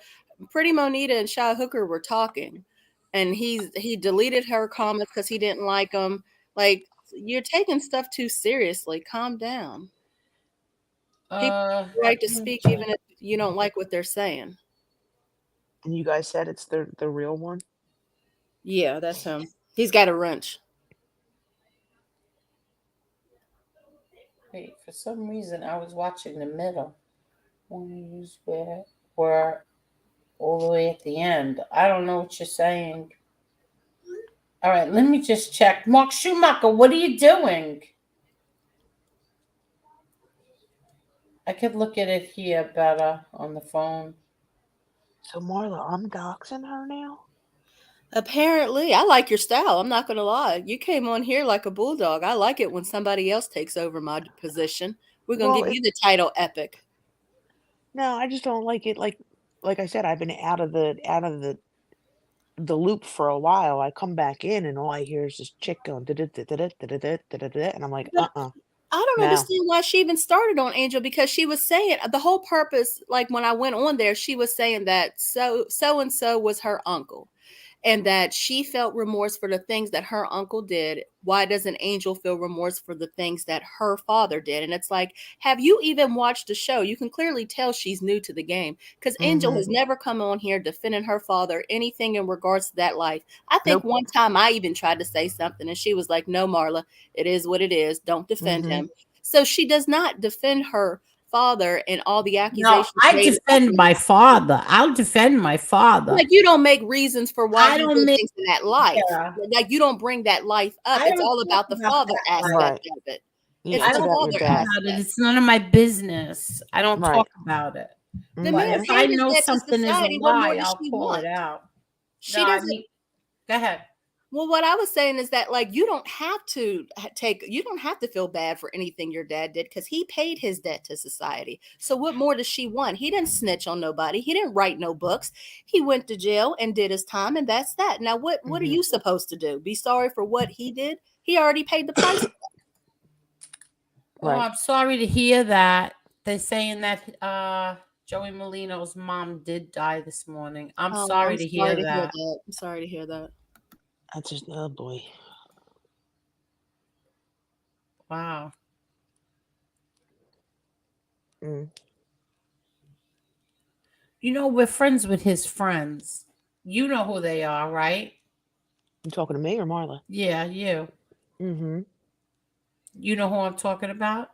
Pretty Monita and Shy Hooker were talking, and he deleted her comments because he didn't like them. Like you're taking stuff too seriously. Calm down. People have the right to Let me speak check. even if you don't like what they're saying. And you guys said it's the real one? Yeah, that's him. He's got a wrench. Wait, for some reason I was watching the middle. We're all the way at the end. I don't know what you're saying. All right, let me just check. Mark Schumacher, what are you doing? I could look at it here better on the phone. So Marla, I'm doxing her now? Apparently, I like your style. I'm not going to lie. You came on here like a bulldog. I like it when somebody else takes over my position. We're going to Well, give you the title epic. no, I just don't like it. Like I said, I've been out of the loop for a while. I come back in and all I hear is this chick going da-da-da-da-da-da-da-da-da-da, and I'm like, But I don't no. understand why she even started on Angel because she was saying the whole purpose. Like when I went on there, she was saying that so and so was her uncle, and that she felt remorse for the things that her uncle did. Why doesn't Angel feel remorse for the things that her father did? And it's like, have you even watched the show? You can clearly tell she's new to the game because Angel Mm-hmm. has never come on here defending her father, anything in regards to that life. I think Nope. one time I even tried to say something and she was like, no, Marla, it is what it is. Don't defend Mm-hmm. him. So she does not defend her father and all the No, accusations I made about defend him. my father. I'll defend my father. Like you don't make reasons for why I he don't did make things in that life. yeah. Like you don't bring that life up. I It's don't all talk about the about father that life. aspect Right. of it. Yeah, It's I it's the don't about talk your father dad. about it. aspect. It's none of my business. I don't Right. talk about it. The But man if Mm-hmm. I paid his know debt to something is a society. What more lie, does I'll she call want? it out. She No, I doesn't. mean, go ahead. Well, what I was saying is that like you don't have to you don't have to feel bad for anything your dad did because he paid his debt to society. So what more does she want? He didn't snitch on nobody. He didn't write no books. He went to jail and did his time, and that's that. Now what are Mm-hmm. you supposed to do? Be sorry for what he did? He already paid the price. Oh, Right. I'm sorry to hear that. They're saying that Joey Molino's mom did die this morning. I'm Oh, sorry I'm to sorry hear to hear that. that. I'm sorry to hear that. That's just oh boy. Wow. Mm. We're friends with his friends. You know who they are, right? You talking to me or Marla? Yeah, you. Mm-hmm. You know who I'm talking about?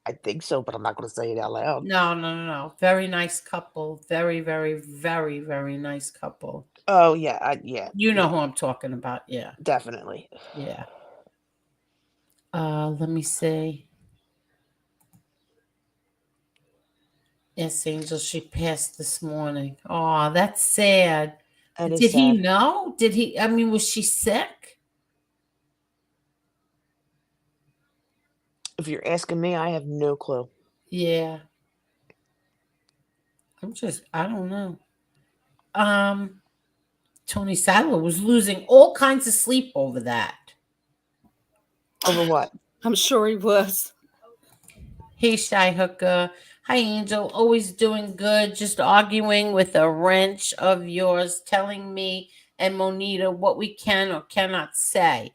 I think so, but I'm not gonna say it out loud. No, no, no, no. Very nice couple. Very, very, very, very nice couple. Oh yeah, You know yeah, who I'm talking about. Yeah. definitely. Yeah. Let me see. Yes, Angel, she passed this morning. Oh, that's sad. That is Did he sad. know? I mean, was she sick? If you're asking me, I have no clue. Yeah. I don't know. Tony Silo was losing all kinds of sleep over that. Over what? I'm sure he was. Hey, Shy Hooker. Hi, Angel. Always doing good. Just arguing with a wrench of yours, telling me and Monita what we can or cannot say.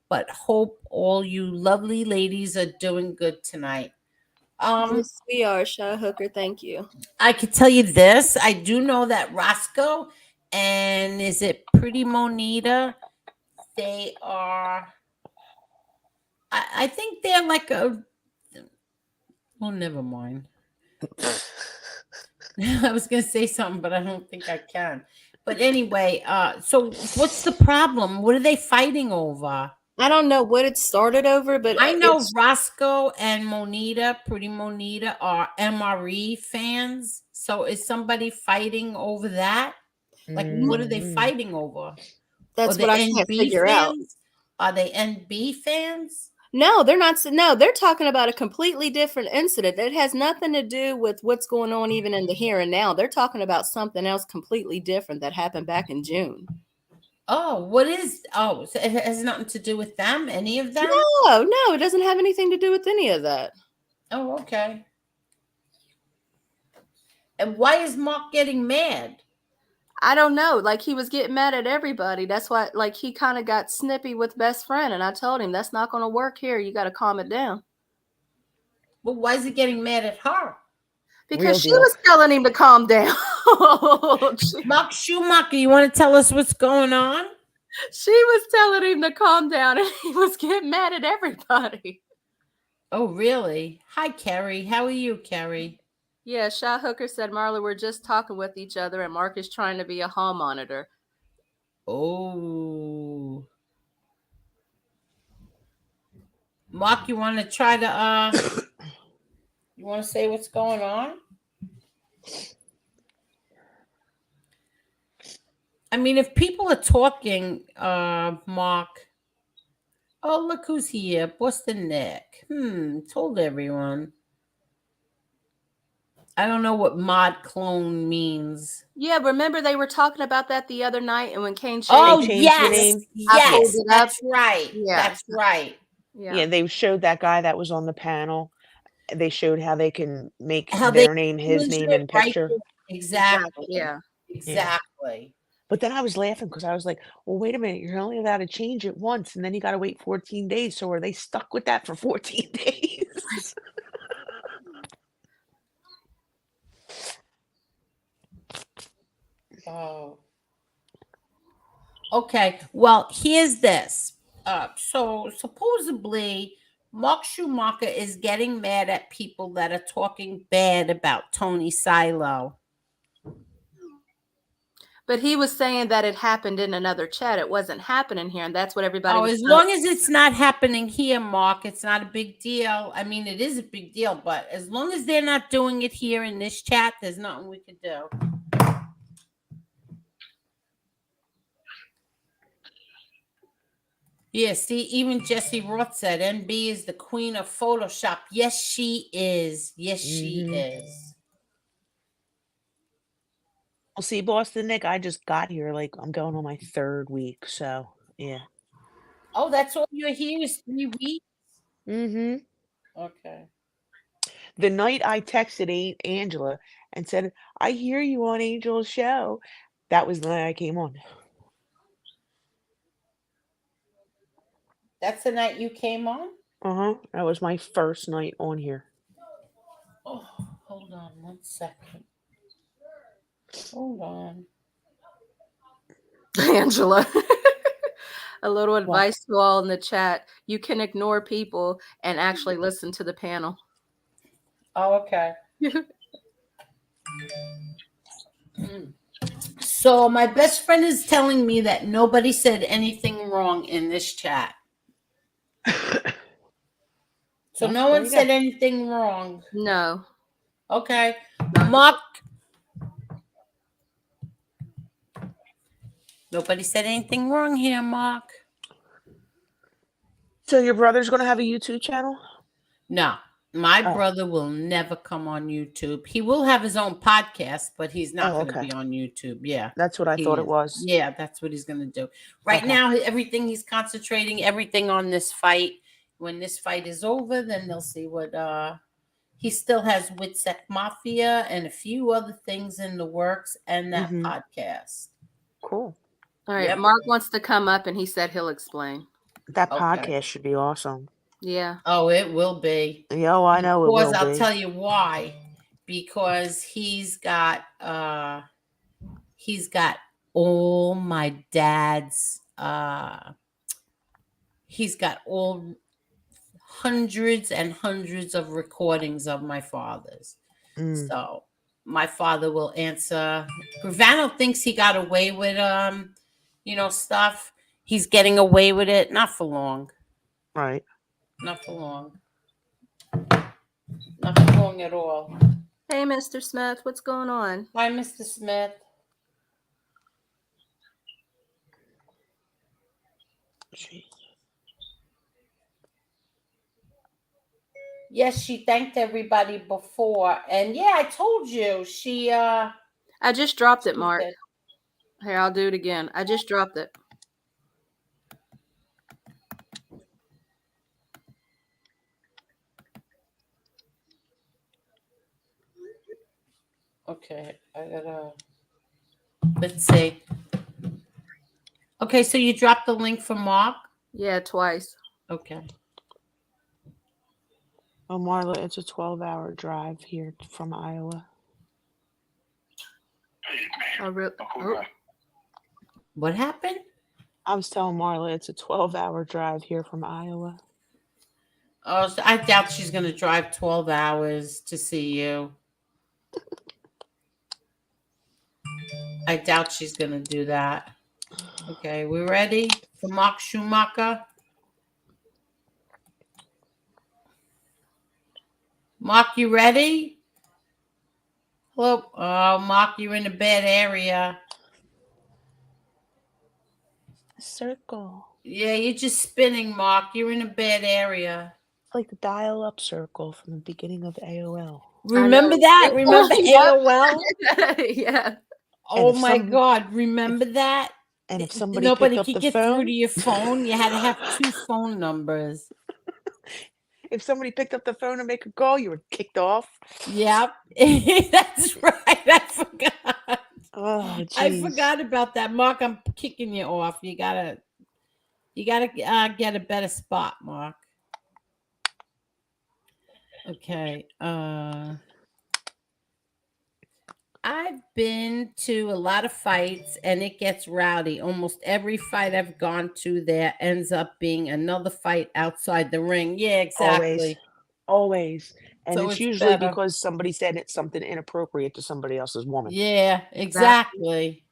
But hope all you lovely ladies are doing good tonight. Yes, we are, Shy Hooker. Thank you. I could tell you this. I do know that Roscoe and is it Pretty Monita? They are. I think they're like a. Oh, never mind. I was gonna say something, but I don't think I can. But anyway, so what's the problem? What are they fighting over? I don't know what it started over, but I know Roscoe and Monita, Pretty Monita, are MRE fans. So is somebody fighting over that? Like, what are they Mhm. fighting over? Or that's the what I can't NB figure out. fans? Are they NB fans? No, they're not. No, they're talking about a completely different incident. It has nothing to do with what's going on even in the here and now. They're talking about something else completely different that happened back in June. Oh, what is? Oh, so it has nothing to do with them. Any of them? No, it doesn't have anything to do with any of that. Oh, okay. And why is Mark getting mad? I don't know. Like he was getting mad at everybody. That's why, like, he kind of got snippy with best friend, and I told him that's not going to work here. You got to calm it down. Well, why is he getting mad at her? Because Real she deal. was telling him to calm down. Mark Schumacher, you want to tell us what's going on? She was telling him to calm down, and he was getting mad at everybody. Oh, really? Hi, Carrie. How are you, Carrie? Yeah, Shy Hooker said, Marla, we're just talking with each other, and Mark is trying to be a hall monitor. Oh. Mark, you want to try to, you want to say what's going on? I mean, if people are talking, Mark. Oh, look who's here. Boston Nick. Told everyone. I don't know what mod clone means. Yeah, remember they were talking about that the other night, and when Kane changed, Oh, changed the yes. name? I pulled Yes, it up. that's right. Yeah. That's right. Yeah, they showed that guy that was on the panel. They showed how they can make How their they name, his name, it and right picture. there. Exactly. Yeah. Exactly. But then I was laughing because I was like, well, wait a minute, you're only allowed to change it once, and then you got to wait 14 days. So are they stuck with that for 14 days? Oh. Okay. Well, here's this. So supposedly Mark Schumacher is getting mad at people that are talking bad about Tony Silo. But he was saying that it happened in another chat. It wasn't happening here, and that's what everybody was As saying. long as it's not happening here, Mark, it's not a big deal. I mean, it is a big deal, but as long as they're not doing it here in this chat, there's nothing we can do. Yeah, see, even Jesse Roth said NB is the queen of Photoshop. Yes, she is. Yes, she is. Well, see, Boston Nick, I just got here. Like, I'm going on my 3rd week. So, yeah. Oh, that's all you're here is 3 weeks? Mm-hmm. Okay. The night I texted Angela and said, I hear you on Angel's show, that was the night I came on. That's the night you came on? That was my first night on here. Oh, hold on 1 second. Hold on. Angela. A little advice to all in the chat. You can ignore people and actually listen to the panel. Oh, okay. So my best friend is telling me that nobody said anything wrong in this chat. So Well, no there one you said go. anything wrong. No. Okay. Mark. Nobody said anything wrong here, Mark. So your brother's going to have a YouTube channel? No. My Oh. brother will never come on YouTube. He will have his own podcast, but he's not Oh, going to okay. be on YouTube. Yeah. That's what I thought He it is. was. Yeah, that's what he's going to do. Right Okay. now, everything he's concentrating everything on this fight. When this fight is over, then they'll see what he still has Witsec Mafia and a few other things in the works and that Mhm. podcast. Cool. All right. Yep. Mark wants to come up and he said he'll explain. That Okay. podcast should be awesome. Yeah. Oh, it will be. Yo, I know it Because will I'll be. tell you why. Because he's got all my dad's he's got all hundreds and hundreds of recordings of my father's. Mm. So my father will answer. Gravano thinks he got away with stuff. He's getting away with it. Not for long. Right. Not for long. Not for long at all. Hey, Mr. Smith, what's going on? Hi, Mr. Smith. Jeez. Yes, she thanked everybody before. And yeah, I told you she I just dropped it, she Mark. did. Here, I'll do it again. I just dropped it. Okay, I gotta let's see. Okay, so you dropped the link for Mark? Yeah, twice. Okay. Oh, Marla, it's a 12-hour drive here from Iowa. Oh. What happened? I was telling Marla it's a 12-hour drive here from Iowa. Oh, so I doubt she's gonna drive 12 hours to see you. I doubt she's gonna do that. Okay, we ready for Mark Schumacher? Mark, you ready? Hello. Oh, Mark, you're in a bad area. Circle. Yeah, you're just spinning, Mark. You're in a bad area. It's like the dial-up circle from the beginning of AOL. Remember that? Remember Yep. AOL? Yeah. Oh my God! Remember that? And if somebody Nobody picked up could the get through phone, to your phone. You had to have 2 phone numbers. if somebody picked up the phone to make a call, you were kicked off. Yep, that's right. I forgot. Oh, I jeez. forgot about that, Mark. I'm kicking you off. You gotta get a better spot, Mark. Okay. I've been to a lot of fights and it gets rowdy. Almost every fight I've gone to there ends up being another fight outside the ring. Yeah, exactly. Always. And So it's it's usually better. because somebody said it's something inappropriate to somebody else's woman. Yeah, exactly.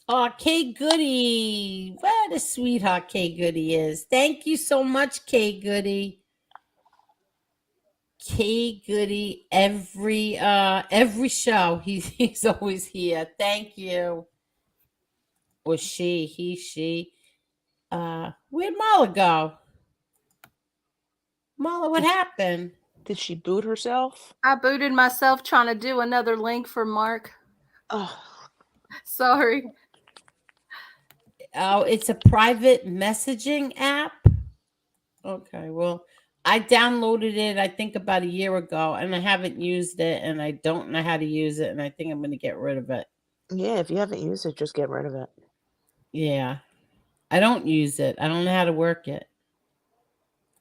Oh, Kay Goody. What a sweetheart Kay Goody is. Thank you so much, Kay Goody. Kay Goody, every show he's always here. Thank you. Or she. Where'd Mala go? Mala, what happened? Did she boot herself? I booted myself trying to do another link for Mark. Oh, Sorry. Oh, it's a private messaging app. Okay, well, I downloaded it, I think about a year ago, and I haven't used it, and I don't know how to use it, and I think I'm going to get rid of it. yeah. If you haven't used it, just get rid of it. Yeah, I don't use it. I don't know how to work it.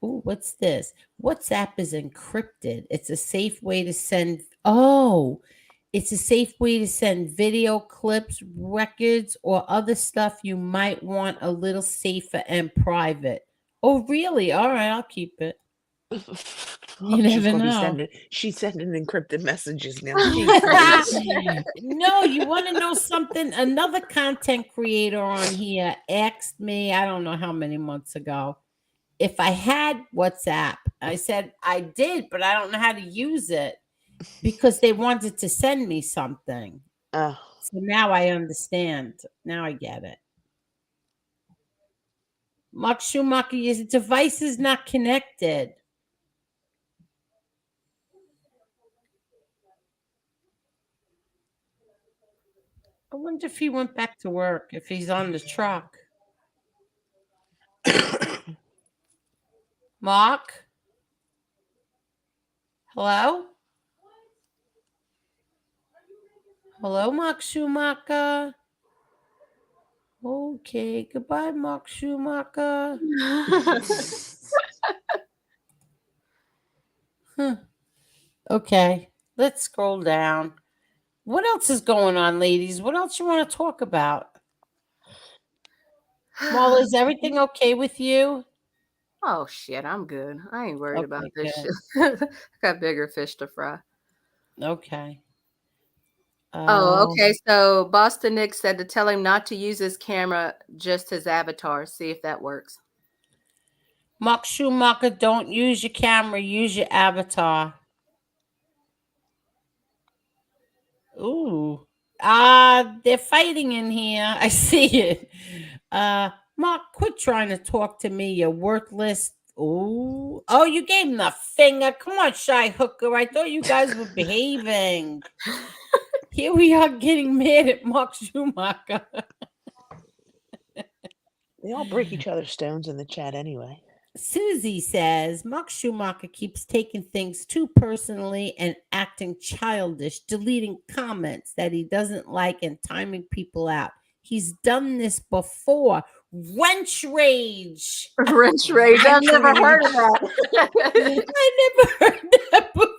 Ooh, what's this? WhatsApp is encrypted. It's a safe way to send. Oh, it's a safe way to send video clips, records, or other stuff you might want a little safer and private. Oh, really? All right, I'll keep it. You never gonna know. She's sending encrypted messages now. Jeez. No, you want to know something? Another content creator on here asked me, I don't know how many months ago, if I had WhatsApp. I said I did, but I don't know how to use it because they wanted to send me something. Oh. So now I understand. Now I get it. Mark Schumacher, your device is not connected. I wonder if he went back to work, if he's on the truck. Mark? Hello? Hello, Mark Schumacher? Okay, goodbye, Mark Schumacher. Huh. Okay, let's scroll down. What else is going on, ladies? What else you want to talk about? Well, is everything okay with you? Oh shit, I'm good. I ain't worried about Okay, this good. shit. Got bigger fish to fry. Okay. Oh, Um, okay. So Boston Nick said to tell him not to use his camera, just his avatar. See if that works. Mark Schumacher, don't use your camera, use your avatar. Ooh. They're fighting in here. I see it. Mark, quit trying to talk to me. You're worthless. Ooh. Oh, you gave him the finger. Come on, shy hooker. I thought you guys were behaving. Here we are getting mad at Mark Schumacher. They all break each other's stones in the chat anyway. Susie says Mark Schumacher keeps taking things too personally and acting childish, deleting comments that he doesn't like and timing people out. He's done this before. Wrench rage. Wrench rage. I've Wrench never heard of rage. that. I never heard that before.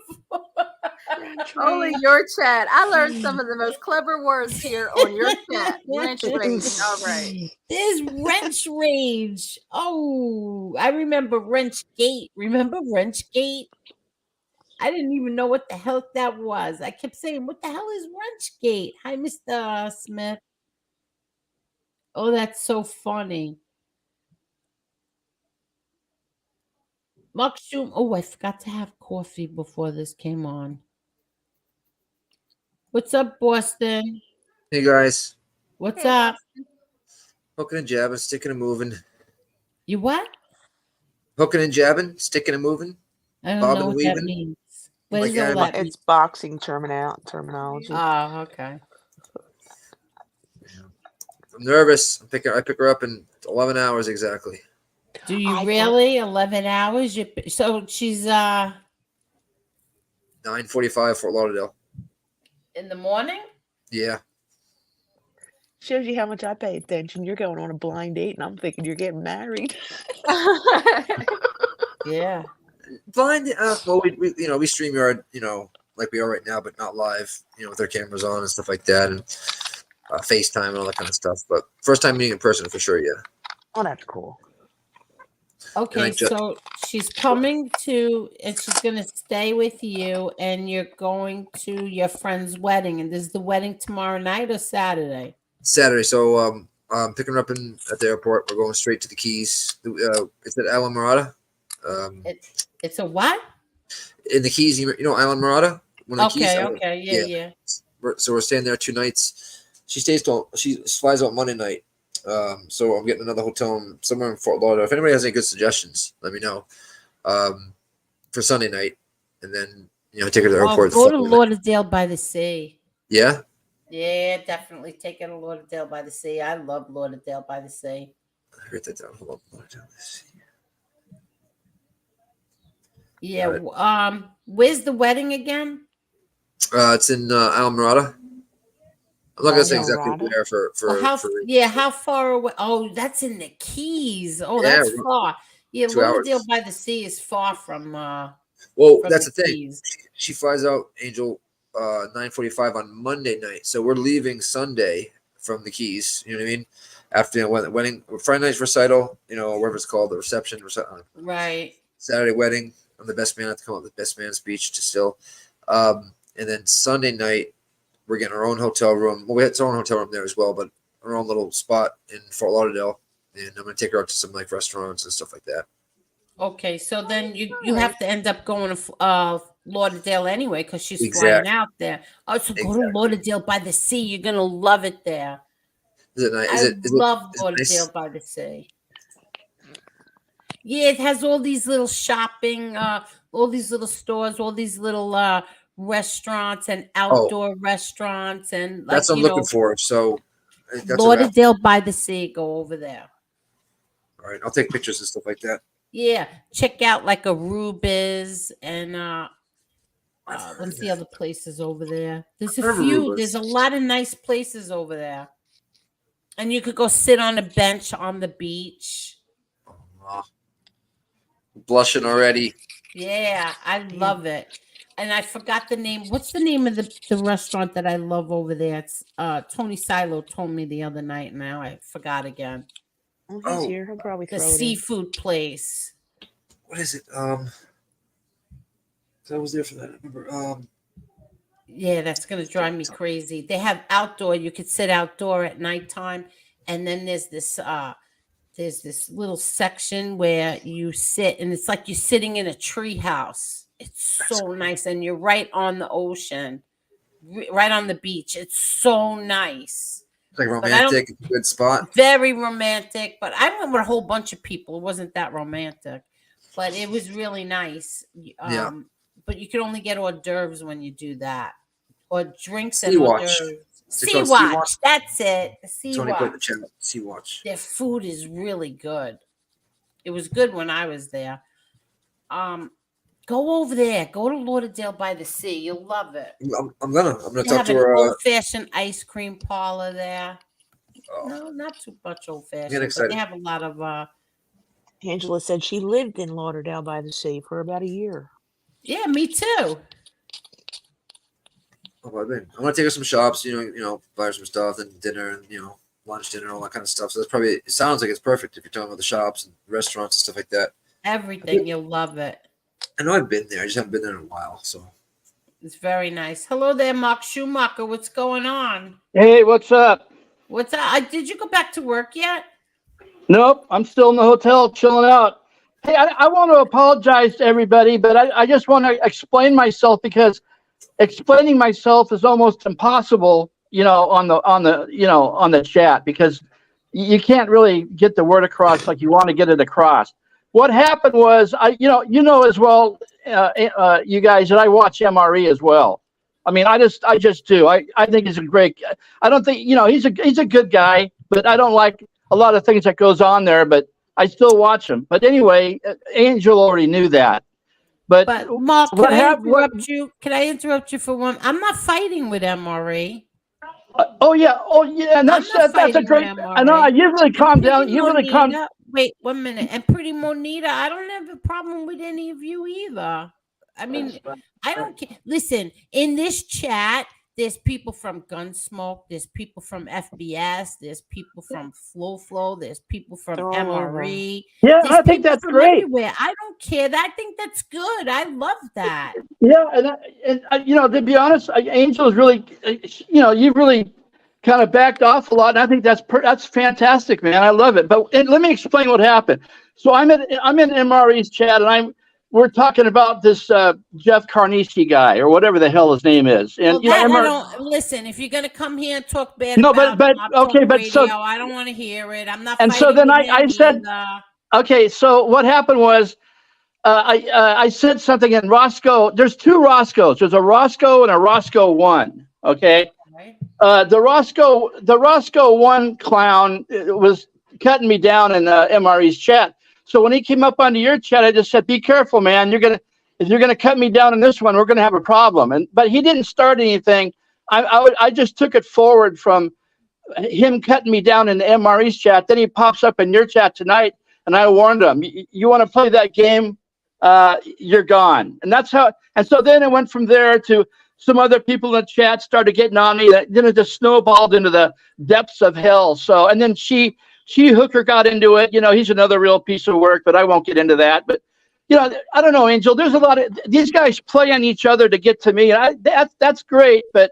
Wrench Only rage. your chat. I learned some of the most clever words here on your chat. Wrench rage. All right. There's wrench rage. Oh, I remember wrench gate. Remember wrench gate? I didn't even know what the hell that was. I kept saying, "What the hell is wrench gate?" Hi, Mr. Smith. Oh, that's so funny. Mark Schum. Oh, I forgot to have coffee before this came on. What's up, Boston? Hey guys, What's Hey, up? Boston. hooking and jabbing, sticking and moving. You what? Hooking and jabbing, sticking and moving, I don't know bobbing and what that weaving. means. What Like does all animal. that mean? It's boxing terminology. Oh, okay. I'm nervous. I pick her up in 11 hours exactly. Do you I thought really? 11 hours? So she's 9:45 Fort Lauderdale. in the morning? Yeah. shows you how much I pay attention. You're going on a blind date, and I'm thinking you're getting married. Yeah. Blind. Well, we we StreamYard, like we are right now, but not live. With our cameras on and stuff like that, and FaceTime and all that kind of stuff. But first time meeting in person for sure. Yeah. Oh, that's cool. Okay, so she's coming to, and she's going to stay with you, and you're going to your friend's wedding. And is the wedding tomorrow night or Saturday? Saturday. So I'm picking her up at the airport. We're going straight to the Keys. Is it Island Murata? It's a what? In the Keys, Island Murata. One of the Keys. Okay, yeah. So we're staying there 2 nights. She flies out Monday night. So I'm getting another hotel somewhere in Fort Lauderdale. If anybody has any good suggestions, let me know. For Sunday night, and then take her to the airport. Go to Lauderdale by the Sea. Yeah. Yeah, definitely take her to Lauderdale by the Sea. I love Lauderdale by the Sea. I wrote that down. Hold on. Lauderdale by the Sea. Yeah. Where's the wedding again? It's in Island Murata. I'm not gonna say exactly Murata? where for How far away? Oh, that's in the Keys. Oh, Yeah, that's far. Yeah, 2 Lauderdale hours. by the Sea is far from. Well, from that's the thing. Keys. She flies out, Angel, 9:45 on Monday night. So we're leaving Sunday from the Keys. You know what I mean? After the wedding, Friday night's recital. Whatever it's called, the reception. Right. Saturday wedding. I'm the best man. I have to come up with the best man speech to still. And then Sunday night, we're getting our own hotel room. Well, we had our own hotel room there as well, but our own little spot in Fort Lauderdale. And I'm going to take her out to some restaurants and stuff like that. Okay, so then you have to end up going to Lauderdale anyway because she's flying out there. Oh, so go to Lauderdale by the Sea. You're gonna love it there. Is it nice? I love Lauderdale by the Sea. Yeah, it has all these little shopping, all these little stores, all these little restaurants and Oh, outdoor restaurants and that's what I'm looking for. So that's a wrap. Lauderdale by the Sea. Go over there. All right, I'll take pictures and stuff like that. Yeah, check out like Aruba's and I've heard what's of the that. other places over there? There's a Heard of few. There's Aruba's. a lot of nice places over there, and you could go sit on a bench on the beach. Oh, blushing already. Yeah, I love it. And I forgot the name. What's the name of the restaurant that I love over there? It's Tony Silo told me the other night. Now I forgot again. Well, he's Oh, here. He'll probably The throw it in. seafood place. what is it? I was there for that. I remember. Yeah, that's gonna drive me crazy. They have outdoor. You could sit outdoor at nighttime, and then there's this little section where you sit, and it's like you're sitting in a tree house. It's so nice, and you're right on the ocean, right on the beach. It's so nice. It's like But I don't- romantic, good spot. Very romantic, but I went with a whole bunch of people. It wasn't that romantic, but it was really nice. Yeah. But you can only get hors d'oeuvres when you do that, or drinks Sea and hors Watch. d'oeuvres. Is it Sea called Sea Watch. Watch? That's it. The Sea Tony put in the Watch. chat. Sea Watch. Their food is really good. It was good when I was there. Go over there. Go to Lauderdale by the Sea. You'll love it. I'm gonna They talk have to an her. old-fashioned ice cream parlor there. Oh, No, not too much old-fashioned, getting but excited. they have a lot of Angela said she lived in Lauderdale by the Sea for about a year. yeah, me too. Oh, I'm gonna take her some shops. Buy her some stuff, and dinner, and lunch, dinner, all that kind of stuff. So that's probably. It sounds like it's perfect if you're talking about the shops and restaurants and stuff like that. Everything. You'll love it. I know I've been there. I just haven't been there in a while. So It's very nice. Hello there, Mark Schumacher. What's going on? Hey, what's up? What's up? Did you go back to work yet? Nope, I'm still in the hotel chilling out. Hey, I want to apologize to everybody, but I just want to explain myself because explaining myself is almost impossible, on the chat because you can't really get the word across like you want to get it across. What happened was, as well, you guys, that I watch MRE as well. I mean, I just do. I think he's a great. I don't think he's a good guy, but I don't like a lot of things that goes on there. But I still watch him. But anyway, Angel already knew that. But Mark, what can I happened? interrupt you? Can I interrupt you for one? I'm not fighting with MRE. Oh yeah, and I'm not that's a fighting great. with I know. MRE. You really calm Pretty down. You really calm. Monita, wait 1 minute. And Pretty Monita, I don't have a problem with any of you either. I mean, I don't care. Listen, in this chat, there's people from Gunsmoke, there's people from FBS, there's people from Flow, there's people from They're all over. MRE. Yeah, There's I think people that's from great. everywhere. I don't care. I think that's good. I love that. Yeah, and to be honest, Angel is really, you really kind of backed off a lot, and I think that's fantastic, man. I love it. But let me explain what happened. So I'm in MRE's chat, and we're talking about this Jeff Carnesi guy or whatever the hell his name is. And Well, I don't listen. If you're gonna come here and talk bad No, about but Blog okay, Talk but so Radio, I don't want to hear it. I'm not. and so fighting then with I him said, either. okay, so what happened was I said something in Roscoe. There's two Roscoes. There's a Roscoe and a Roscoe 1. Okay. Right. The Roscoe 1 clown was cutting me down in MRE's chat. So when he came up onto your chat, I just said, "Be careful, man. If you're gonna cut me down in this one, we're gonna have a problem." But he didn't start anything. I just took it forward from him cutting me down in the MRE's chat. Then he pops up in your chat tonight, and I warned him, "You want to play that game? You're gone." And that's how. And so then it went from there to some other people in the chat started getting on me. Then it just snowballed into the depths of hell. So, and then she Hooker got into it. He's another real piece of work, but I won't get into that. But I don't know, Angel. There's a lot of these guys play on each other to get to me, and that's great. But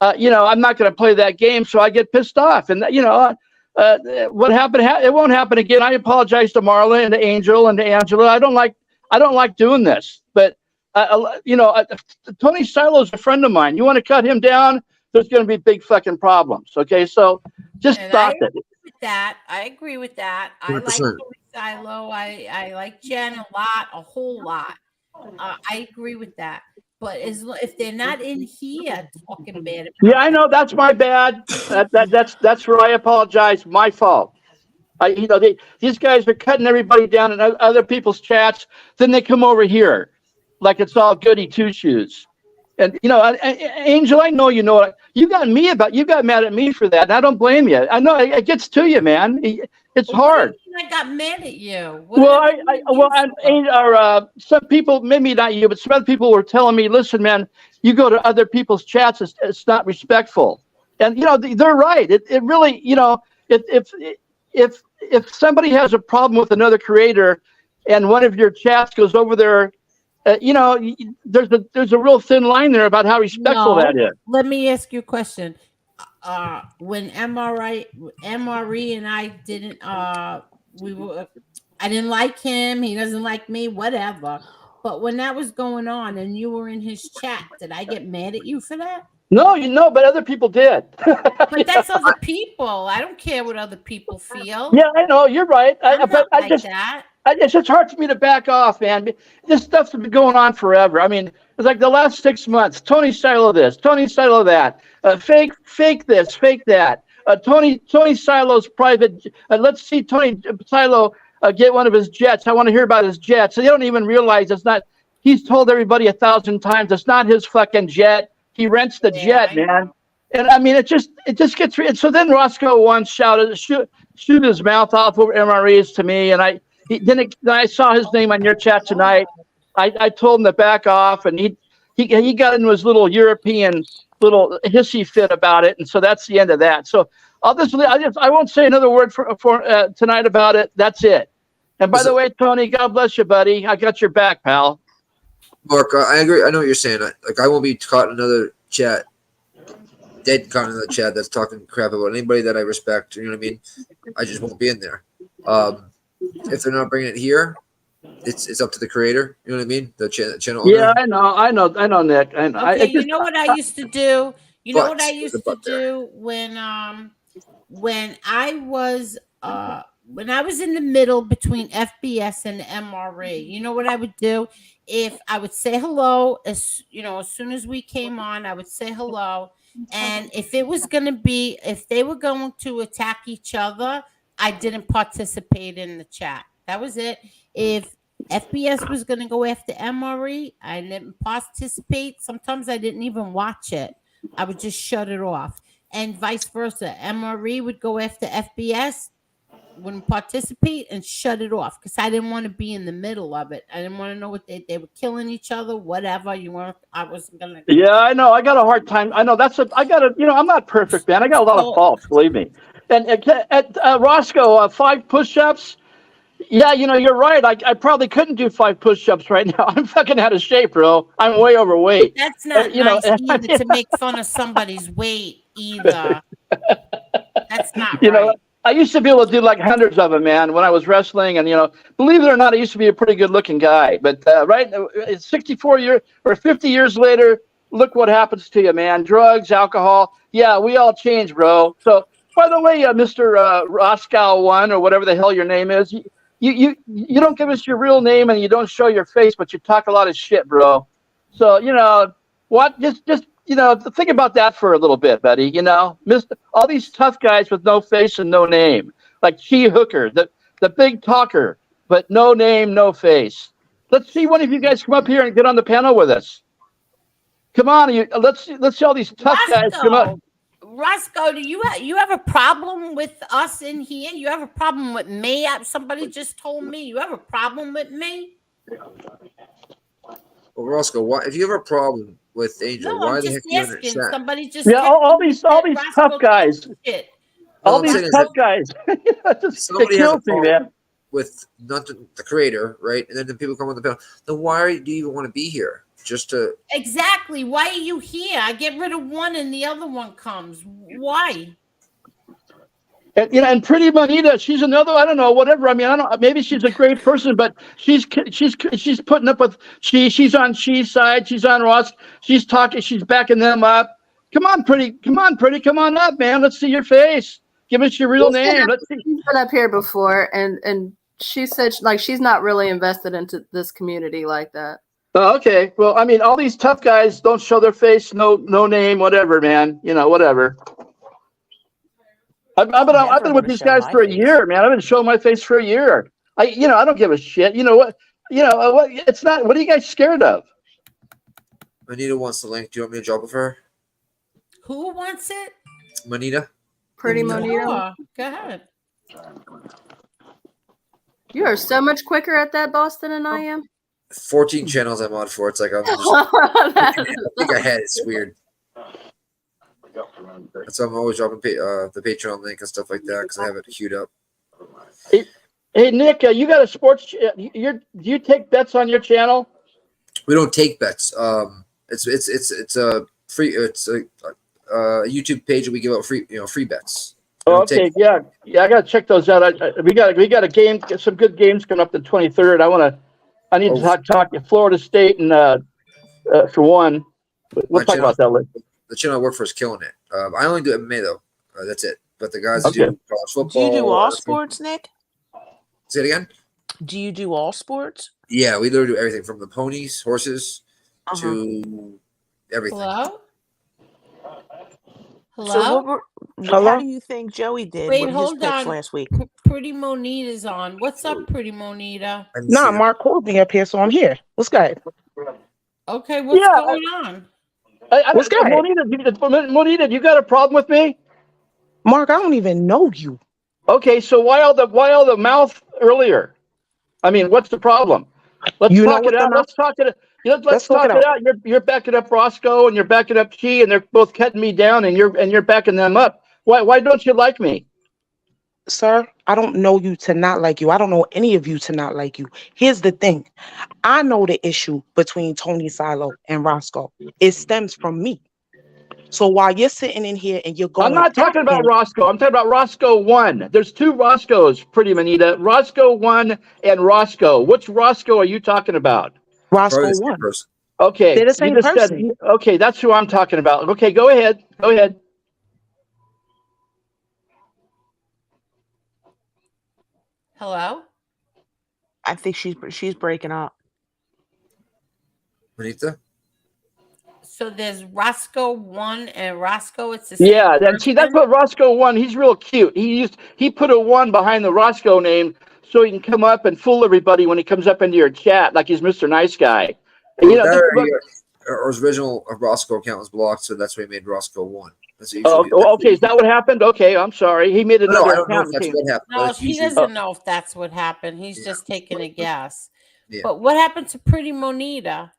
I'm not going to play that game, so I get pissed off. And what happened? It won't happen again. I apologize to Marla and to Angel and to Angela. I don't like doing this, but Tony Silo's a friend of mine. You want to cut him down, there's going to be big fucking problems. Okay, so just stop it. I agree with that. I like 100%. Tony Silo. I like Jen a whole lot. I agree with that. But if they're not in here talking bad about Yeah, I know that's my bad. That's where I apologize. My fault. These guys are cutting everybody down in other people's chats. Then they come over here, like it's all goody two shoes. And Angel, I know you know it. You got mad at me for that, and I don't blame you. I know it gets to you, man. It's What do hard. you mean I got mad at you? Well, some people, maybe not you, but some other people were telling me, listen, man, you go to other people's chats, it's not respectful. And they're right. It really, if somebody has a problem with another creator, and one of your chats goes over there, there's a real thin line there about how respectful that is. Let me ask you a question. When MRE and I didn't, I didn't like him. He doesn't like me. Whatever. But when that was going on, and you were in his chat, did I get mad at you for that? No, but other people did. But that's other people. I don't care what other people feel. Yeah, I know. You're right. That. It's just hard for me to back off, man. This stuff's been going on forever. I mean, it's like the last 6 months. Tony Silo this, Tony Silo that, fake this, fake that. Tony Silo's private. Let's see Tony Silo get one of his jets. I want to hear about his jets. So they don't even realize it's not. He's told everybody 1,000 times it's not his fucking jet. He rents the jet, man. And I mean, it just gets. So then Roscoe once shouted, shoot his mouth off over MREs to me, and I saw his name on your chat tonight. I told him to back off, and he got into his little European little hissy fit about it, and so that's the end of that. So I won't say another word for tonight about it. That's it. And by the way, Tony, God bless you, buddy. I got your back, pal. Mark, I agree. I know what you're saying. I won't be caught in another chat, dead caught in another chat that's talking crap about anybody that I respect. You know what I mean? I just won't be in there. If they're not bringing it here, it's up to the creator. You know what I mean? The channel owner. Yeah, I know, Nick. I know. Okay, you know what I used to do? You know what I used to do when I was when I was in the middle between FBS and MRE, you know what I would do? If I would say hello, as soon as we came on, I would say hello. And if they were going to attack each other, I didn't participate in the chat. That was it. If FBS was going to go after MRE, I didn't participate. Sometimes I didn't even watch it. I would just shut it off. And vice versa. MRE would go after FBS, wouldn't participate, and shut it off because I didn't want to be in the middle of it. I didn't want to know what they were killing each other, whatever. I wasn't gonna. Yeah, I know. I got a hard time. I know I'm not perfect, man. I got a lot of faults, believe me. And at Roscoe, 5 push-ups. Yeah, you're right. I probably couldn't do 5 push-ups right now. I'm fucking out of shape, bro. I'm way overweight. That's not nice either to make fun of somebody's weight either. That's not right. I used to be able to do like hundreds of them, man, when I was wrestling. And, believe it or not, I used to be a pretty good looking guy. But right, 64 years or 50 years later, look what happens to you, man. Drugs, alcohol. Yeah, we all change, bro. So, by the way, Mr. Roscoe 1 or whatever the hell your name is, you don't give us your real name and you don't show your face, but you talk a lot of shit, bro. So, just think about that for a little bit, buddy. All these tough guys with no face and no name, like Chi Hooker, the big talker, but no name, no face. Let's see one of you guys come up here and get on the panel with us. Come on, let's see all these tough guys come up. Roscoe, do you have a problem with us in here? You have a problem with me? Somebody just told me you have a problem with me. Well, Roscoe, if you have a problem with Angel, why the heck are you in the chat? Somebody just all these tough guys. All these tough guys. Somebody has a problem with not the creator, right? And then the people come on the panel. Then why do you even want to be here? Just to exactly. Why are you here? I get rid of one and the other one comes. Why? And Pretty Bonita, she's another. I don't know, whatever. I mean, I don't. Maybe she's a great person, but she's putting up with. She's on She's side. She's on Ross. She's talking. She's backing them up. Come on, Pretty. Come on up, man. Let's see your face. Give us your real name. Let's see. She's been up here before, and she said she's not really invested into this community like that. Oh, okay. Well, I mean, all these tough guys don't show their face, no name, whatever, man. Whatever. I've I'm never been going with to these show guys my for a face. year, man. I've been showing my face for a year. I don't give a shit. You know what? What? It's not. What are you guys scared of? Manita wants the link. Do you want me to drop it for her? Who wants it? Manita? Pretty Monita. Sure. Go ahead. You are so much quicker at that, Boston, than I am. 14 channels I'm on for. It's like I'm just. I think I had it. It's weird. So I'm always dropping the Patreon link and stuff like that because I have it queued up. Hey Nick, you got a sports? Do you take bets on your channel? We don't take bets. It's a free. It's a YouTube page that we give out free bets. Oh, okay, yeah. I gotta check those out. We got a game, some good games coming up the 23rd. I need to talk to Florida State and for one. We'll talk about that later. The channel I work for is killing it. I only do MMA though. That's it. But the guys that do college football. Do you do all sports, Nick? Say it again. Do you do all sports? Yeah, we literally do everything from the ponies, horses, to everything. Hello? Hello? So how do you think Joey did with his picks last week? Pretty Monita's on. What's up, Pretty Monita? Nah, Mark called me up here, so I'm here. What's good? Okay, what's going on? What's good? Monita, you got a problem with me? Mark, I don't even know you. Okay, so why all the mouth earlier? I mean, what's the problem? Let's talk it out. Let's talk it out. You're backing up Roscoe and you're backing up Chi, and they're both cutting me down, and you're backing them up. Why don't you like me? Sir, I don't know you to not like you. I don't know any of you to not like you. Here's the thing. I know the issue between Tony Silo and Roscoe. It stems from me. So while you're sitting in here and you're going, I'm not talking about Roscoe. I'm talking about Roscoe 1. There's two Roscoes, Pretty Manita. Roscoe 1 and Roscoe. Which Roscoe are you talking about? Roscoe 1. Okay. They're the same person. Okay, that's who I'm talking about. Okay, go ahead. Go ahead. Hello? I think she's breaking up. Manita? So there's Roscoe 1 and Roscoe. It's the same. Yeah, that's what Roscoe 1. He's real cute. He put a 1 behind the Roscoe name so he can come up and fool everybody when he comes up into your chat like he's Mr. Nice Guy. And, our original Roscoe account was blocked, so that's why we made Roscoe 1. Okay, is that what happened? Okay, I'm sorry. He made another account. That's what happened. No, he doesn't know if that's what happened. He's just taking a guess. Yeah. But what happened to Pretty Monita?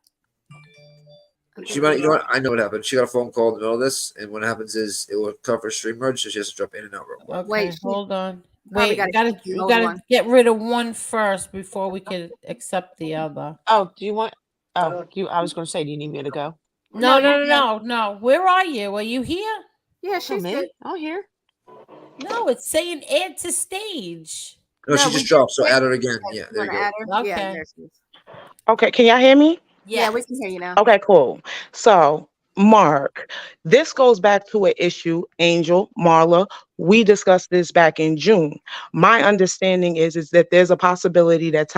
She might, you know what? I know what happened. She got a phone call in the middle of this, and what happens is it will cover stream merge, so she has to drop in and out real quick. Okay, wait, hold on. Wait, we gotta get rid of one first before we can accept the other. Oh, do you want? Oh, I was going to say, do you need me to go? No. Where are you? Are you here? Yeah, she's good. I'm here. No, it's saying add to stage. No, she just dropped, so add her again. Yeah, there you go. Okay. Yeah, there she is. Okay, can y'all hear me? Yeah, we can hear you now. Okay, cool. So, Mark, this goes back to an issue, Angel, Marla. We discussed this back in June. My understanding is that there's a possibility that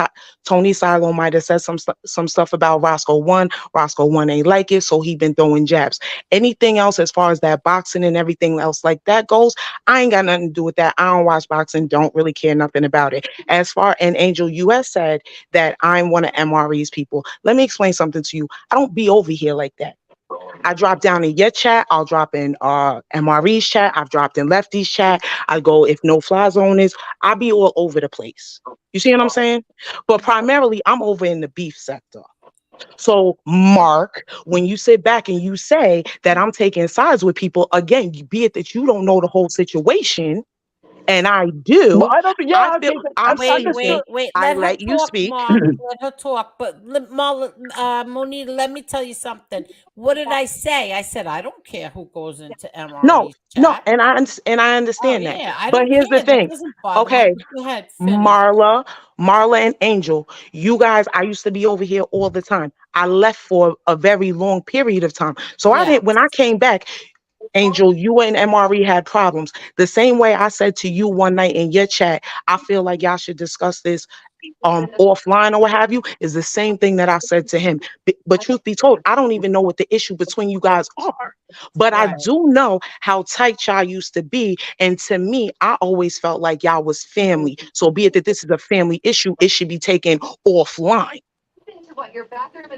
Tony Silo might have said some stuff about Roscoe 1. Roscoe 1 ain't like it, so he been throwing jabs. Anything else as far as that boxing and everything else like that goes, I ain't got nothing to do with that. I don't watch boxing, don't really care nothing about it. As far as Angel US said that I'm one of MRE's people, let me explain something to you. I don't be over here like that. I drop down in your chat. I'll drop in MRE's chat. I've dropped in Lefty's chat. I go if no fly zone is. I be all over the place. You see what I'm saying? But primarily, I'm over in the beef sector. So, Mark, when you sit back and you say that I'm taking sides with people, again, be it that you don't know the whole situation, and I do. Well, I don't. Yeah, wait. I let you speak. Mark, let her talk. But Monita, let me tell you something. What did I say? I said I don't care who goes into MRE's chat. No, and I understand that. Yeah, but here's the thing. Okay, go ahead, Marla and Angel, you guys, I used to be over here all the time. I left for a very long period of time. So I didn't. When I came back, Angel, you and MRE had problems. The same way I said to you one night in your chat, I feel like y'all should discuss this offline or what have you, is the same thing that I said to him. But truth be told, I don't even know what the issue between you guys are. But I Right. do know how tight y'all used to be. And to me, I always felt like y'all was family. So be it that this is a family issue, it should be taken offline.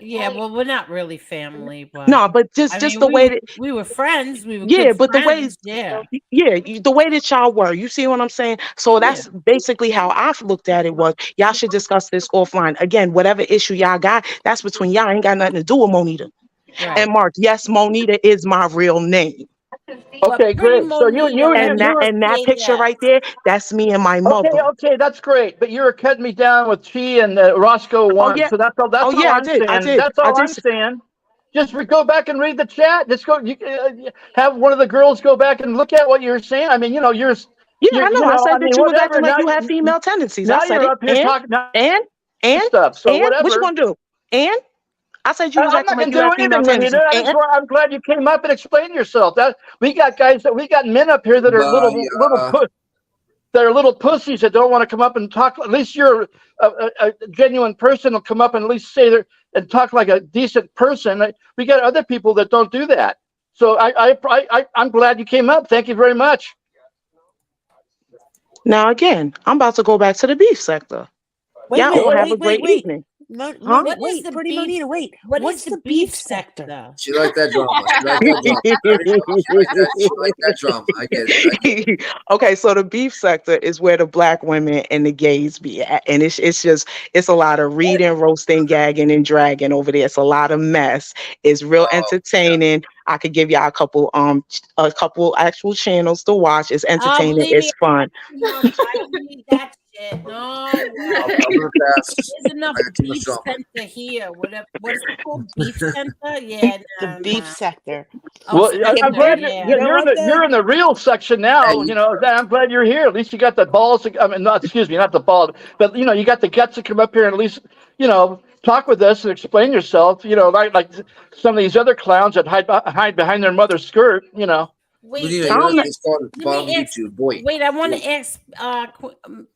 Yeah, well, we're not really family, but No, but I just mean, the way that, we were friends. We were yeah, good but the way, friends. Yeah. yeah, the way that y'all were, you see what I'm saying? So Yeah. that's basically how I've looked at it was y'all should discuss this offline. Again, whatever issue y'all got, that's between y'all. Ain't got nothing to do with Monita. Right. And Mark, yes, Monita is my real name. Well, Okay, Pretty great. So Monita, let And me that you just and that say picture that. right there, that's me and my okay, mother. okay, that's great. But you were cutting me down with Chi and Roscoe Oh one. yeah, So that's all. oh That's all yeah, I I'm did. I saying. did. That's I all did. I'm saying. Just go back and read the chat. Just go. Have one of the girls go back and look at what you're saying. I mean, Yeah, I know. I I said that mean, you was whatever. acting like you have female tendencies. I Now said you're it. up here talking And and stuff. So and what you whatever. gonna do? And I said you was I'm acting not like going you to do have female anything, Juanita. tendencies. And I'm glad you came up and explained yourself. That we got guys that we got men up here that are Bye. that are little pussies that don't want to come up and talk. At least you're a genuine person will come up and at least say there and talk like a decent person. We got other people that don't do that. So I'm glad you came up. Thank you very much. now again, I'm about to go back to the beef sector. Wait a Y'all minute. all have Wait, a wait, great wait. evening. Huh? What is Wait, the Pretty beef? Monita, wait. What is What's the the beef beef sector? sector? She liked that drama. She liked that drama. I already know. She liked that. She liked that drama. I get it. I get it. Okay, so the beef sector is where the black women and the gays be at, and it's a lot of reading, roasting, gagging, and dragging over there. It's a lot of mess. It's real Oh, yeah. entertaining. I could give y'all a couple actual channels to watch. It's Oh, entertaining. believe me, It's fun. I don't need that shit. No way. I'm gonna pass. There's enough I got too much beef drama. center here. What is it called? Beef center? Yeah, The nah, beef nah. sector. Oh, Well, I'm sector, glad yeah. You know what, you're in the real section now. Hey, I'm glad you're here. At least you got the balls. I mean, not excuse me, not the balls, but you got the guts to come up here and at least talk with us and explain yourself. Like some of these other clowns that hide behind their mother's skirt. Wait, Lunita, let you're me at I'm the spot at the let bottom of me ask. YouTube. Boy. Wait, I want Boy. to ask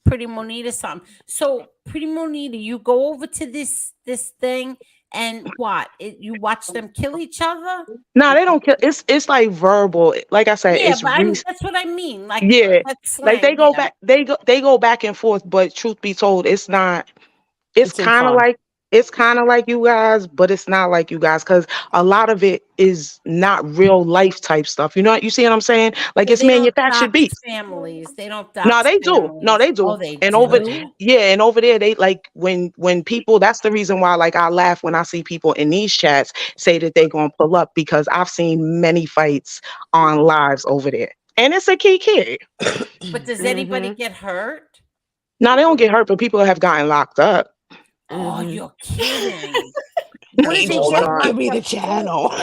Pretty Monita something. So, Pretty Monita, you go over to this thing, and what? You watch them kill each other? No, they don't kill. It's like verbal. Like I said, Yeah, it's but that's what I mean. Like yeah. that's Like they slang. go Yeah. back, they go back and forth. But truth be told, it's not. It's it's in kind of fun. like you guys, but it's not like you guys because a lot of it is not real life type stuff. You see what I'm saying? Like So it's they don't manufactured dox beef. families. They don't No, dox they do. No, families. they Oh, do. they And over, do. yeah, and over there, they like when people. That's the reason why, like, I laugh when I see people in these chats say that they gonna pull up because I've seen many fights on lives over there, and it's a kid. But does anybody Mm-hmm. get hurt? Now they don't get hurt, but people have gotten locked up. Oh, Mm-hmm. you're kidding. What do they Angel, Angel, get give stop. me locked up the for? channel.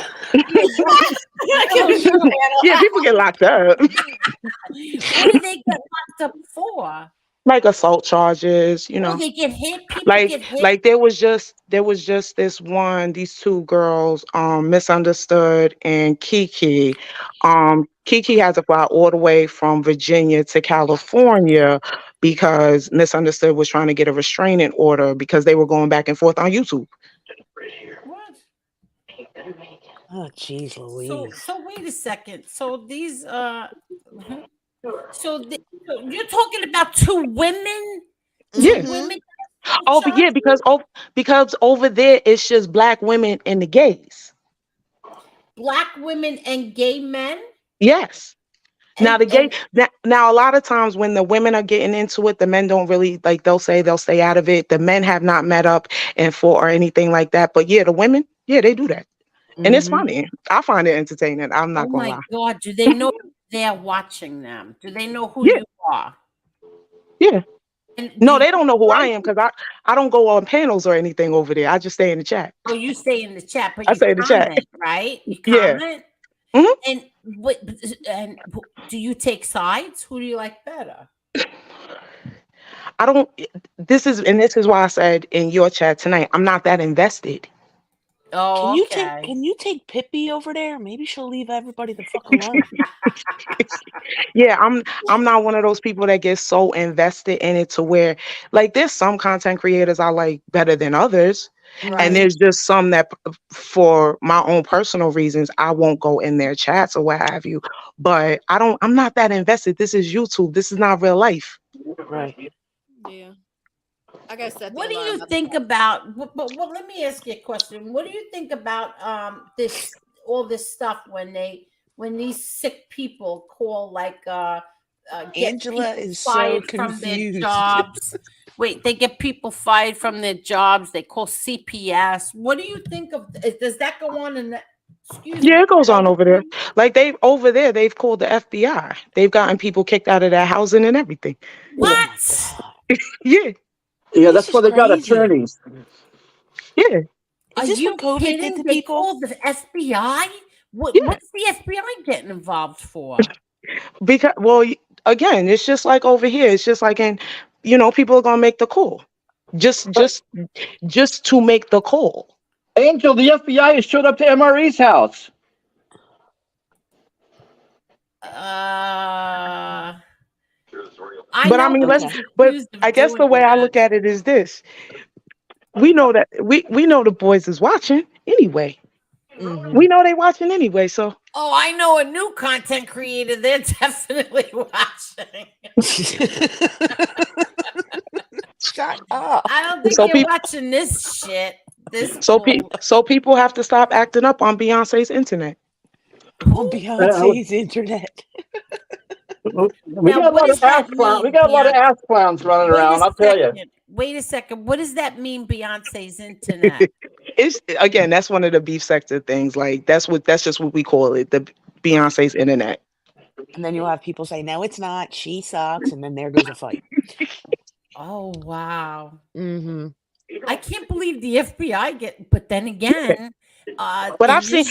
Yeah, people get locked up. What do they get locked up for? Like assault charges, Oh, they get hit. People like get hit. like there was just these two girls, Misunderstood and Kiki. Kiki had to fly all the way from Virginia to California because Misunderstood was trying to get a restraining order because they were going back and forth on YouTube. What? Oh, jeez, So Louise. so wait a second. So these so, so you're talking about two women? Two Yeah. Mm-hmm. women Oh, each but other? yeah, because over there it's just black women and the gays. Black women and gay men? Yes. Now And the gay now a lot of times when the women are getting into it, the men don't really like. They'll say they'll stay out of it. The men have not met up and fought or anything like that. But yeah, the women, yeah, they do that, and it's Mm-hmm. funny. I find it entertaining. I'm oh not gonna my lie. god, do they know they're watching them? Do they know who Yeah, you are? yeah. And do No, you they don't know who I fight? am because I don't go on panels or anything over there. I just stay in the chat. Oh, you say in the chat, but I you stay in the chat. comment, right? You Yeah. comment. Mhm. And what? And do you take sides? Who do you like better? I don't. This is why I said in your chat tonight, I'm not that invested. Oh, okay. Can you take Pippi over there? Maybe she'll leave everybody the fuck alone. Yeah, I'm not one of those people that gets so invested in it to where like there's some content creators I like better than others. And Right. Mhm. there's just some that for my own personal reasons, I won't go in their chats or what have you. But I'm not that invested. This is YouTube. This is not real life. Right. Yeah. I gotta set the What do alarm you by the think phone. about? But let me ask you a question. What do you think about this all this stuff when these sick people call like get Angela people is so fired from their confused. jobs? Wait, they get people fired from their jobs. They call CPS. What do you think of? Does that go on in? Excuse Yeah, me. it goes on over there. Television? Like they've called the FBI. They've gotten people kicked out of their housing and everything. Oh my What? god. Yeah, Yeah, This that's is why they got crazy. attorneys. yeah, Are Is this what you COVID did kidding? to They people? called the FBI? yeah. What's the FBI getting involved for? Because again, it's just like over here. It's just like in, people are gonna make the call. Just But just just to make the call. Angel, the FBI has showed up to MRE's house. Uh, I But I know mean, who Okay. he's but accused I of guess the doing way I that. look at it is this: we know that we know the boys is watching anyway. Mhm. We know they watching anyway. So Oh, I know a new content creator. They're definitely watching. Shut up. I don't think so you're people watching this shit. This bull. so people have to stop acting up on Beyonce's internet. On Who? Beyonce's internet. We Now, got a what lot does of ass that clowns. We mean, got a lot of Beyonce? ass clowns running Wait a around. I'll tell you. second. Wait a second. What does that mean, Beyonce's internet? It's again, that's one of the beef sector things. Like that's just what we call it, the Beyonce's internet. And then you'll have people say, "No, it's not. She sucks." And then there goes a fight. Oh wow. Mhm. I can't believe the FBI get, but then again, But I've seen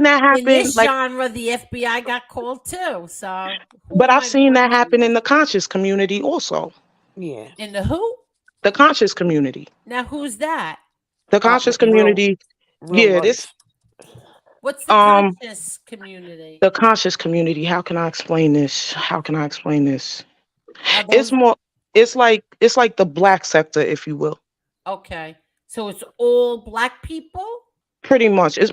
that in happen. this Like, genre, the FBI got called too. So who but am I've I seen that blaming? happen in the conscious community also. Yeah. In the who? The conscious community. Now who's that? The conscious Real community. real Yeah, this life. What's the um conscious community? the conscious community. How can I explain this? How can I explain this? Are It's those more. It's like the black sector, if you will. okay? So it's all black people. Pretty much. It's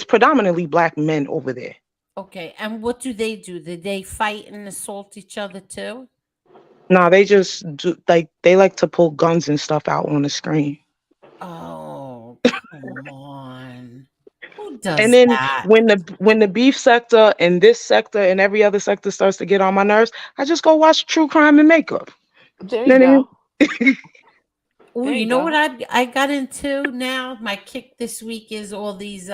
predominantly black men over there. Okay, and what do? Do they fight and assault each other too? No, they just do, like they like to pull guns and stuff out on the screen. Oh, come on. Who And does then that? when the beef sector and this sector and every other sector starts to get on my nerves, I just go watch true crime and makeup. There You you know what I mean? go. Oh, There you you know what go. I got into now? My kick this week is all these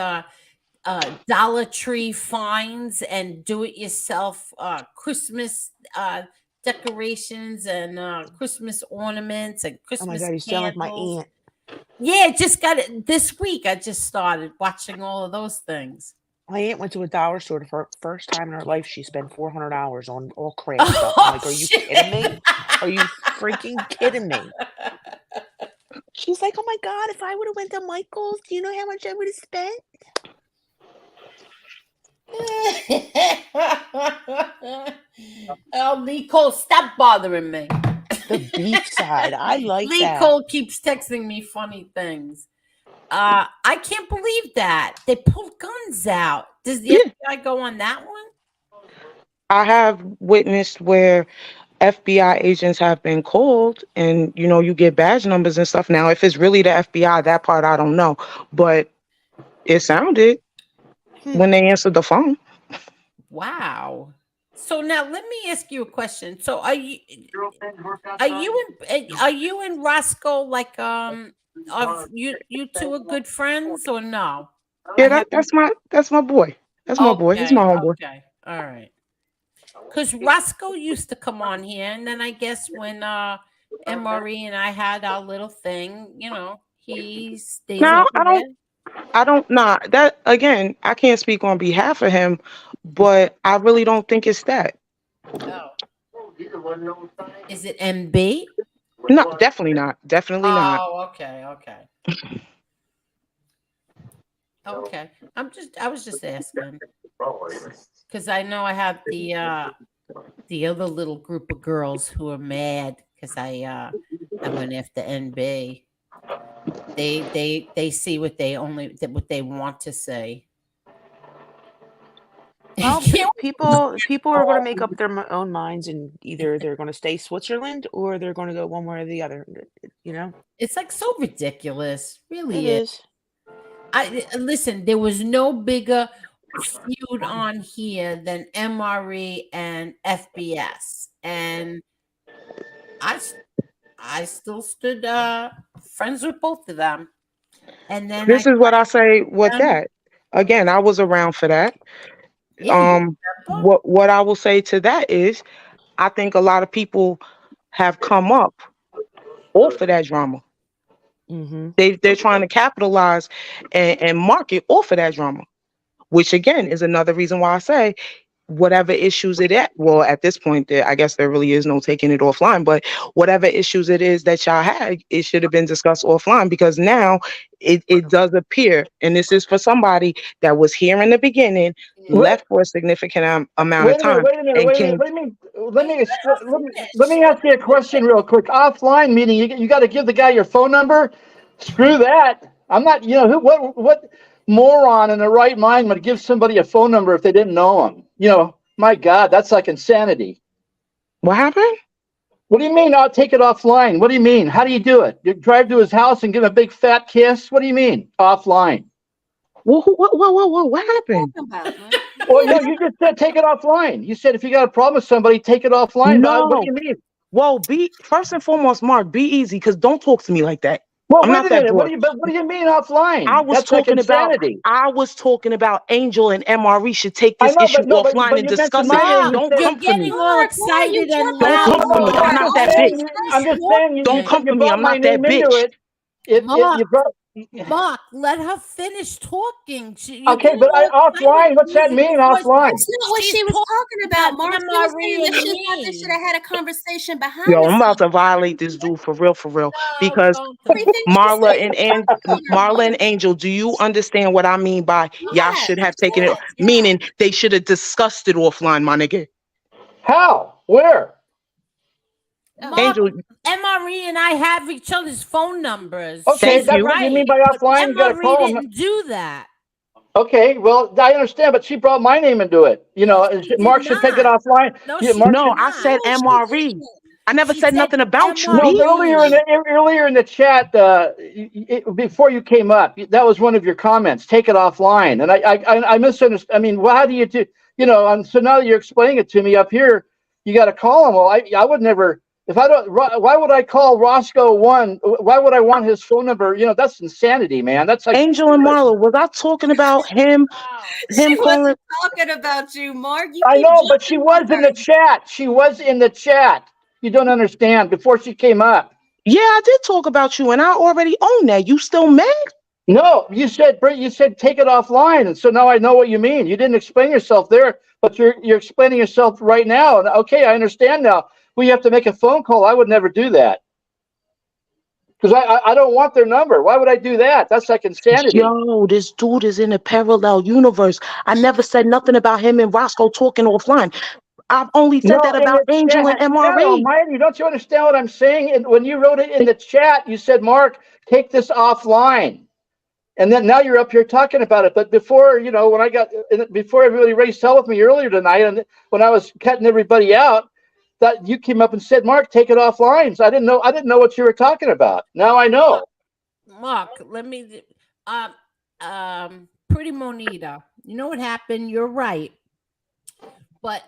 Dollar Tree finds and do it yourself Christmas decorations and Christmas ornaments and Oh my Christmas god, you sound like my candles. aunt. Yeah, just got it this week. I just started watching all of those things. My aunt went to a dollar store for her first time in her life. She spent $400 on all craft stuff. I'm Oh like, "Are you kidding shit. me? Are you freaking kidding me?" She's like, "Oh my god, if I would have went to Michael's, do you know how much I would have spent?" Oh, Lee Cole, stop bothering me. The beef side. I like Lee that. Cole keeps texting me funny things. I can't believe that they pulled guns out. Does the Yeah, FBI go on that one? I have witnessed where FBI agents have been called and you get badge numbers and stuff. Now, if it's really the FBI, that part I don't know, but it sounded Hmm. when they answered the phone. Wow. So now let me ask you a question. So are you and Roscoe like are you two are good friends or no? I Yeah, haven't. that's my boy. That's my boy. He's my Okay, homeboy. okay, all right. Because Roscoe used to come on here, and then I guess when MRE and I had our little thing, he stays Now over there. I don't nah that again, I can't speak on behalf of him, but I really don't think it's that. Oh, is it MB? No, definitely not. Definitely not. Oh, okay, okay. Okay. I was just asking because I know I have the other little group of girls who are mad because I went after NB. They see what they want to say. Well, Can't people are going to make up their own minds, and either they're going to stay Switzerland or they're going to go one way or the other. You know, It's like so ridiculous, it really is. is. I listen. There was no bigger feud on here than MRE and FBS, and I s- I still stood friends with both of them. And then I This is what I say with um, that. Again, I was around for that. yeah, you remember? What I will say to that is I think a lot of people have come up off of that drama. Mm-hmm. They're trying to capitalize and market off of that drama, which again is another reason why I say whatever issues it at. Well, at this point, I guess there really is no taking it offline. But whatever issues it is that y'all had, it should have been discussed offline because now it does appear, and this is for somebody that was here in the beginning, Wait, left for a significant amount of time, and wait a minute. came. What do you mean? Wait, let her Let finish. me ask you a question real quick. Offline meeting, you got to give the guy your phone number. Screw that. I'm not. You know who? What moron in the right mind would give somebody a phone number if they didn't know him? You know, my God, that's like insanity. What happened? What do you mean? I'll take it offline. What do you mean? How do you do it? You drive to his house and give him a big fat kiss? What do you mean? Offline. What happened? Talking about, man. Well, no, you just said take it offline. You said if you got a problem with somebody, take it offline. But what do No. you mean? Well, be first and foremost, Mark, be easy because don't talk to me like that. Well, I'm wait not a that minute. broad. What do you mean offline? That's like insanity. I was talking about Angel and MRE should take I this know, issue but no, offline but and you mentioned discuss my it. name. You Mark, Don't said you're come for me. getting all Mark, why are you excited and jumping Don't in come loud, for me. front of I'm Mark. not her? that Let her bitch. I'm finish just saying talking. Don't come you for me. brought I'm my not that name into bitch. it. Mark, You brought. Mark, let her finish talking. You're Okay, getting but all excited offline. and What's that crazy mean because offline? That's not what she's she was talking talking about about, Mark. She was saying MRE that and they should me. have had a conversation behind Yo, the I'm about to scenes. violate this dude for real, No, because don't. Everything she said, you jumped on her, Marla and Mark. Angel, do you understand what I mean by y'all Yes, should have taken it? yes. Meaning they should have discussed it offline, my nigga. How? Where? Mark, Angel, MRE and I have each other's phone numbers. Okay, thank She's that's you. what you right. mean by But offline. You got to MRE call them. didn't do that. Okay, well, I understand, but she brought my name into it. You No, know, she did Mark should take it not. offline. No, Yeah, she Mark did No, should. I not. said No, she MRE. didn't. I never She said said nothing about you, No, B. MRE. earlier in the chat, before you came up, that was one of your comments. Take it offline, and I misunderstood. I mean, well, how do you do? You know, so now that you're explaining it to me up here, you got to call him. Well, I would never. If I don't, why would I call Roscoe one? Why would I want his phone number? You know, that's insanity, man. That's like Angel and Marla, was I talking about Wow. She him calling? wasn't talking about you, Mark. You I keep know, but she jumping on was in her. the chat. She was in the chat. You don't understand. Before she came up. Yeah, I did talk about you, and I already own that. You still mad? No, you said take it offline, and so now I know what you mean. You didn't explain yourself there, but you're explaining yourself right now. And okay, I understand now. We have to make a phone call. I would never do that because I don't want their number. Why would I do that? That's like insanity. Yo, this dude is in a parallel universe. I never said nothing about him and Roscoe talking offline. I've only said No, that in about the Angel and chat, God MRE. Almighty, don't you understand what I'm saying? And when you wrote it in the chat, you said, "Mark, take this offline." And then now you're up here talking about it. But before, you know, before everybody raised hell with me earlier tonight, and when I was cutting everybody out, that you came up and said, "Mark, take it offline." So I didn't know what you were talking about. Now I know. Mark, let me um Pretty Monita. You know what happened? You're right. But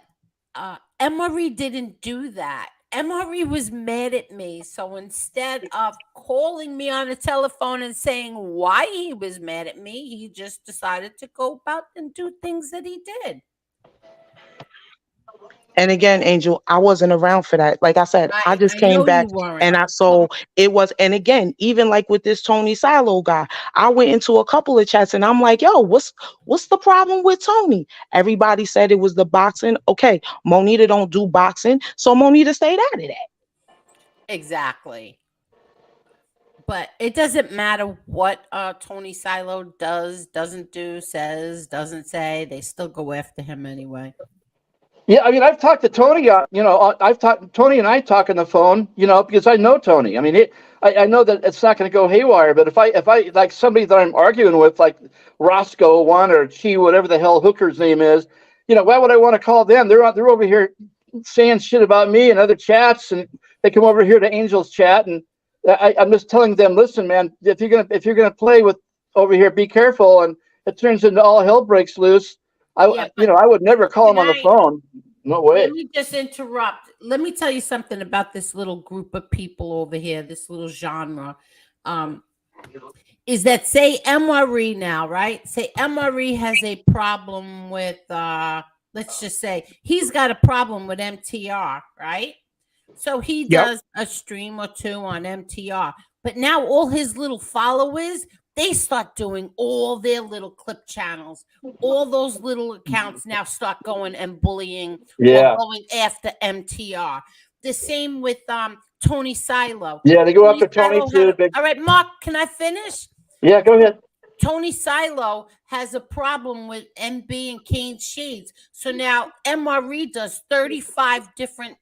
Emery didn't do that. Emery was mad at me. So instead of calling me on the telephone and saying why he was mad at me, he just decided to go about and do things that he did. And again, Angel, I wasn't around for that. Like I said, I just I came know back you weren't. and I saw it was. And again, even like with this Tony Silo guy, I went into a couple of chats and I'm like, yo, what's the problem with Tony? Everybody said it was the boxing. Okay, Monita don't do boxing, so Monita stayed out of that. Exactly. But it doesn't matter what Tony Silo does, doesn't do, says, doesn't say. They still go after him anyway. Yeah, I mean, I've talked to Tony. I've talked Tony and I talk on the phone. Because I know Tony. I mean, I know that it's not going to go haywire. But if I like somebody that I'm arguing with, like Roscoe one or Chi, whatever the hell Hooker's name is, why would I want to call them? They're over here saying shit about me and other chats, and they come over here to Angel's chat, and I'm just telling them, listen, man, if you're gonna play with over here, be careful. And it turns into all hell breaks loose. I would never call him on the phone. No way. Let me just interrupt. Let me tell you something about this little group of people over here, this little genre. Is that, say MRE now, right? Say MRE has a problem with, let's just say he's got a problem with MTR, right? So he does a stream or two on MTR. But now all his little followers, they start doing all their little clip channels. All those little accounts now start going and bullying or going after MTR. The same with Tony Silo. Yeah, they go after Tony too. All right, Mark, can I finish? Yeah, go ahead. Tony Silo has a problem with MB and Kane Shades. So now MRE does 35 different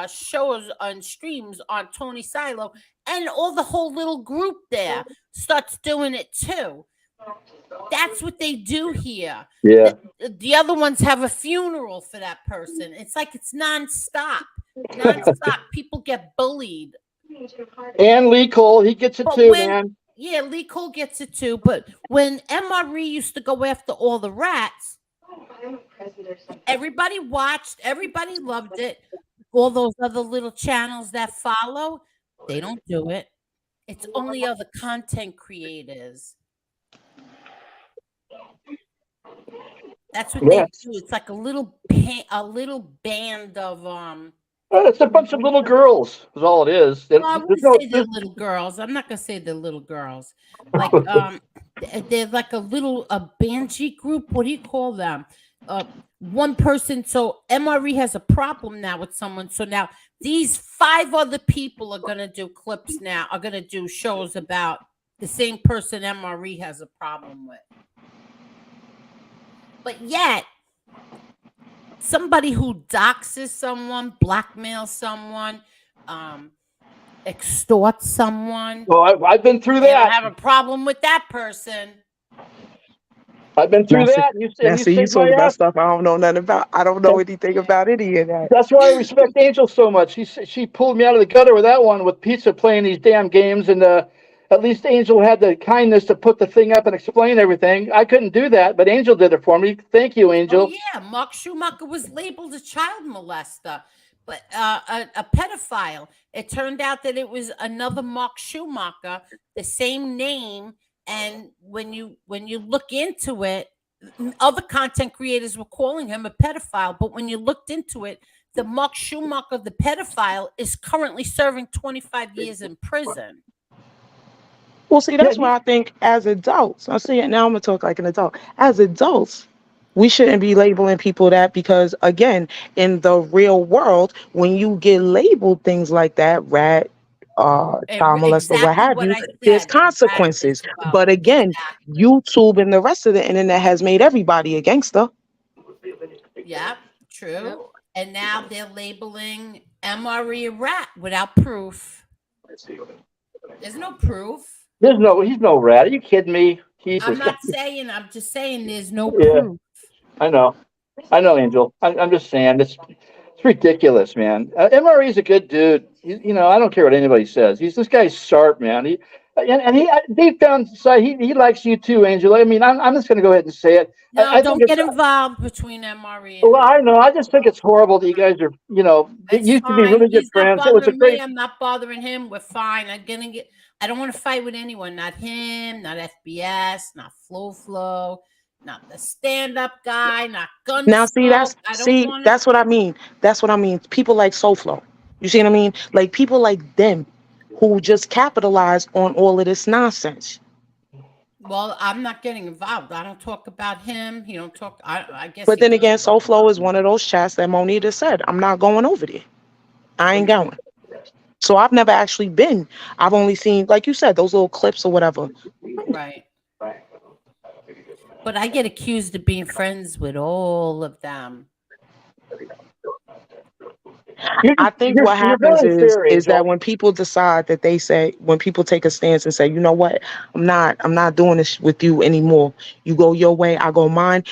shows on streams on Tony Silo, and all the whole little group there starts doing it too. That's what they do here. Yeah. The other ones have a funeral for that person. It's like it's nonstop. Nonstop. People get bullied. And Lee Cole, he gets it too, man. Yeah, Lee Cole gets it too. But when MRE used to go after all the rats, everybody watched, everybody loved it. All those other little channels that follow, they don't do it. It's only other content creators. That's what they do. It's like a little band of it's a bunch of little girls. Is all it is. Well, I wouldn't say they're little girls. I'm not gonna say they're little girls. Like they're like a Banshee group. What do you call them? One person. So MRE has a problem now with someone. So now these 5 other people are gonna do clips now. Are gonna do shows about the same person MRE has a problem with. But yet, somebody who doxes someone, blackmails someone, extorts someone. Well, I've been through that. I have a problem with that person. I've been through that. You talk about stuff I don't know nothing about. I don't know anything about any of that. That's why I respect Angel so much. She pulled me out of the gutter with that one with Pizza playing these damn games, and at least Angel had the kindness to put the thing up and explain everything. I couldn't do that, but Angel did it for me. Thank you, Angel. Oh, yeah, Mark Schumacher was labeled a child molester, but a pedophile. It turned out that it was another Mark Schumacher, the same name. And when you look into it, other content creators were calling him a pedophile. But when you looked into it, the Mark Schumacher, the pedophile, is currently serving 25 years in prison. Well, see, that's why I think as adults, I see it now, I'm going to talk like an adult. As adults, we shouldn't be labeling people that, because, again, in the real world, when you get labeled things like that, rat, child molester, what have you, there's consequences. But again, YouTube and the rest of the internet has made everybody a gangster. Yeah, true. And now they're labeling MRE a rat without proof. There's no proof. He's no rat. Are you kidding me? I'm just saying there's no proof. I know, Angel. I'm just saying it's ridiculous, man. MRE is a good dude. I don't care what anybody says. This guy's sharp, man. He deep down inside, he likes you too, Angel. I mean, I'm just going to go ahead and say it. No, don't get involved between MRE. Well, I know. I just think it's horrible that you guys are, used to be really good friends. It was a great. I'm not bothering him. We're fine. I don't want to fight with anyone. Not him. Not FBS. Not Flo. Not the stand-up guy. Not Gunsmoke. Now, that's what I mean. That's what I mean. People like SoFlo. You see what I mean? Like people like them, who just capitalize on all of this nonsense. Well, I'm not getting involved. I don't talk about him. He don't talk. I guess. But then again, SoFlo is one of those chats that Monita said, I'm not going over there. I ain't going. So I've never actually been. I've only seen, like you said, those little clips or whatever. Right. But I get accused of being friends with all of them. I think what You're happens very fair, is that Angel. when people decide that they say, when people take a stance and say, you know what, I'm not doing this with you anymore. You go your way, I go mine.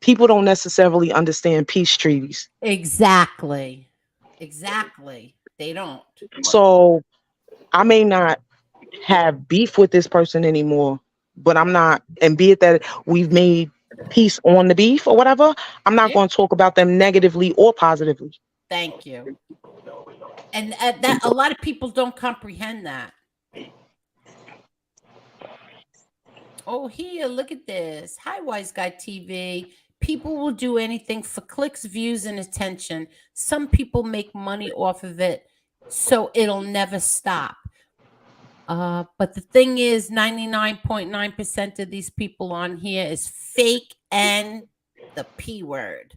People don't necessarily understand peace treaties. Exactly. Exactly. They don't. So I may not have beef with this person anymore, but I'm not, and be it that we've made peace on the beef or whatever, I'm not Yeah. going to talk about them negatively or positively. Thank you. And that a lot of people don't comprehend that. Oh, here, look at this. Hi, Wise Guy TV. People will do anything for clicks, views, and attention. Some people make money off of it, so it'll never stop. But the thing is, 99.9% of these people on here is fake and the P word.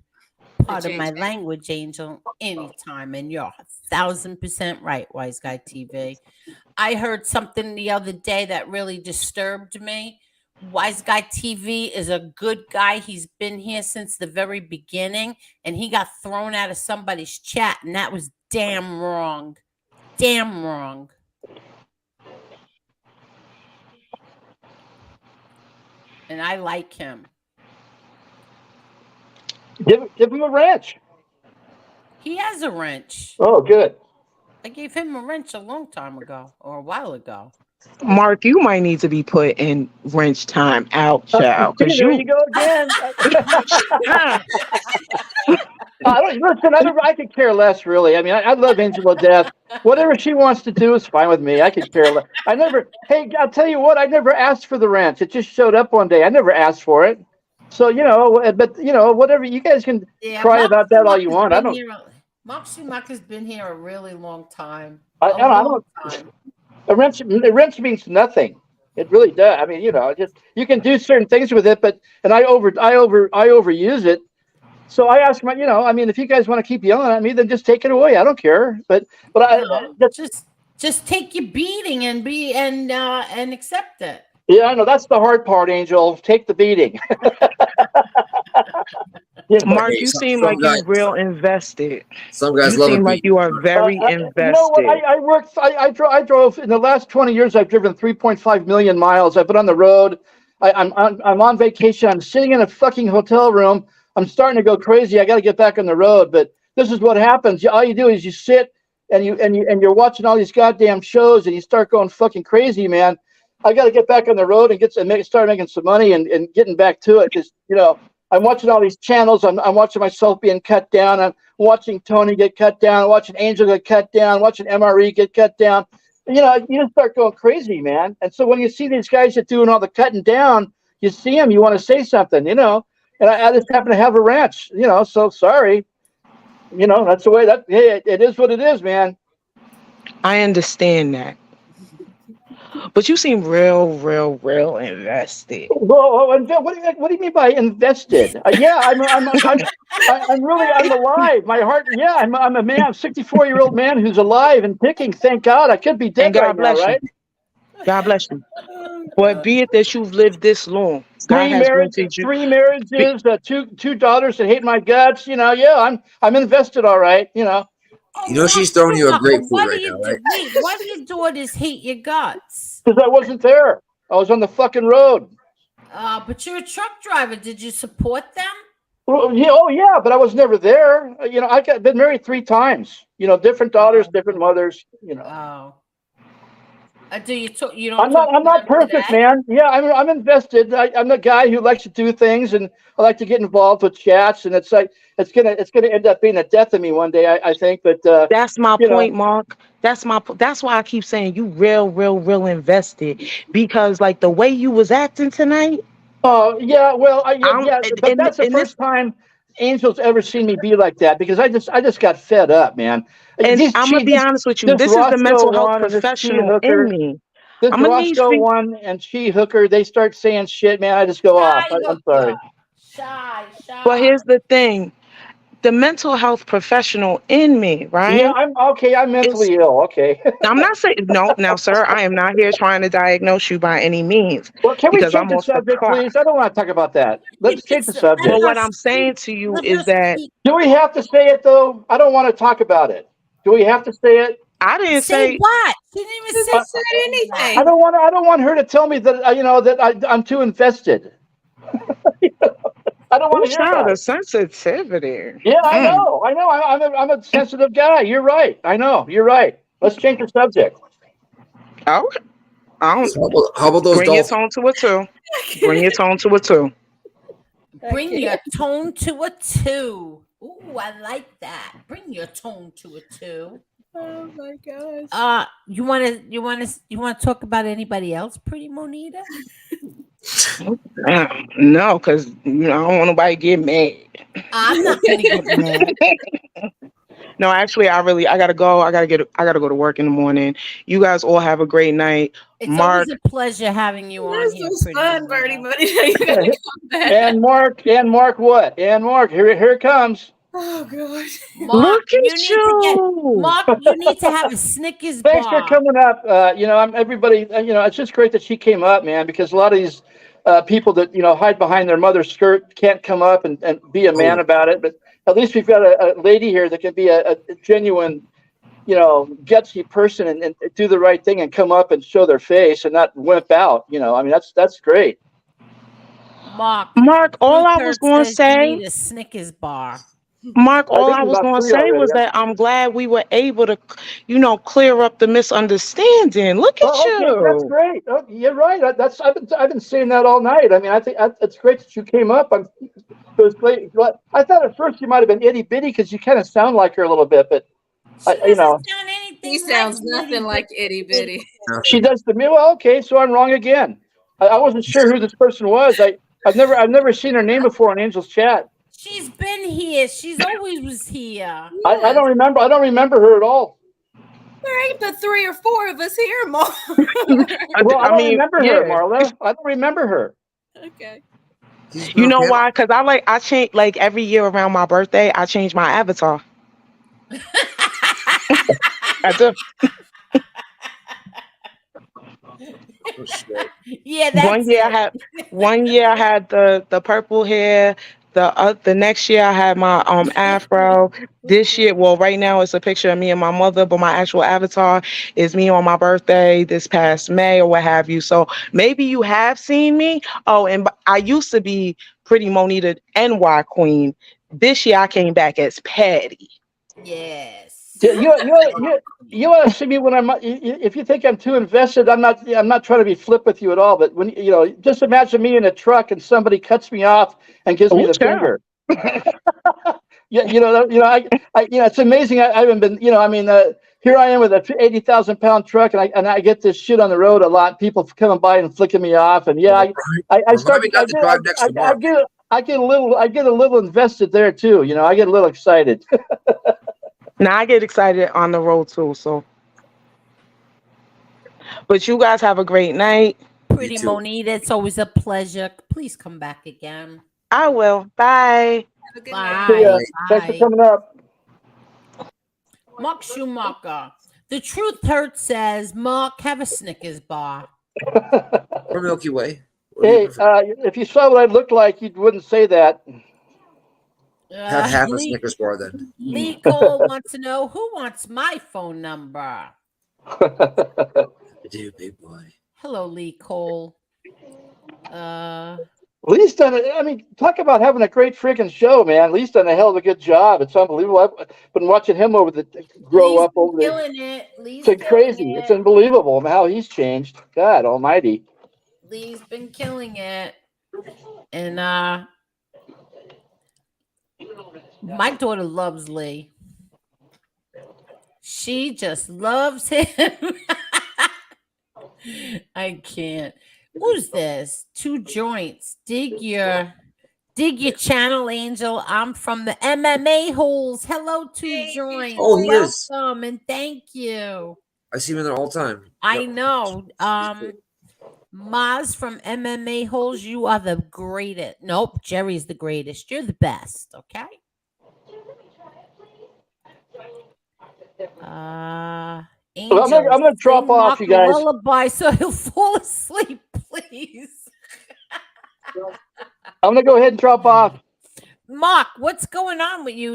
Part of my language, Angel, anytime. And you're 1,000% right, Wise Guy TV. I heard something the other day that really disturbed me. Wise Guy TV is a good guy. He's been here since the very beginning, and he got thrown out of somebody's chat, and that was damn wrong. Damn wrong. And I like him. Give him a wrench. He has a wrench. Oh, good. I gave him a wrench a long time ago or a while ago. Mark, you might need to be put in wrench time out, child, See, because there you. you go again. Ah, Listen, I could care less, really. I mean, I love Angel to death. Whatever she wants to do is fine with me. I could care less. Hey, I'll tell you what, I never asked for the wrench. It just showed up one day. I never asked for it. So, but, whatever, you guys can cry Mark about that all Schumacher's you want. been here. Mark Schumacher's been here a really long time. I don't. A wrench means nothing. It really does. I mean, just you can do certain things with it, and I overuse it. So I ask I mean, if you guys want to keep yelling at me, then just take it away. I don't care. But just take your beating and and accept it. Yeah, I know that's the hard part, Angel. Take the beating. Mark, you seem like you're real invested. Some guys you love seem a like beat. you are very invested. You know what? I drove in the last 20 years. I've driven 3.5 million miles. I've been on the road. I'm on vacation. I'm sitting in a fucking hotel room. I'm starting to go crazy. I got to get back on the road. But this is what happens. All you do is you sit and you're watching all these goddamn shows and you start going fucking crazy, man. I got to get back on the road and start making some money and getting back to it because I'm watching all these channels. I'm watching myself being cut down. I'm watching Tony get cut down. I'm watching Angel get cut down. Watching MRE get cut down. You just start going crazy, man. And so when you see these guys that doing all the cutting down, you see them, you want to say something, And I just happen to have a ranch, So sorry, that's the way that. Hey, it is what it is, man. I understand that. But you seem real invested. Well, what do you mean by invested? Yeah, I'm alive. My heart. Yeah, I'm a man, 64-year-old man who's alive and kicking. Thank God. I could be dead And God right now, bless right? you. God bless you. But be it that you've lived this long, God has granted you. 3 marriages, two daughters that hate my guts. Yeah, I'm invested. All right. She's throwing you a grapefruit right now, right? Wait, why do your daughters hate your guts? Because I wasn't there. I was on the fucking road. But you're a truck driver. Did you support them? Well, yeah, oh yeah, but I was never there. I been married 3 times. Different daughters, different mothers. Oh. Do you talk? You don't. I'm not perfect, man. Yeah, I'm invested. I'm the guy who likes to do things, and I like to get involved with chats. And it's gonna end up being the death of me one day, I think. But that's my point, Mark. That's why I keep saying you real invested, because like the way you was acting tonight. Oh yeah, well, but that's the first time Angel's ever seen me be like that, because I just got fed up, man. And I'm gonna be honest with you. This is the mental health professional in me. This Roscoe one and She Hooker, they start saying shit, man. I just go off. I'm sorry. Shy. But here's the thing. the mental health professional in me, Yeah, right? I'm okay. I'm It's mentally ill. Okay. I'm not saying no, now, sir. I am not here trying to diagnose you by any means, Well, can we because change I'm the off the subject, clock. please? I don't want to talk about that. Let's change the Let Well, subject. her what I'm saying speak. to you Let her is that speak. Do we have to say it though? I don't want to talk about it. Do we have to say it? I didn't Say say. what? She didn't even say Uh, that. I don't want. I don't want her to tell me that I'm too invested. I don't want Oh, to hear child, about the it. sensitivity. Yeah, I Mm. know. I know. I'm a sensitive guy. You're right. I know. You're right. Let's change the subject. Oh, I don't. How about those Bring your dolphins? tone to a two. Bring your tone to a two. Bring your tone to a 2. Ooh, I like that. Bring your tone to a 2. Oh my gosh. You want to talk about anybody else, pretty Monita? No, because I don't want nobody to get mad. I'm not gonna get mad. No, actually, I gotta go. I gotta go to work in the morning. You guys all have a great night. It's always Mark, a pleasure having you on This here, was pretty fun, Birdie Monita. Buddy. You gotta come back. And Mark, what? And Mark, here it comes. Oh gosh. Mark, look at you. You need to have a Snickers Thanks for bar. coming up. I'm everybody. It's just great that she came up, man, because a lot of these people that hide behind their mother's skirt can't come up and be a man Oh, about it. But at least we've got a lady here that can be a genuine, gutsy person and do the right thing and come up and show their face and not wimp out. I mean, that's great. Mark, Mark, all Truth I was Hurt going to says you say, need a Snickers bar. Mark, I've all I eaten was about going to three say already. was that I'm glad we were able to, clear up the misunderstanding. Look at Oh, okay, that's you. great. Oh, you're right. I've been saying that all night. I mean, I think it's great that you came up. It was great. But I thought at first you might have been itty bitty because you kind of sound like her a little bit, but She I, you doesn't know, sound He anything like sounds nothing Itty like itty Bitty. bitty. she nothing. does to me. Well, okay, so I'm wrong again. I wasn't sure who this person was. I've never seen her name before on Angel's Chat. She's been here. She's always was here. I Yes. don't remember. I don't remember her at all. There ain't but 3 or 4 of us here, Mom. Well, I I don't mean, remember her, yeah. Marla. I don't remember her. Okay. He's been You on know panel. why? Because I change, like, every year around my birthday, I change my avatar. I do. Oh shit. Yeah, One that's year I it. had one year I had the purple hair. The next year I had my afro. This year, well, right now it's a picture of me and my mother, but my actual avatar is me on my birthday this past May or what have you. So maybe you have seen me. Oh, and I used to be Pretty Monita NY Queen. This year I came back as Patty. Yes. Yeah, you want to see me when if you think I'm too invested, I'm not trying to be flip with you at all. But when just imagine me in a truck and somebody cuts me off and gives me Oh, the child. finger. Yeah, it's amazing. I haven't been, I mean, here I am with a 80,000 pound truck, and I get this shit on the road a lot. People coming by and flicking me off, and yeah, I Remind start, me not to drive next to Mark. I get a little invested there too. I get a little excited. Now I get excited on the road too. So, but you guys have a great night. You Pretty too. Monita, it's always a pleasure. Please come back again. I will. Bye. Have a good night. See ya. Bye. Thanks for Bye. coming up. Mark Schumacher. The Truth Hurt says, Mark, have a Snickers bar. Or Milky Way. What do you Hey, prefer? if you saw what I looked like, you wouldn't say that. Have half a Lee, Snickers bar then. Lee Cole wants to know who wants my phone number. I do, big boy. Hello, Lee Cole. Lee's done it. I mean, talk about having a great freaking show, man. Lee's done a hell of a good job. It's unbelievable. I've been watching him grow Lee's up been over the. killing it. Lee's It's killing crazy. It's it. unbelievable how he's changed. God Almighty. Lee's been killing it. And my daughter loves Lee. She just loves him. I can't. Who's this? Two joints. Dig your channel, Angel. I'm from the MMA holes. Hello, two joints. Oh, he is. Welcome and thank you. I see him in there all the time. I Yep. know. Maz from MMA holes, you are the greatest. Nope, Jerry's the greatest. You're the best. Okay. Well, Angel, I'm gonna drop sing off, Mark you a guys. lullaby so he'll fall asleep, please. I'm gonna go ahead and drop off. Mark, what's going on with you?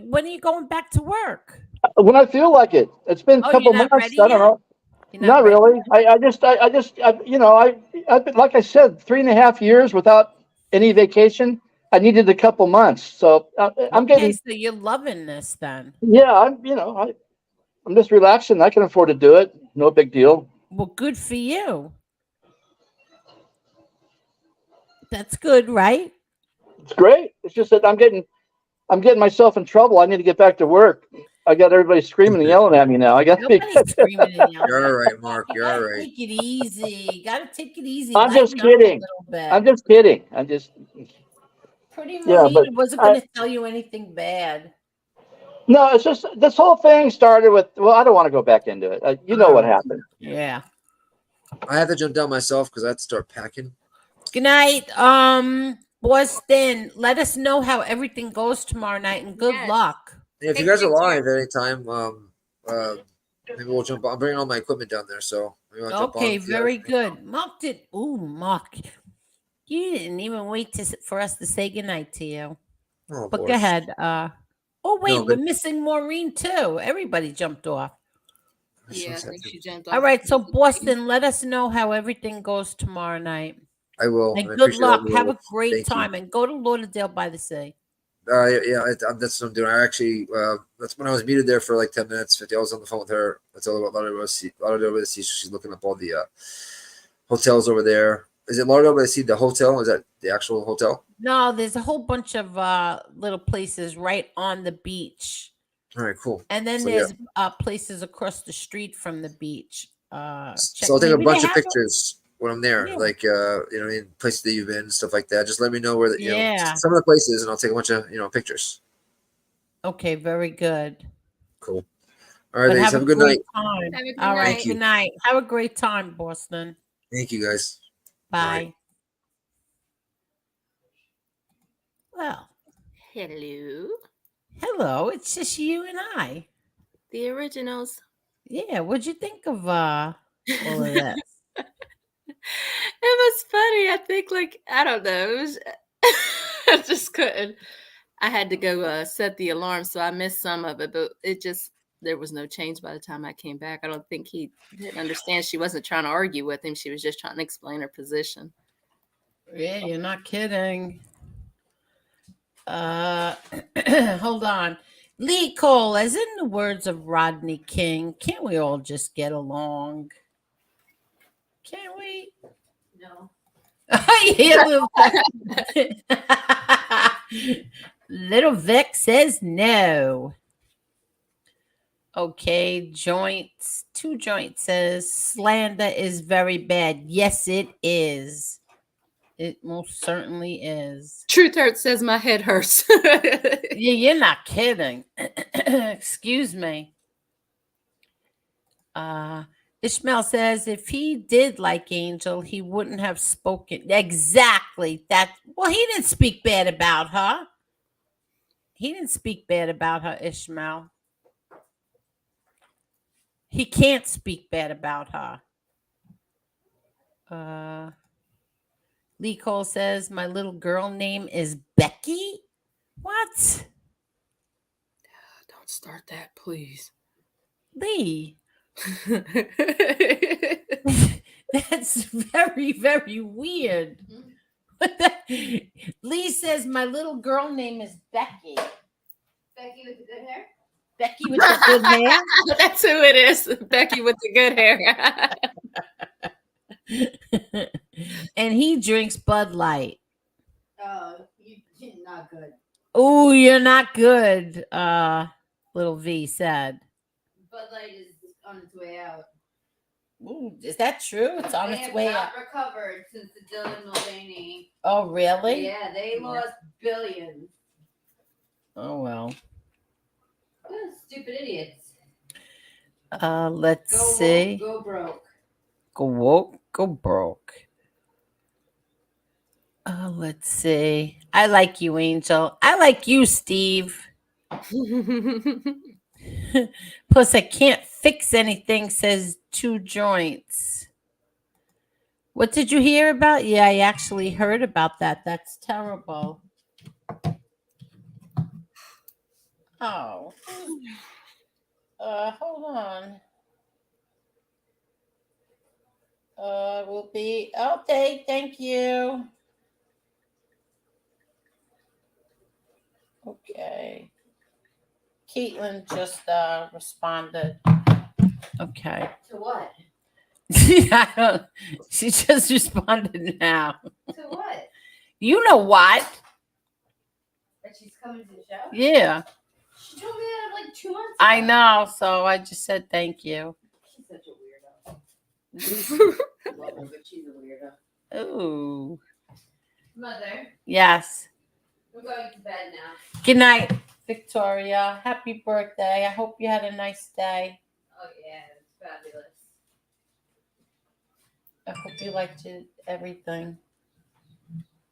When are you going back to work? When I feel like it. It's been a Oh, you're couple not months. ready I don't yet? know. You're not Not ready really. yet? I've been, like I said, 3.5 years without any vacation. I needed a couple months. So I'm Okay, getting, so you're loving this then. yeah, I'm just relaxing. I can afford to do it. No big deal. Well, good for you. That's good, right? It's great. It's just that I'm getting myself in trouble. I need to get back to work. I got everybody screaming and yelling at me now. I got to be. Nobody's screaming and yelling. You're all right, Mark. You You're all gotta right. take it easy. You gotta take it easy. I'm just Lighten up a kidding. little bit. I'm just kidding. I'm just, Pretty yeah, but Monita wasn't going to tell you anything bad. no, it's just this whole thing started with, well, I don't want to go back into it. You know what happened. Yeah. I have to jump down myself because I have to start packing. Good night, Boston. Let us know how everything goes tomorrow night, and good Yes. luck. Yeah, if you Take guys are pictures. live at any time, maybe we'll jump on. I'm bringing all my equipment down there, so maybe I'll jump on. Okay, if you very guys- good. Mark did. Ooh, Mark, you didn't even wait for us to say goodnight to you. Oh, But boy. go ahead. Oh wait, No, we're but missing Maureen too. Everybody jumped off. Yeah, I think she jumped off. All right, so Boston, let us know how everything goes tomorrow night. I will. And I good appreciate all luck. the Have a love. great Thank you. time, and go to Lauderdale by the Sea. That's what I'm doing. I actually, that's when I was muted there for like 10 minutes, 50. I was on the phone with her. I told her about Lauderdale by the Sea. So she's looking up all the hotels over there. Is it Lauderdale by the Sea, the hotel? Is that the actual hotel? No, there's a whole bunch of little places right on the beach. All right, cool. And then So, there's places across the street from the beach. Check. So I'll take a Maybe they bunch of have it. pictures when I'm there, Yeah. like in places that you've been, stuff like that. Just let me know where Yeah. some of the places, and I'll take a bunch of pictures. Okay, very good. Cool. All right, But ladies, have a good great night. time. Have a good All right, Thank you. good night. Have a great time, Boston. Thank you, guys. Bye. right. Well, Hello, hello. It's just you and I. the originals. Yeah. What'd you think of all of that? It was funny. I think, like, I don't know. It was, I just couldn't. I had to go set the alarm, so I missed some of it, but there was no change by the time I came back. I don't think he didn't understand. She wasn't trying to argue with him. She was just trying to explain her position. Yeah, you're not kidding. Hold on. Lee Cole, as in the words of Rodney King, can't we all just get along? Can't we? No. Yeah, little Vic says no. Okay, joints. Two joints says slander is very bad. Yes, it is. It most certainly is. Truth hurts says my head hurts. Yeah, you're not kidding. Excuse me. Ishmael says if he did like Angel, he wouldn't have spoken. Exactly. Well, he didn't speak bad about her. He didn't speak bad about her, Ishmael. He can't speak bad about her. Lee Cole says my little girl name is Becky. What? Don't start that, please. Lee. That's very, very weird. Lee says my little girl name is Becky. Becky with the good hair. Becky with the good hair. That's who it is. Becky with the good hair. And he drinks Bud Light. Oh, you're not good. Oh, you're not good. Little V said. Bud Light is on its way out. Ooh, is that true? It's on They its have way not out. recovered since the Dylan Mulvaney. Oh, really? Yeah, they lost billions. Oh well. Oh, stupid idiots. Let's Go see. woke, go broke. Go woke, go broke. Let's see. I like you, Angel. I like you, Steve. Plus, I can't fix anything, says Two Joints. What did you hear about? Yeah, I actually heard about that. That's terrible. Oh. Hold on. Will be okay. Thank you. Okay. Caitlin just responded. Okay. To what? I don't, she just responded now. To what? You know what? That she's coming to the show? Yeah. She told me that like 2 months ago. I know. So I just said thank you. She's such a weirdo. I love her, but she's a weirdo. Ooh. Mother, Yes. we're going to bed now. Good night, Victoria. Happy birthday. I hope you had a nice day. Oh yeah, it's fabulous. I hope you liked everything.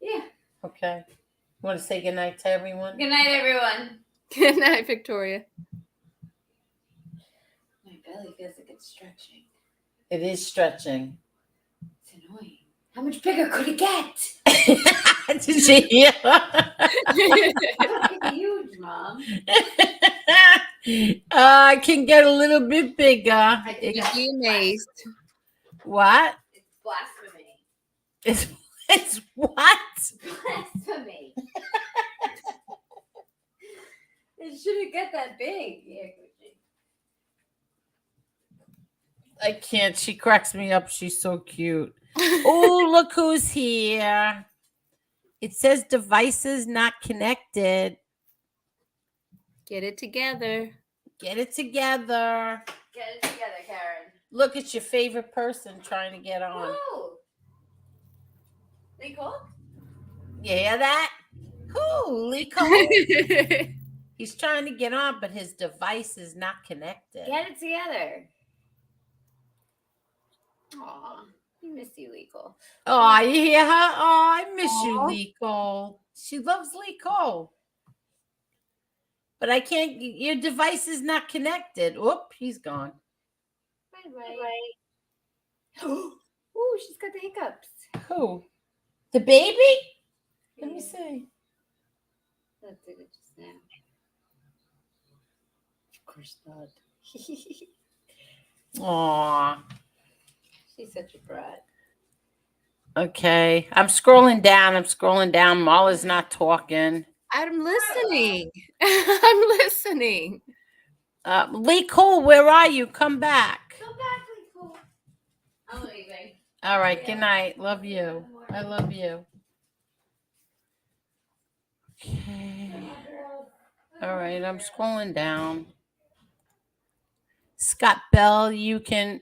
Yeah. Okay. You want to say good night to everyone? Good night, everyone. Good night, Victoria. My belly feels like it's stretching. It is stretching. It's annoying. How much bigger could it get? Did you hear? It's huge, Mom. I can get a little bit bigger. You'd be amazed. What? It's blasphemy. It's what? Blasphemy. It shouldn't get that big. Yeah, Gucci. I can't. She cracks me up. She's so cute. Oh, look who's here. It says devices not connected. Get it together. Get it together. Get it together, Karen. Look, it's your favorite person trying to get on. Who? Lee Cole? You hear that? Who? Lee Cole? He's trying to get on, but his device is not connected. Get it together. Aw, we miss you, Lee Cole. Oh, you hear her? Oh, I miss you, Aw. Lee Cole. She loves Lee Cole. But I can't, your device is not connected. Oop, he's gone. Bye. Ooh, she's got the hiccups. Who? The baby? Let me see. That did it just now. Of course not. Aw. She's such a brat. Okay. I'm scrolling down. Marla's not talking. I'm listening. I'm listening. Lee Cole, where are you? Come back. Come back, Lee Cole. I'm leaving. All right. Good night. Love you. I love you. Okay. All right. I'm scrolling down. Scott Bell, you can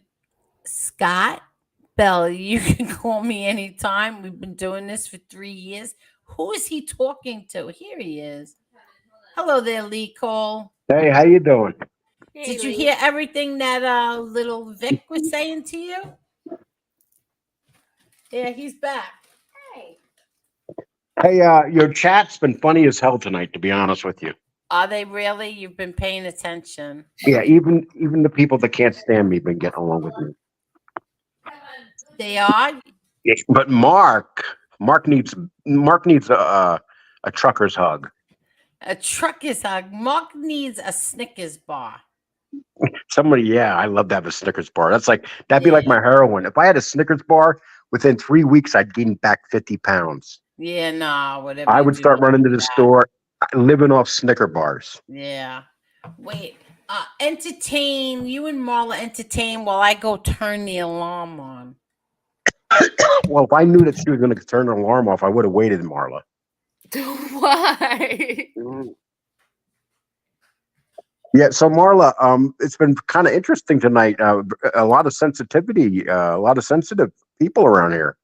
call me anytime. We've been doing this for 3 years. Who is he talking to? Here he is. Hello there, Lee Cole. Hey, how you doing? Did you hear everything that little Vic was saying to you? Yeah, he's back. Hey. Hey, your chat's been funny as hell tonight, to be honest with you. Are they really? You've been paying attention. Yeah, even the people that can't stand me been getting along with me. They are? Yeah, but Mark needs a trucker's hug. A trucker's hug. Mark needs a Snickers bar. Somebody, yeah, I love to have a Snickers bar. That'd be like my heroin. If I had a Snickers bar, within 3 weeks, I'd gain back 50 pounds. Yeah, no, whatever. I would start running to the store, living off Snicker bars. Yeah. Wait. Entertain. You and Marla entertain while I go turn the alarm on. Well, if I knew that she was going to turn the alarm off, I would have waited, Marla. Why? Yeah, so Marla, it's been kind of interesting tonight. A lot of sensitivity, a lot of sensitive people around here.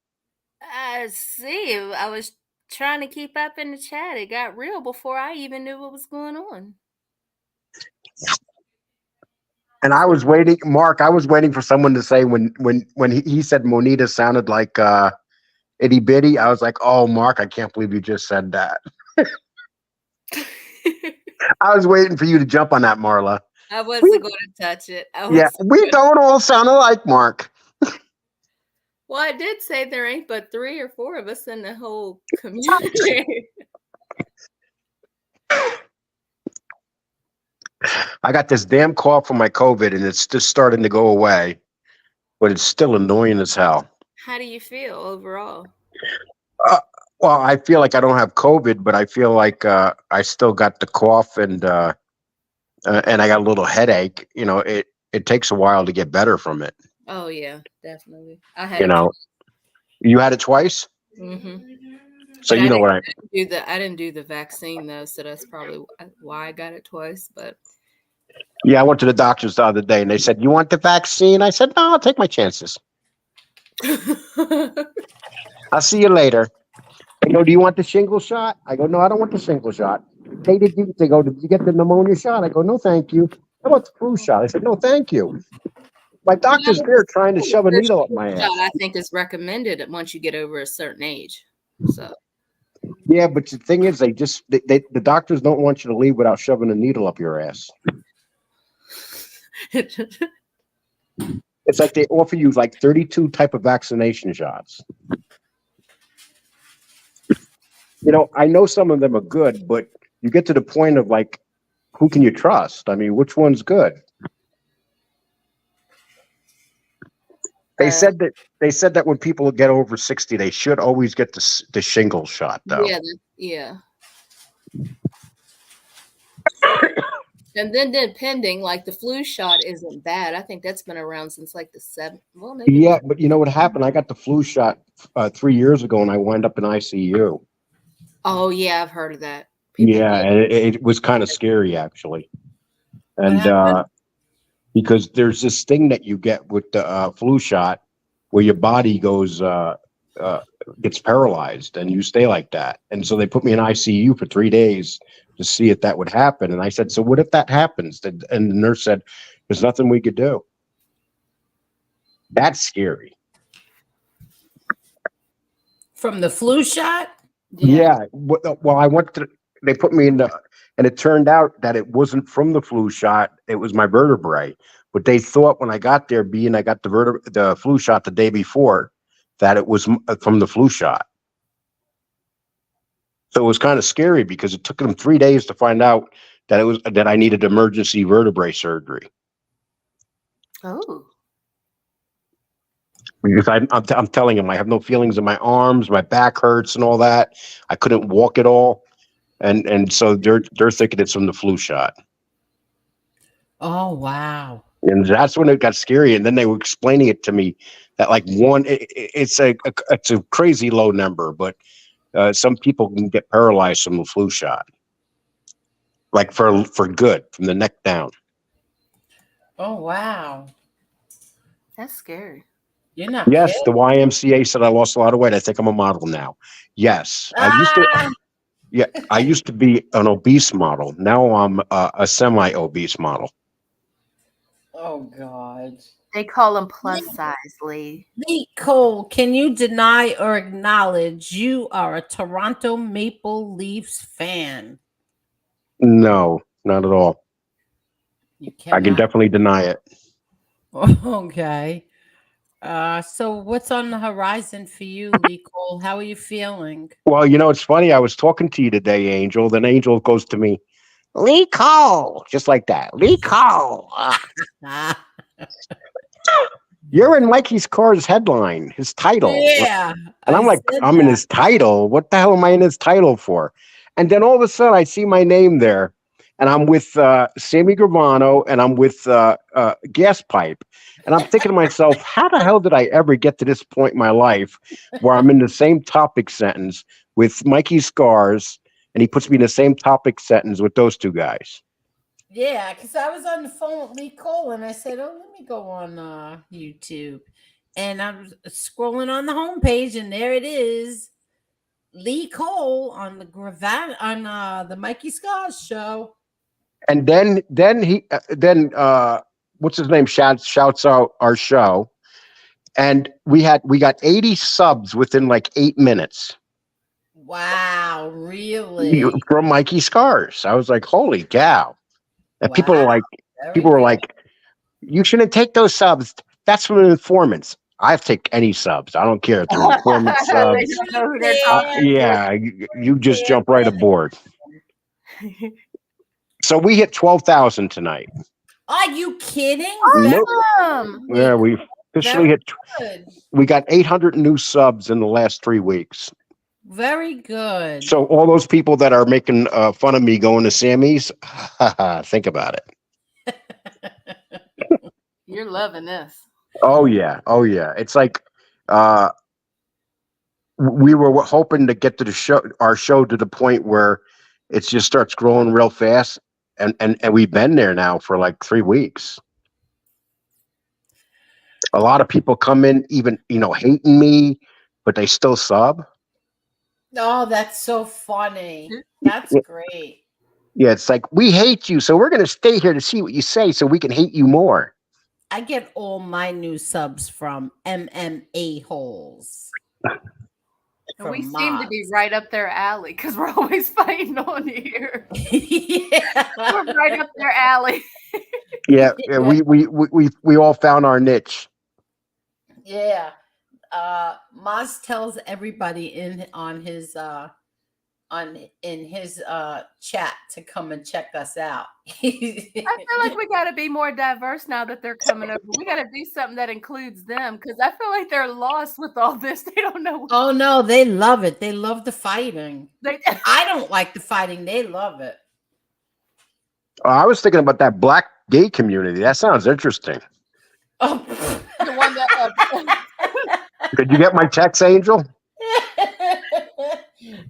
See, I was trying to keep up in the chat. It got real before I even knew what was going on. And I was waiting, Mark. I was waiting for someone to say when he said Monita sounded like itty bitty. I was like, oh, Mark, I can't believe you just said that. I was waiting for you to jump on that, Marla. I We, wasn't going to touch it. yeah, we don't all sound alike, Mark. Well, I did say there ain't but 3 or 4 of us in the whole community. I got this damn cough from my COVID, and it's just starting to go away, but it's still annoying as hell. How do you feel overall? Uh, well, I feel like I don't have COVID, but I feel like I still got the cough, and I got a little headache. It takes a while to get better from it. Oh yeah, definitely. I had You it. know, you had it twice, Mm-hmm. so But you know what I. I didn't do the vaccine though, so that's probably why I got it twice. But Yeah, I went to the doctors the other day, and they said, "You want the vaccine?" I said, "No, I'll take my chances. I'll see you later." They go, "Do you want the shingle shot?" I go, "No, I don't want the shingle shot." They go, "Did you get the pneumonia shot?" I go, "No, thank you." "How about the flu shot?" I said, "No, thank you." My doctor's there trying to shove a the needle up my shot, ass. I think, is recommended once you get over a certain age. So Yeah, but the thing is, the doctors don't want you to leave without shoving a needle up your ass. It's like they offer you like 32 type of vaccination shots. I know some of them are good, but you get to the point of like, who can you trust? I mean, which one's good? They said that when people get over 60, they should always get the shingle shot, though. yeah. And then depending, like the flu shot isn't bad. I think that's been around since like the 7th. Well, maybe. Yeah, but you know what happened? I got the flu shot 3 years ago, and I wound up in ICU. Oh yeah, I've heard of that. Yeah, and it was kind of scary actually, and because there's this thing that you get with the flu shot where your body gets paralyzed and you stay like that. And so they put me in ICU for 3 days to see if that would happen. And I said, "So what if that happens?" And the nurse said, "There's nothing we could do." That's scary. From the flu shot? Yeah. Well, they put me and it turned out that it wasn't from the flu shot. It was my vertebrae. But they thought when I got there, being I got the flu shot the day before, that it was from the flu shot. So it was kind of scary because it took them 3 days to find out that I needed emergency vertebrae surgery. Oh. Because I'm telling him I have no feelings in my arms, my back hurts and all that. I couldn't walk at all, and so they're thinking it's from the flu shot. Oh wow! And that's when it got scary. And then they were explaining it to me that like it's a crazy low number, but some people can get paralyzed from the flu shot, like for good from the neck down. Oh wow! That's scary. You're not. Yes, kidding. the YMCA said I lost a lot of weight. I think I'm a model now. Yes, I used to be an obese model. Now I'm a semi-obese model. Oh God! They call them plus size, Lee. Lee Cole, can you deny or acknowledge you are a Toronto Maple Leafs fan? No, not at all. You I can definitely deny it. Okay. So what's on the horizon for you, Lee Cole? How are you feeling? Well, it's funny. I was talking to you today, Angel. Then Angel goes to me, "Lee Cole," just like that. "Lee Cole." You're in Mikey's Car's headline, his title. Yeah. And I'm like, I'm in his title. What the hell am I in his title for? And then all of a sudden I see my name there. And I'm with Sammy Gravano, and I'm with Gas Pipe. And I'm thinking to myself, how the hell did I ever get to this point in my life where I'm in the same topic sentence with Mikey Scars, and he puts me in the same topic sentence with those two guys? Yeah, because I was on the phone with Lee Cole, and I said, "Oh, let me go on YouTube," and I was scrolling on the homepage, and there it is, Lee Cole on the Mikey Scars show. And then what's his name shouts out our show, and we got 80 subs within like 8 minutes. Wow, really? From Mikey Scars. I was like, holy cow. And people are like, People were like, "You shouldn't take those subs. That's from informants." I take any subs. I don't care if they're informant They subs. don't know who they're talking Yeah, you just jump right aboard. to. So we hit 12,000 tonight. Are you kidding? Nope. Awesome. Yeah, we officially Very hit. good. We got 800 new subs in the last 3 weeks. Very good. So all those people that are making fun of me going to Sammy's, think about it. You're loving this. Oh yeah, It's like we were hoping to get to our show to the point where it just starts growing real fast, and we've been there now for like 3 weeks. A lot of people come in, even hating me, but they still sub. Oh, that's so funny. That's Yeah. great. Yeah, it's like, we hate you, so we're going to stay here to see what you say so we can hate you more. I get all my new subs from MMA holes. And we seem to be right up their alley because we're always fighting on here. Yeah. We're right up their alley. Yeah, we all found our niche. Yeah. Maz tells everybody in his chat to come and check us out. I feel like we got to be more diverse now that they're coming over. We got to do something that includes them because I feel like they're lost with all this. They don't know. Oh no, they love it. They love the fighting. I don't like the fighting. They love it. I was thinking about that black gay community. That sounds interesting. Oh. The one that. Did you get my text, Angel?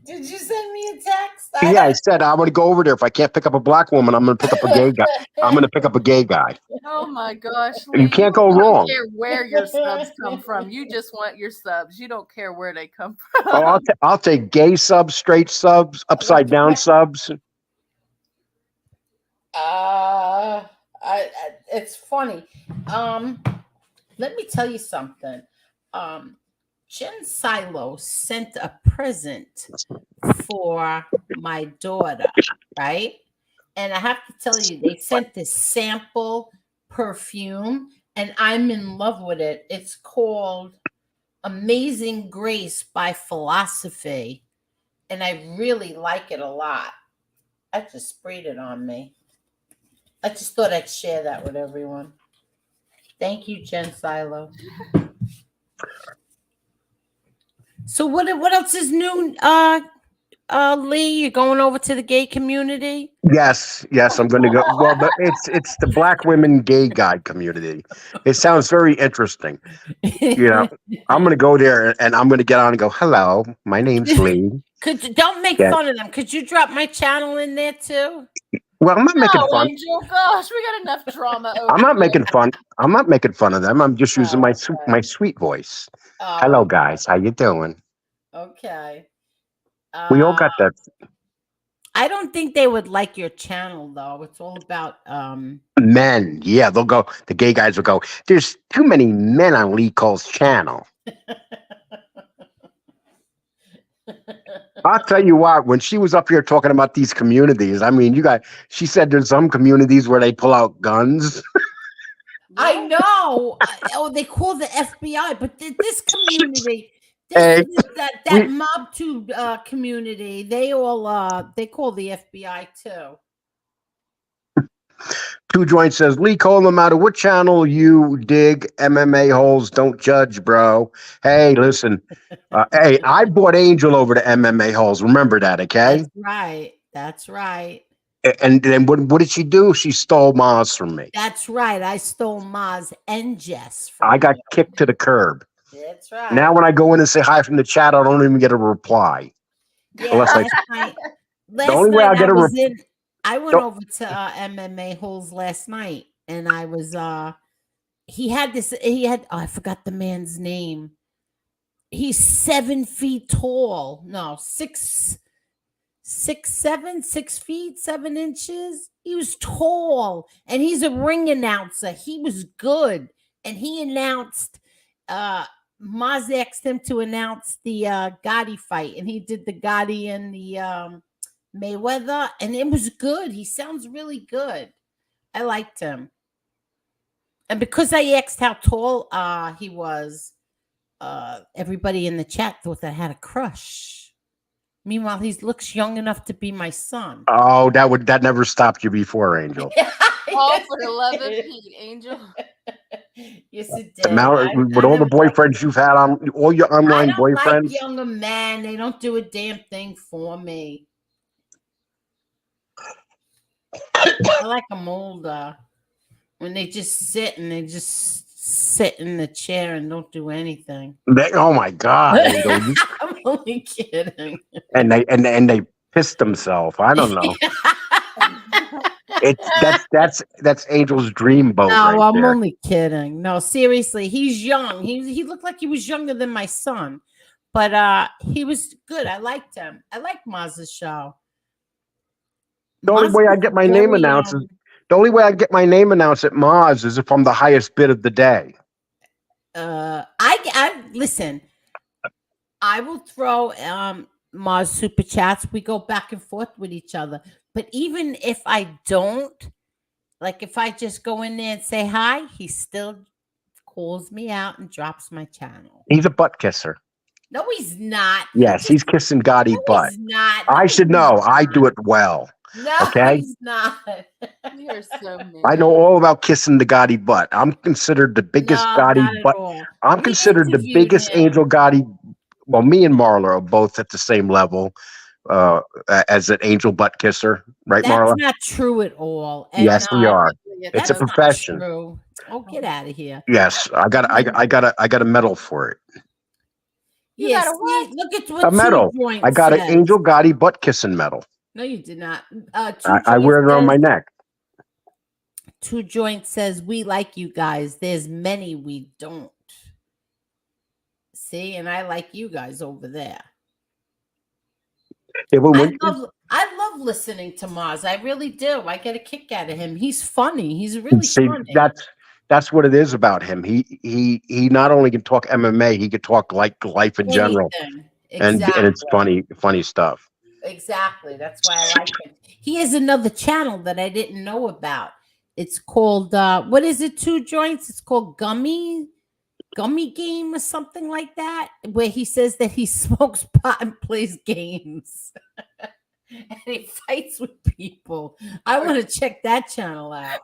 Did you send me a text? I said I'm going to go over there. If I can't pick up a black woman, I'm going to pick up a gay guy. I'm going to pick up a gay guy. Oh my gosh! You can't go wrong. You don't care where your subs come from. You just want your subs. You don't care where they come from. Oh, I'll take gay subs, straight subs, upside down subs. It's funny. Let me tell you something. Jen Silo sent a present for my daughter, right? And I have to tell you, they sent this sample perfume, and I'm in love with it. It's called Amazing Grace by Philosophy, and I really like it a lot. I just sprayed it on me. I just thought I'd share that with everyone. Thank you, Jen Silo. So what else is new? Lee, you're going over to the gay community? Yes, I'm going to go. Well, but it's the black women gay guy community. It sounds very interesting. I'm going to go there and I'm going to get on and go, "Hello, my name's Lee." Don't make fun of them. Could you drop my channel in there too? Well, I'm not making fun. Angel, gosh, we got enough drama. I'm not making fun. I'm not making fun of them. I'm just using my sweet voice. Hello, guys. How you doing? Okay. We all got that. I don't think they would like your channel though. It's all about men. Yeah, they'll go. The gay guys will go, "There's too many men on Lee Cole's channel." I'll tell you what, when she was up here talking about these communities, I mean, she said there's some communities where they pull out guns. I know. They call the FBI, but this community, that Mob 2 community, they all they call the FBI too. Two Joint says, "Lee Cole, no matter what channel you dig, MMA holes don't judge, bro." Hey, listen. Hey, I brought Angel over to MMA holes. Remember that, okay? That's right. And then what did she do? She stole Maz from me. That's right. I stole Maz and Jess from I got kicked to the curb. That's right. Now when I go in and say hi from the chat, I don't even get a reply. Yeah, last night I went over to MMA holes last night, and I was I forgot the man's name. He's 7 feet tall. No, 6 feet 7 inches. He was tall, and he's a ring announcer. He was good, and he announced Maz asked him to announce the Gotti fight, and he did the Gotti and the Mayweather, and it was good. He sounds really good. I liked him. And because I asked how tall he was, everybody in the chat thought that I had a crush. Meanwhile, he looks young enough to be my son. Oh, that never stopped you before, Angel. All Yes, for the it love of did. Pete, Angel. Yes, it The did. amount with I all the never thought boyfriends you've had on all your I online don't like boyfriends. younger men. They don't do a damn thing for me. I like them older. When they just sit in the chair and don't do anything. Oh my God, Angel! I'm only kidding. And they pissed themselves. I don't know. It's that's Angel's dream boat No, right I'm there. only kidding. No, seriously, he's young. He looked like he was younger than my son, but he was good. I liked him. I liked Maz's show. The only Maz way I was get my name very announced is the only way I get my name announced at Maz is if I'm the highest bid of the day. I listen. I will throw Maz super chats. We go back and forth with each other. But even if I don't, like if I just go in there and say hi, he still calls me out and drops my channel. He's a butt kisser. No, he's not. Yes, he's kissing Gotti No, butt. he's not. I No, should he's know. I not. do it well. No, Okay? he's not. You're so mean. I know all about kissing the Gotti butt. I'm considered the biggest No, Gotti not at butt. all. I'm We considered the interviewed biggest him. Angel Gotti. Well, me and Marla are both at the same level as an angel butt kisser, right, That's Marla? not true at all. And Yes, we are. Technically, It's a that's not profession. true. Oh, get out of here. Yes, I got a medal for it. You Yes, got a what? look at A what medal. Two Joint I got an says. Angel Gotti butt kissing medal. No, you did not. I wear it on my neck. Two Joint says, we like you guys. There's many we don't. See, and I like you guys over there. Yeah, but I love listening to Maz. I really do. I get a kick out of him. He's funny. He's really see, funny. that's what it is about him. He not only can talk MMA, he could talk like life in general. Anything. And it's funny stuff. Exactly. That's why I like him. He has another channel that I didn't know about. It's called what is it? Two Joints. It's called Gummy Game or something like that, where he says that he smokes pot and plays games. And he fights with people. I want to check that channel out.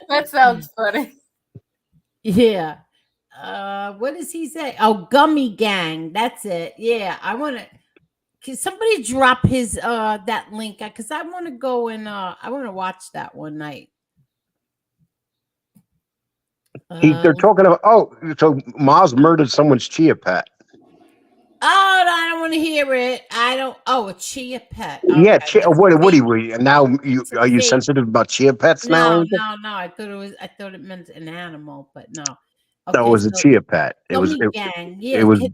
That sounds funny. Yeah. What does he say? Oh, Gummy Gang. That's it. Yeah. I want to. Can somebody drop his that link? Because I want to go and I want to watch that one night. They're talking about so Maz murdered someone's chia pet. Oh, no, I don't want to hear it. I don't. Oh, a chia pet. Yeah, Okay. what are you now? Are you sensitive about chia pets now? No, Angel? no. I thought it meant an animal, but no. No, it was a chia pet. Gummy Gang. Yeah. It was.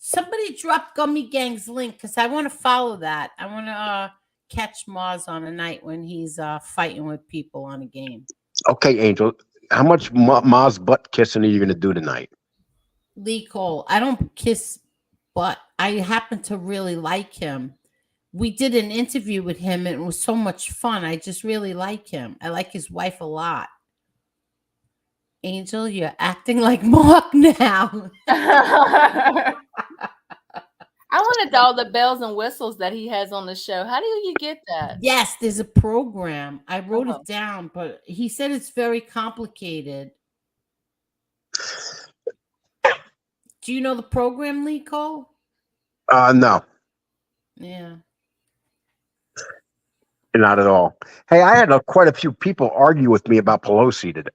Somebody drop Gummy Gang's link because I want to follow that. I want to catch Maz on a night when he's fighting with people on a game. Okay, Angel. How much Maz butt kissing are you going to do tonight? Lee Cole. I don't kiss butt. I happen to really like him. We did an interview with him and it was so much fun. I just really like him. I like his wife a lot. Angel, you're acting like Mark now. I want to know all the bells and whistles that he has on the show. How do you get that? Yes, there's a program. I wrote it down, but he said it's very complicated. Do you know the program, Lee Cole? No. Yeah. Not at all. Hey, I had quite a few people argue with me about Pelosi today.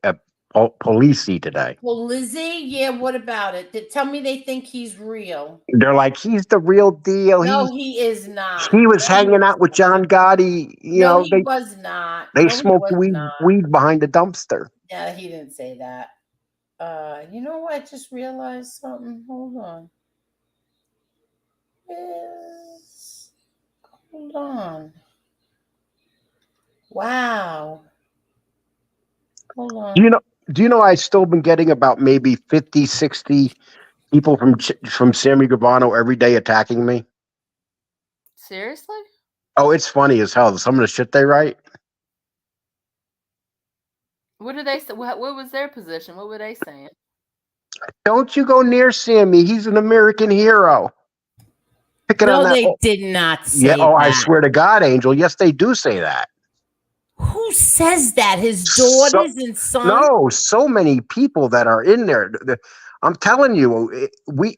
Polisi today. Well, Lizzie, yeah, what about it? Tell me they think he's real. They're like, he's the real deal. No, he is not. He was hanging out with John Gotti. He was not. They smoked weed behind the dumpster. Yeah, he didn't say that. You know what? I just realized something. Hold on. Hold on. Wow. Hold on. Do you know I've still been getting about maybe 50, 60 people from Sammy Gravano every day attacking me? Seriously? Oh, it's funny as hell. Some of the shit they write. What did they say? What was their position? What were they saying? Don't you go near Sammy. He's an American hero. Pick it on No, that. they Oh, did not yeah. say Oh, I that. swear to God, Angel. Yes, they do say that. Who says that? His So daughters and sons? no, so many people that are in there. I'm telling you,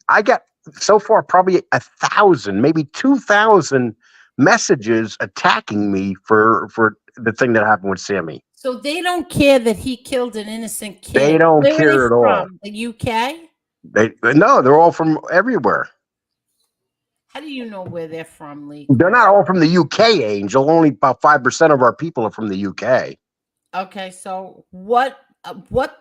I got so far probably 1,000, maybe 2,000 messages attacking me for the thing that happened with Sammy. So they don't care that he killed an innocent They kid. don't Where are they care at all. from? The UK? No, they're all from everywhere. How do you know where they're from, Lee? They're not all from the UK, Angel. Only about 5% of our people are from the UK. Okay, so what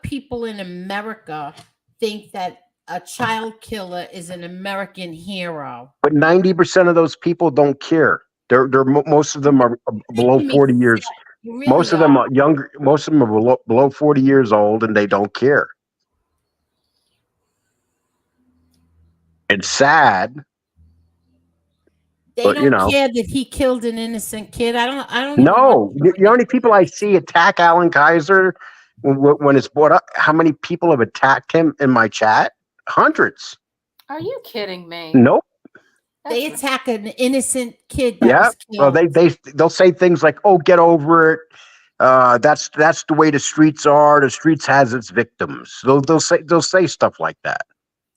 people in America think that a child killer is an American hero? But 90% of those people don't care. Most of them are below Making me 40 sick. years. You Most really of them are. are younger. Most of them are below 40 years old, and they don't care. It's sad, They but don't care that he killed an innocent kid. I don't even want no. to know The only anything people I see attack Alan Kaiser when it's brought up, how many people have attacked him in my chat? Hundreds. Are you kidding me? Nope. They That's attack an innocent kid that Yeah. was Well, killed. they'll say things like, "Oh, get over it. That's the way the streets are. The streets has its victims." They'll say stuff like that.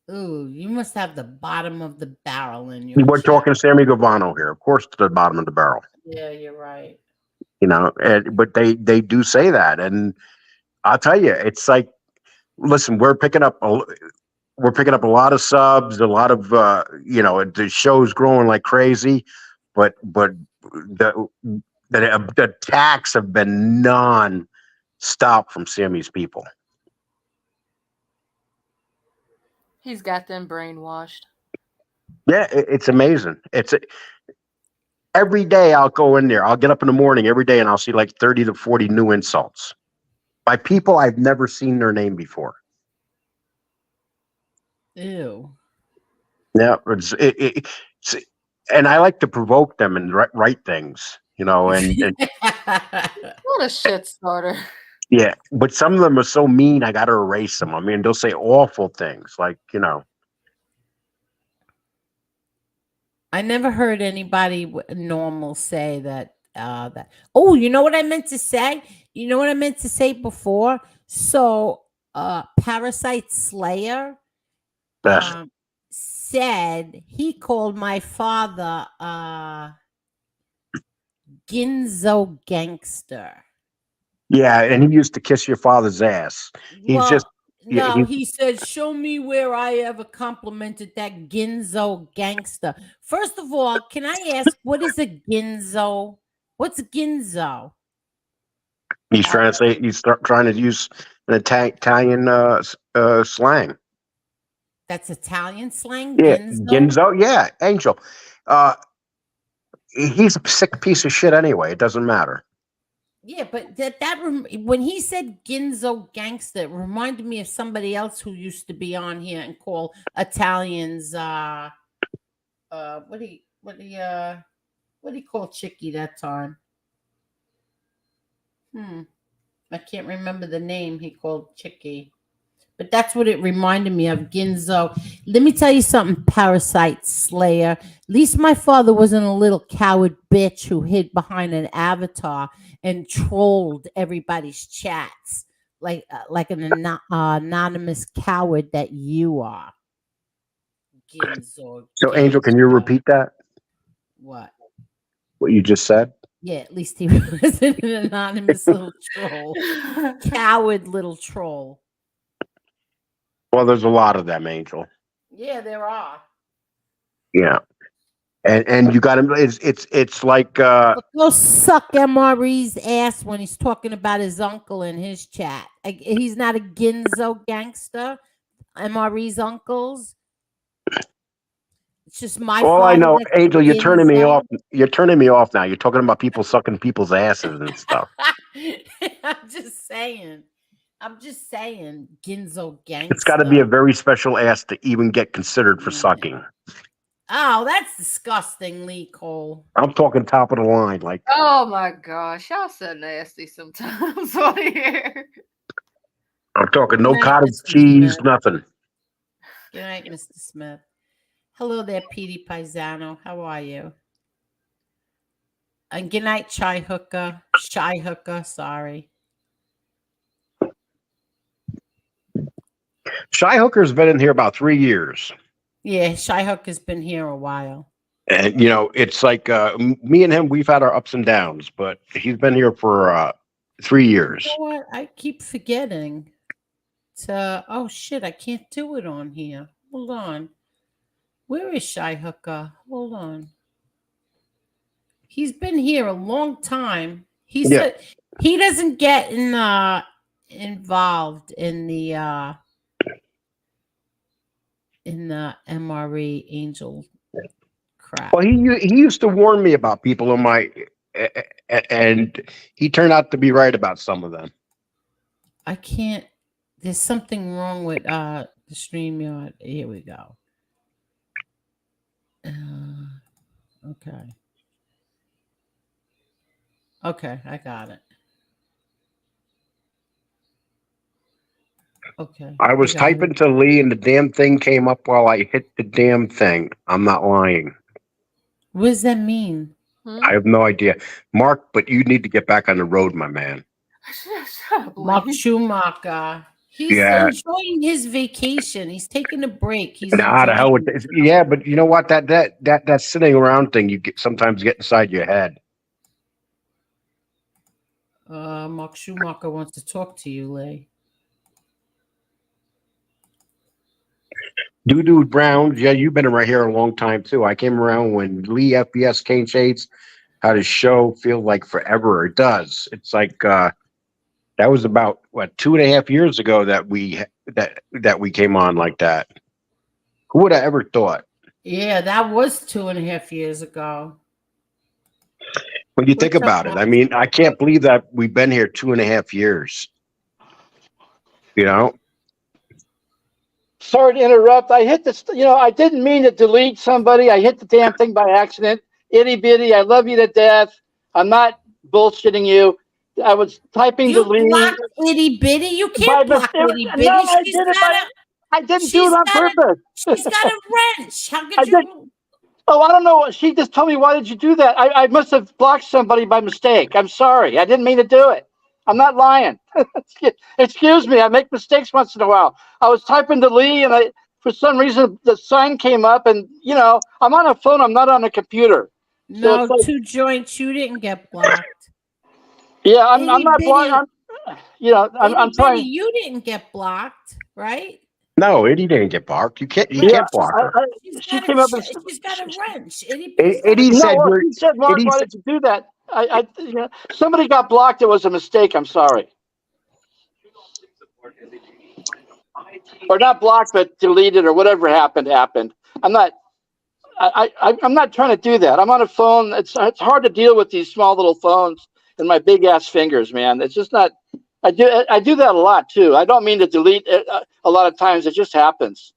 Ooh, you must have the bottom of the barrel in your We're chat. talking Sammy Gavano here, of course, to the bottom of the barrel. Yeah, you're right. But they do say that, and I'll tell you, it's like, listen, we're picking up a lot of subs, a lot of the show's growing like crazy, but the the attacks have been non-stop from Sammy's people. He's got them brainwashed. Yeah, it's amazing. Every day I'll go in there. I'll get up in the morning every day and I'll see like 30 to 40 new insults by people I've never seen their name before. Ew. Yeah, and I like to provoke them and write things, and What a shit starter. yeah, but some of them are so mean, I got to erase them. I mean, they'll say awful things like. I never heard anybody normal say that. Oh, you know what I meant to say? You know what I meant to say before? So, Parasite Slayer Best. said he called my father Ginzo Gangster. Yeah, and he used to kiss your father's ass. He's just. No, Yeah, he said, "Show me where I ever complimented that Ginzo Gangster." First of all, can I ask what is a Ginzo? What's Ginzo? he's trying to say trying to use an Italian slang. That's Italian slang, Yeah, Ginzo. Ginzo. Yeah, Angel. He's a sick piece of shit anyway. It doesn't matter. Yeah, but when he said Ginzo Gangster, it reminded me of somebody else who used to be on here and call Italians what do you call Chicky that time? I can't remember the name he called Chicky. But that's what it reminded me of, Ginzo. Let me tell you something, Parasite Slayer. At least my father wasn't a little coward bitch who hid behind an avatar and trolled everybody's chats like an anonymous coward that you are. Ginzo. So, Angel, can you repeat that? What? What you just said? Yeah, at least he wasn't an anonymous little troll. Coward little troll. Well, there's a lot of them, Angel. Yeah, there are. Yeah, and you got him. It's like Go suck MRE's ass when he's talking about his uncle in his chat. He's not a Ginzo gangster. MRE's uncles. It's just my all I father. know, That's a Angel. You're turning me Ginzo. off. You're turning me off now. You're talking about people sucking people's asses and stuff. I'm just saying. Ginzo gangster. It's got to be a very special ass to even get considered for sucking. Oh, that's disgusting, Lee Cole. I'm talking top of the line. Like, Oh my gosh, y'all so nasty sometimes on here. I'm talking Good no night, cottage Mr. cheese, Smith. nothing. Good night, Mr. Smith. Hello there, Petey Paisano. How are you? And good night, Chai Hooker. Shy Hooker, sorry. Shy Hooker's been in here about 3 years. Yeah, Shy Hooker's been here a while. And, it's like me and him, we've had our ups and downs, but he's been here for 3 years. You know what? I keep forgetting to. Oh, shit, I can't do it on here. Hold on. Where is Shy Hooker? Hold on. He's been here a long time. He said he doesn't get involved in the MRE Angel crap. Well, he used to warn me about people in my, and he turned out to be right about some of them. I can't. There's something wrong with the StreamYard. Here we go. Okay. Okay, I got it. Okay. I was typing to Lee, and the damn thing came up while I hit the damn thing. I'm not lying. What does that mean? I have no idea, Mark. But you need to get back on the road, my man. Mark Schumacher. He's enjoying his vacation. He's taking a break. He's Nah, the hell with this. Yeah, but you know what? That sitting around thing, sometimes get inside your head. Mark Schumacher wants to talk to you, Lee. Doo Browns. Yeah, you've been right here a long time too. I came around when Lee FBS Cane Shades had his show. Feel like forever. It does. It's like that was about 2.5 years ago that we came on like that. Who would have ever thought? Yeah, that was 2.5 years ago. When you think about it, I mean, I can't believe that we've been here 2.5 years. Sorry to interrupt. I hit this. I didn't mean to delete somebody. I hit the damn thing by accident. Itty bitty. I love you to death. I'm not bullshitting you. I was typing delete. You blocked Itty bitty. You can't block Itty bitty. No, I didn't do it on purpose. She's got a wrench. How could you? Oh, I don't know. She just told me, why did you do that? I must have blocked somebody by mistake. I'm sorry. I didn't mean to do it. I'm not lying. Excuse me. I make mistakes once in a while. I was typing to Lee, and for some reason, the sign came up, and, I'm on a phone. I'm not on a computer. No, so two joints. You didn't get blocked. Yeah, I'm not blocked. I'm trying. You didn't get blocked, right? No, Itty didn't get blocked. You can't block her. She came up and she's got a wrench. Eddie said, Mark, why did you do that? Somebody got blocked. It was a mistake. I'm sorry. Or not blocked, but deleted, or whatever happened. I'm not. I'm not trying to do that. I'm on a phone. It's hard to deal with these small little phones and my big ass fingers, man. It's just not. I do that a lot too. I don't mean to delete it a lot of times. It just happens.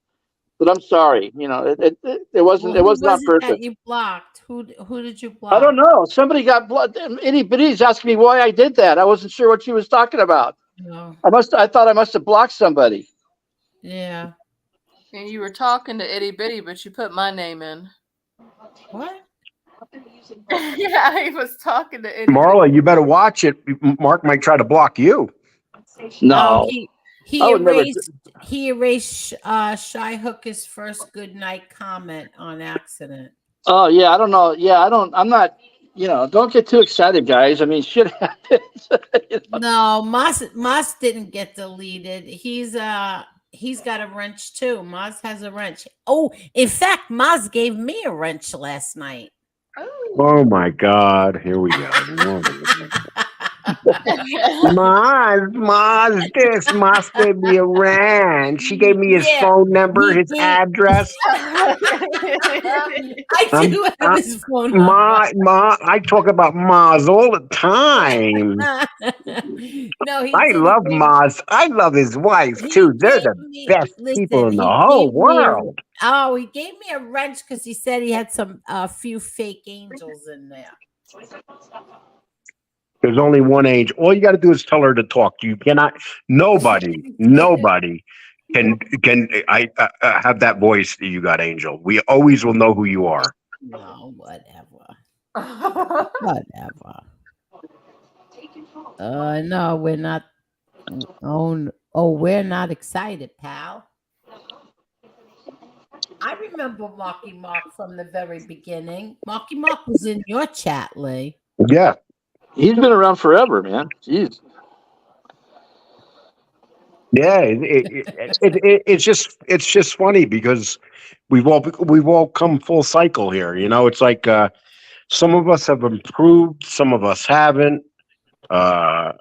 But I'm sorry. It wasn't on purpose. That you blocked? Who did you block? I don't know. Somebody got blocked. Anybody's asking me why I did that. I wasn't sure what she was talking about. No. I thought I must have blocked somebody. Yeah. And you were talking to Itty Bitty, but you put my name in. What? Yeah, he was talking to Itty Marla, you better watch it. Mark might try to block you. No. He erased Shy Hooker's first good night comment on accident. Oh yeah, I don't know. Yeah, I'm not. Don't get too excited, guys. I mean, shit happens. No, Moss didn't get deleted. He's got a wrench too. Moz has a wrench. Oh, in fact, Moz gave me a wrench last night. Oh my God! Here we go. Maz, this Maz gave me a rant. She gave me his Yeah, phone number, he his did. address. I I'm, do have I, his phone number. I talk about Maz all the time. No, he I did. love Maz. I love his wife He too. They're gave the me. best people Listen, in the he whole gave me a. world. Oh, he gave me a wrench because he said he had some a few fake angels in there. There's only one angel. All you got to do is tell her to talk. You cannot. Nobody can have that voice that you got, Angel. We always will know who you are. No, whatever. Whatever. No, we're not. We're not excited, pal. I remember Marky Mark from the very beginning. Marky Mark was in your chat, Lee. Yeah, He's been around forever, man. Jeez. yeah. It's just funny because we've all come full cycle here. You know, it's like some of us have improved, some of us haven't. Uh,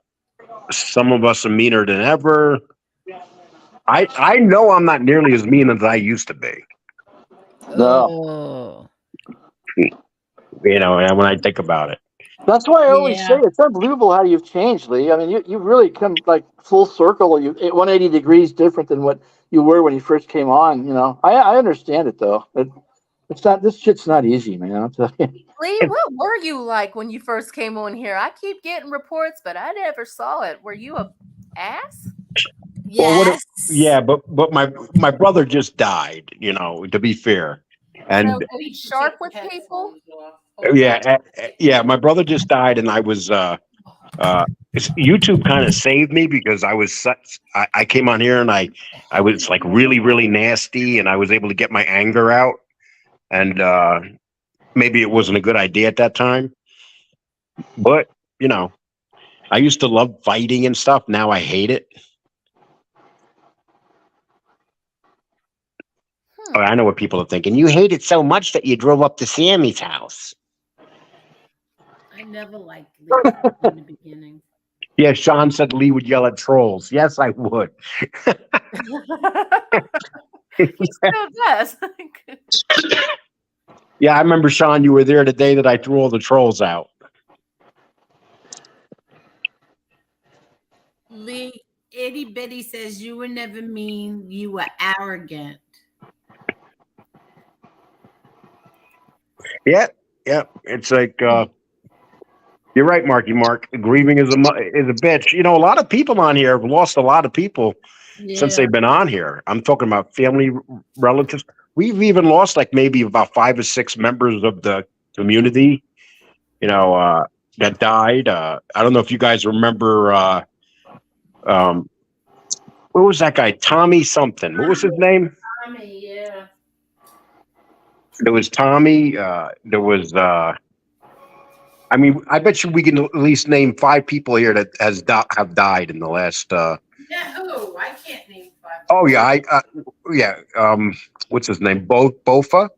some of us are meaner than ever. I know I'm not nearly as mean as I used to be. No. Oh, You know, and when I think about it. That's why I always say yeah. it's unbelievable how you've changed, Lee. I mean, you've really come like full circle. You 180 degrees different than what you were when you first came on. You know, I understand it though. It's not, this shit's not easy, man. I'll tell you. Lee, what were you like when you first came on here? I keep getting reports, but I never saw it. Were you a ass? Well, Yes. yeah, but my brother just died. You know, to be fair, So and are you sharp with people? yeah, my brother just died, and I was YouTube kind of saved me because I was such. I came on here and I was like really nasty, and I was able to get my anger out, and maybe it wasn't a good idea at that time, but you know, I used to love fighting and stuff. Now I hate it. Oh, I know what people are thinking. You hate it so much that you drove up to Sammy's house. I never liked Lee in the beginning. Yeah, Sean said Lee would yell at trolls. Yes, I would. He still does. Yeah, I remember, Sean, you were there the day that I threw all the trolls out. Lee, itty bitty says you were never mean. You were arrogant. Yeah, yeah. It's like you're right, Marky Mark. Grieving is a bitch. You know, a lot of people on here have lost a lot of people since they've been on here. I'm talking about family, relatives. We've even lost like maybe about 5 or 6 members of the community. You know, that died. I don't know if you guys remember. What was that guy? Tommy something. What was his name? Tommy, yeah. There was Tommy. There was. I mean, I bet you we can at least name 5 people here that have died in the last. No, I can't name 5. Oh yeah, yeah. What's his name? Bofa.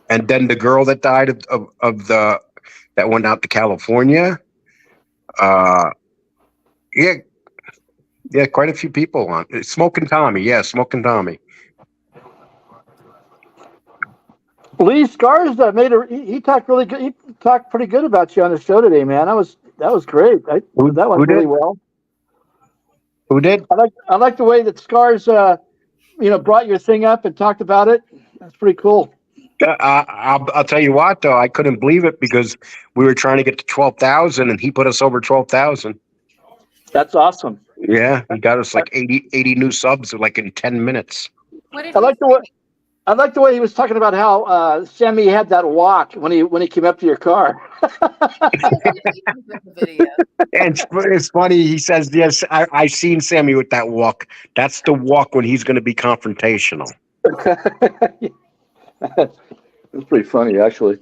And then the girl that died of the that went out to California. Yeah, yeah, quite a few people on. Smoking Tommy, yeah, Smoking Tommy. Lee Scars made he talked really good. He talked pretty good about you on the show today, man. That was great. That went really well. Who did? I like the way that Scars brought your thing up and talked about it. That's pretty cool. I'll tell you what though, I couldn't believe it because we were trying to get to 12,000 and he put us over 12,000. That's awesome. Yeah, he got us like 80 new subs like in 10 minutes. I like the way he was talking about how Sammy had that walk when he came up to your car. And it's funny. He says, "Yes, I seen Sammy with that walk. That's the walk when he's going to be confrontational." It's pretty funny, actually.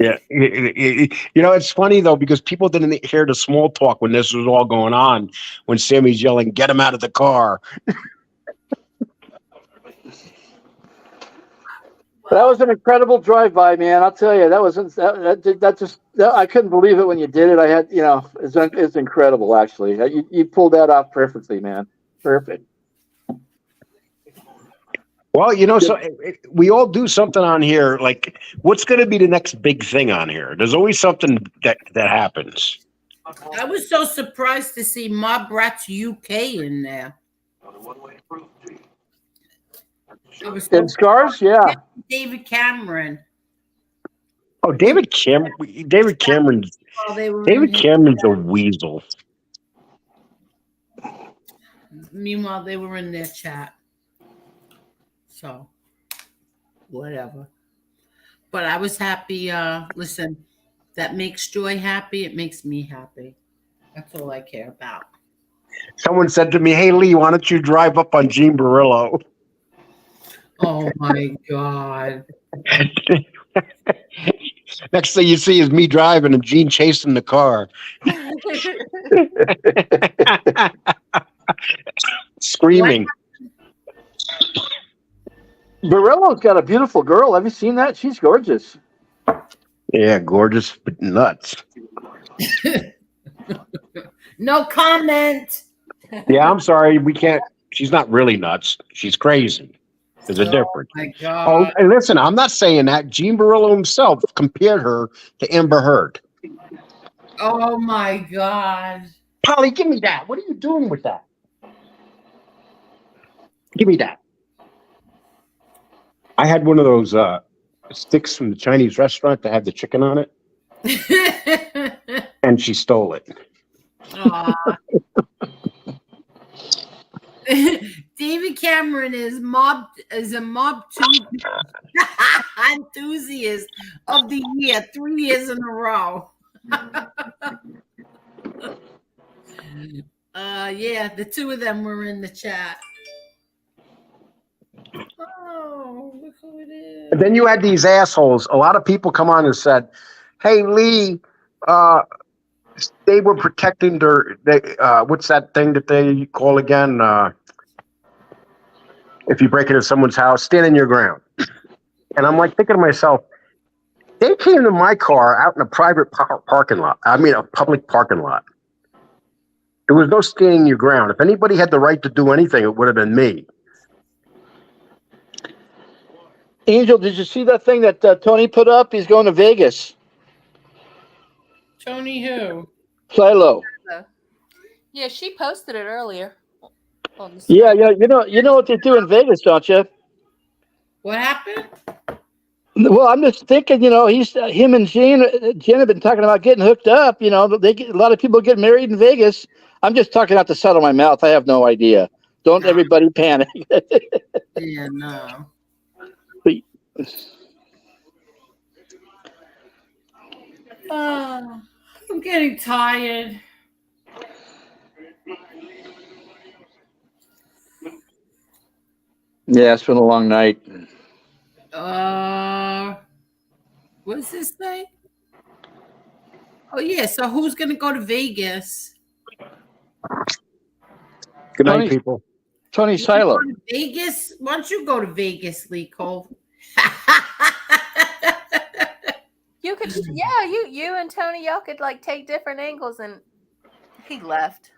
Yeah, you know, it's funny though because people didn't hear the small talk when this was all going on. When Sammy's yelling, "Get him out of the car!" That was an incredible drive-by, man. I'll tell you, that was that just No, I couldn't believe it when you did it. I had, it's incredible, actually. You pulled that off perfectly, man. Perfect. Well, so we all do something on here. Like, what's going to be the next big thing on here? There's always something that happens. I was so surprised to see Mob Rats UK in there. I was so In Scars, yeah. David Cameron. Oh, David Cameron's While they were in his a weasel. Meanwhile, they were in their chat. So, whatever. But I was happy. Listen, that makes Joy happy. It makes me happy. That's all I care about. Someone said to me, "Hey, Lee, why don't you drive up on Gene Barillo?" Oh, my God. Next thing you see is me driving and Gene chasing the car. Screaming. Barillo's got a beautiful girl. Have you seen that? She's gorgeous. Yeah, gorgeous but nuts. No comment. Yeah, I'm sorry. We can't. She's not really nuts. She's crazy. There's a difference. My God. Oh, and listen, I'm not saying that. Gene Barillo himself compared her to Amber Heard. Oh, my God. Polly, give me that. What are you doing with that? Give me that. I had one of those sticks from the Chinese restaurant that had the chicken on it, and she stole it. David Cameron is a Mob 2 enthusiast of the year 3 years in a row. Yeah, the two of them were in the chat. Oh, look who it is. And then you had these assholes. A lot of people come on and said, "Hey, Lee, they were protecting their what's that thing that they call again? If you break into someone's house, stand in your ground." And I'm like thinking to myself, they came to my car out in a private parking lot. I mean, a public parking lot. There was no standing your ground. If anybody had the right to do anything, it would have been me. Angel, did you see that thing that Tony put up? He's going to Vegas. Tony who? Silo. Yeah, she posted it earlier. Yeah, you know what they do in Vegas, don't you? What happened? Well, I'm just thinking, him and Jen have been talking about getting hooked up. A lot of people get married in Vegas. I'm just talking out the side of my mouth. I have no idea. Don't everybody panic. Yeah, no. I'm getting tired. Yeah, it's been a long night. What does this say? Oh, yeah. So who's going to go to Vegas? Good night, people. Tony Silo. Vegas? Why don't you go to Vegas, Lee Cole? You could, you and Tony, y'all could take different angles, and he left.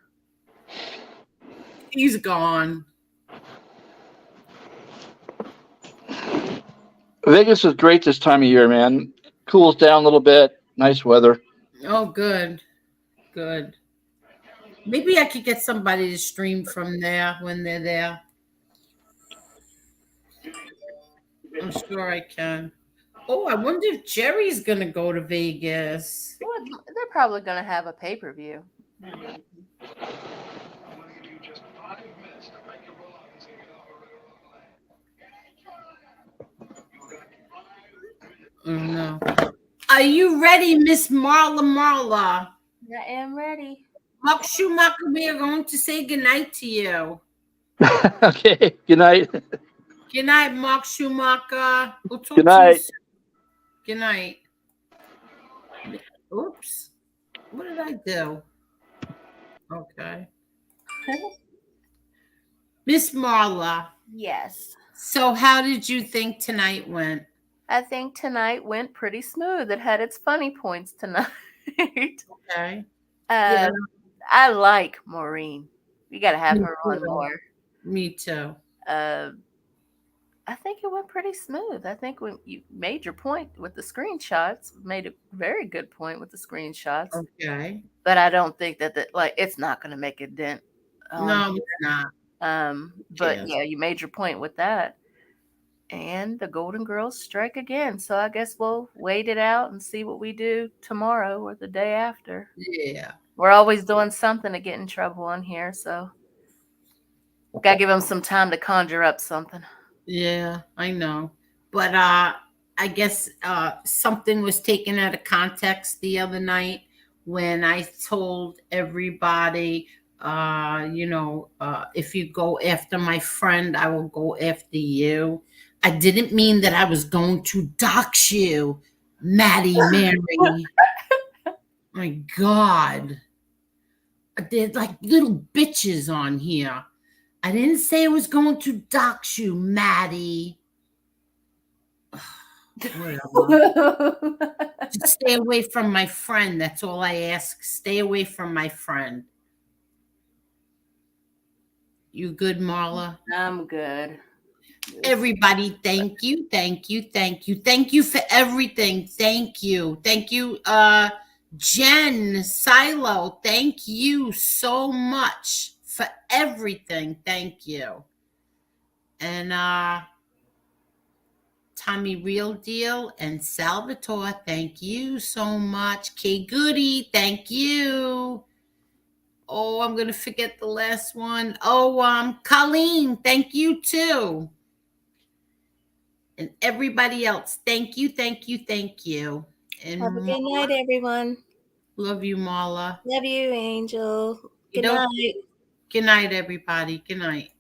He's gone. Vegas is great this time of year, man. Cools down a little bit. Nice weather. Oh, good. Good. Maybe I could get somebody to stream from there when they're there. I'm sure I can. Oh, I wonder if Jerry's going to go to Vegas. Well, they're probably going to have a pay-per-view. Oh, no. Are you ready, Miss Marla? I am ready. Mark Schumacher, we are going to say goodnight to you. Okay. Good night. Good night, Mark Schumacher. We'll talk Good night. to you. Good night. Oops. What did I do? Okay. Miss Marla. Yes. So how did you think tonight went? I think tonight went pretty smooth. It had its funny points tonight. Okay. Yeah. I like Maureen. We got to have Me her on too. more. Me too. I think it went pretty smooth. I think when you made your point with the screenshots, made a very good point with the screenshots. Okay. But I don't think that it's not going to make a dent on No, it's not. but cares? yeah, you made your point with that. And the Golden Girls strike again. So I guess we'll wait it out and see what we do tomorrow or the day after. Yeah. We're always doing something to get in trouble on here, so gotta give them some time to conjure up something. Yeah, I know. But I guess something was taken out of context the other night when I told everybody if you go after my friend, I will go after you. I didn't mean that I was going to dox you, Maddie Mary. My God. They're like little bitches on here. I didn't say I was going to dox you, Maddie. Whatever. Just stay away from my friend. That's all I ask. Stay away from my friend. You good, Marla? I'm good. Everybody, thank you, thank you, thank you, thank you for everything. Thank you, Jen Silo. Thank you so much for everything. Thank you, and Tommy Real Deal and Salvatore. Thank you so much. K Goody. Thank you. Oh, I'm gonna forget the last one. Oh, Colleen. Thank you too. And everybody else, thank you, thank you, thank you. And Have a good night, everyone. love you, Marla. Love you, Angel. You Good know, night. good night, everybody. Good night.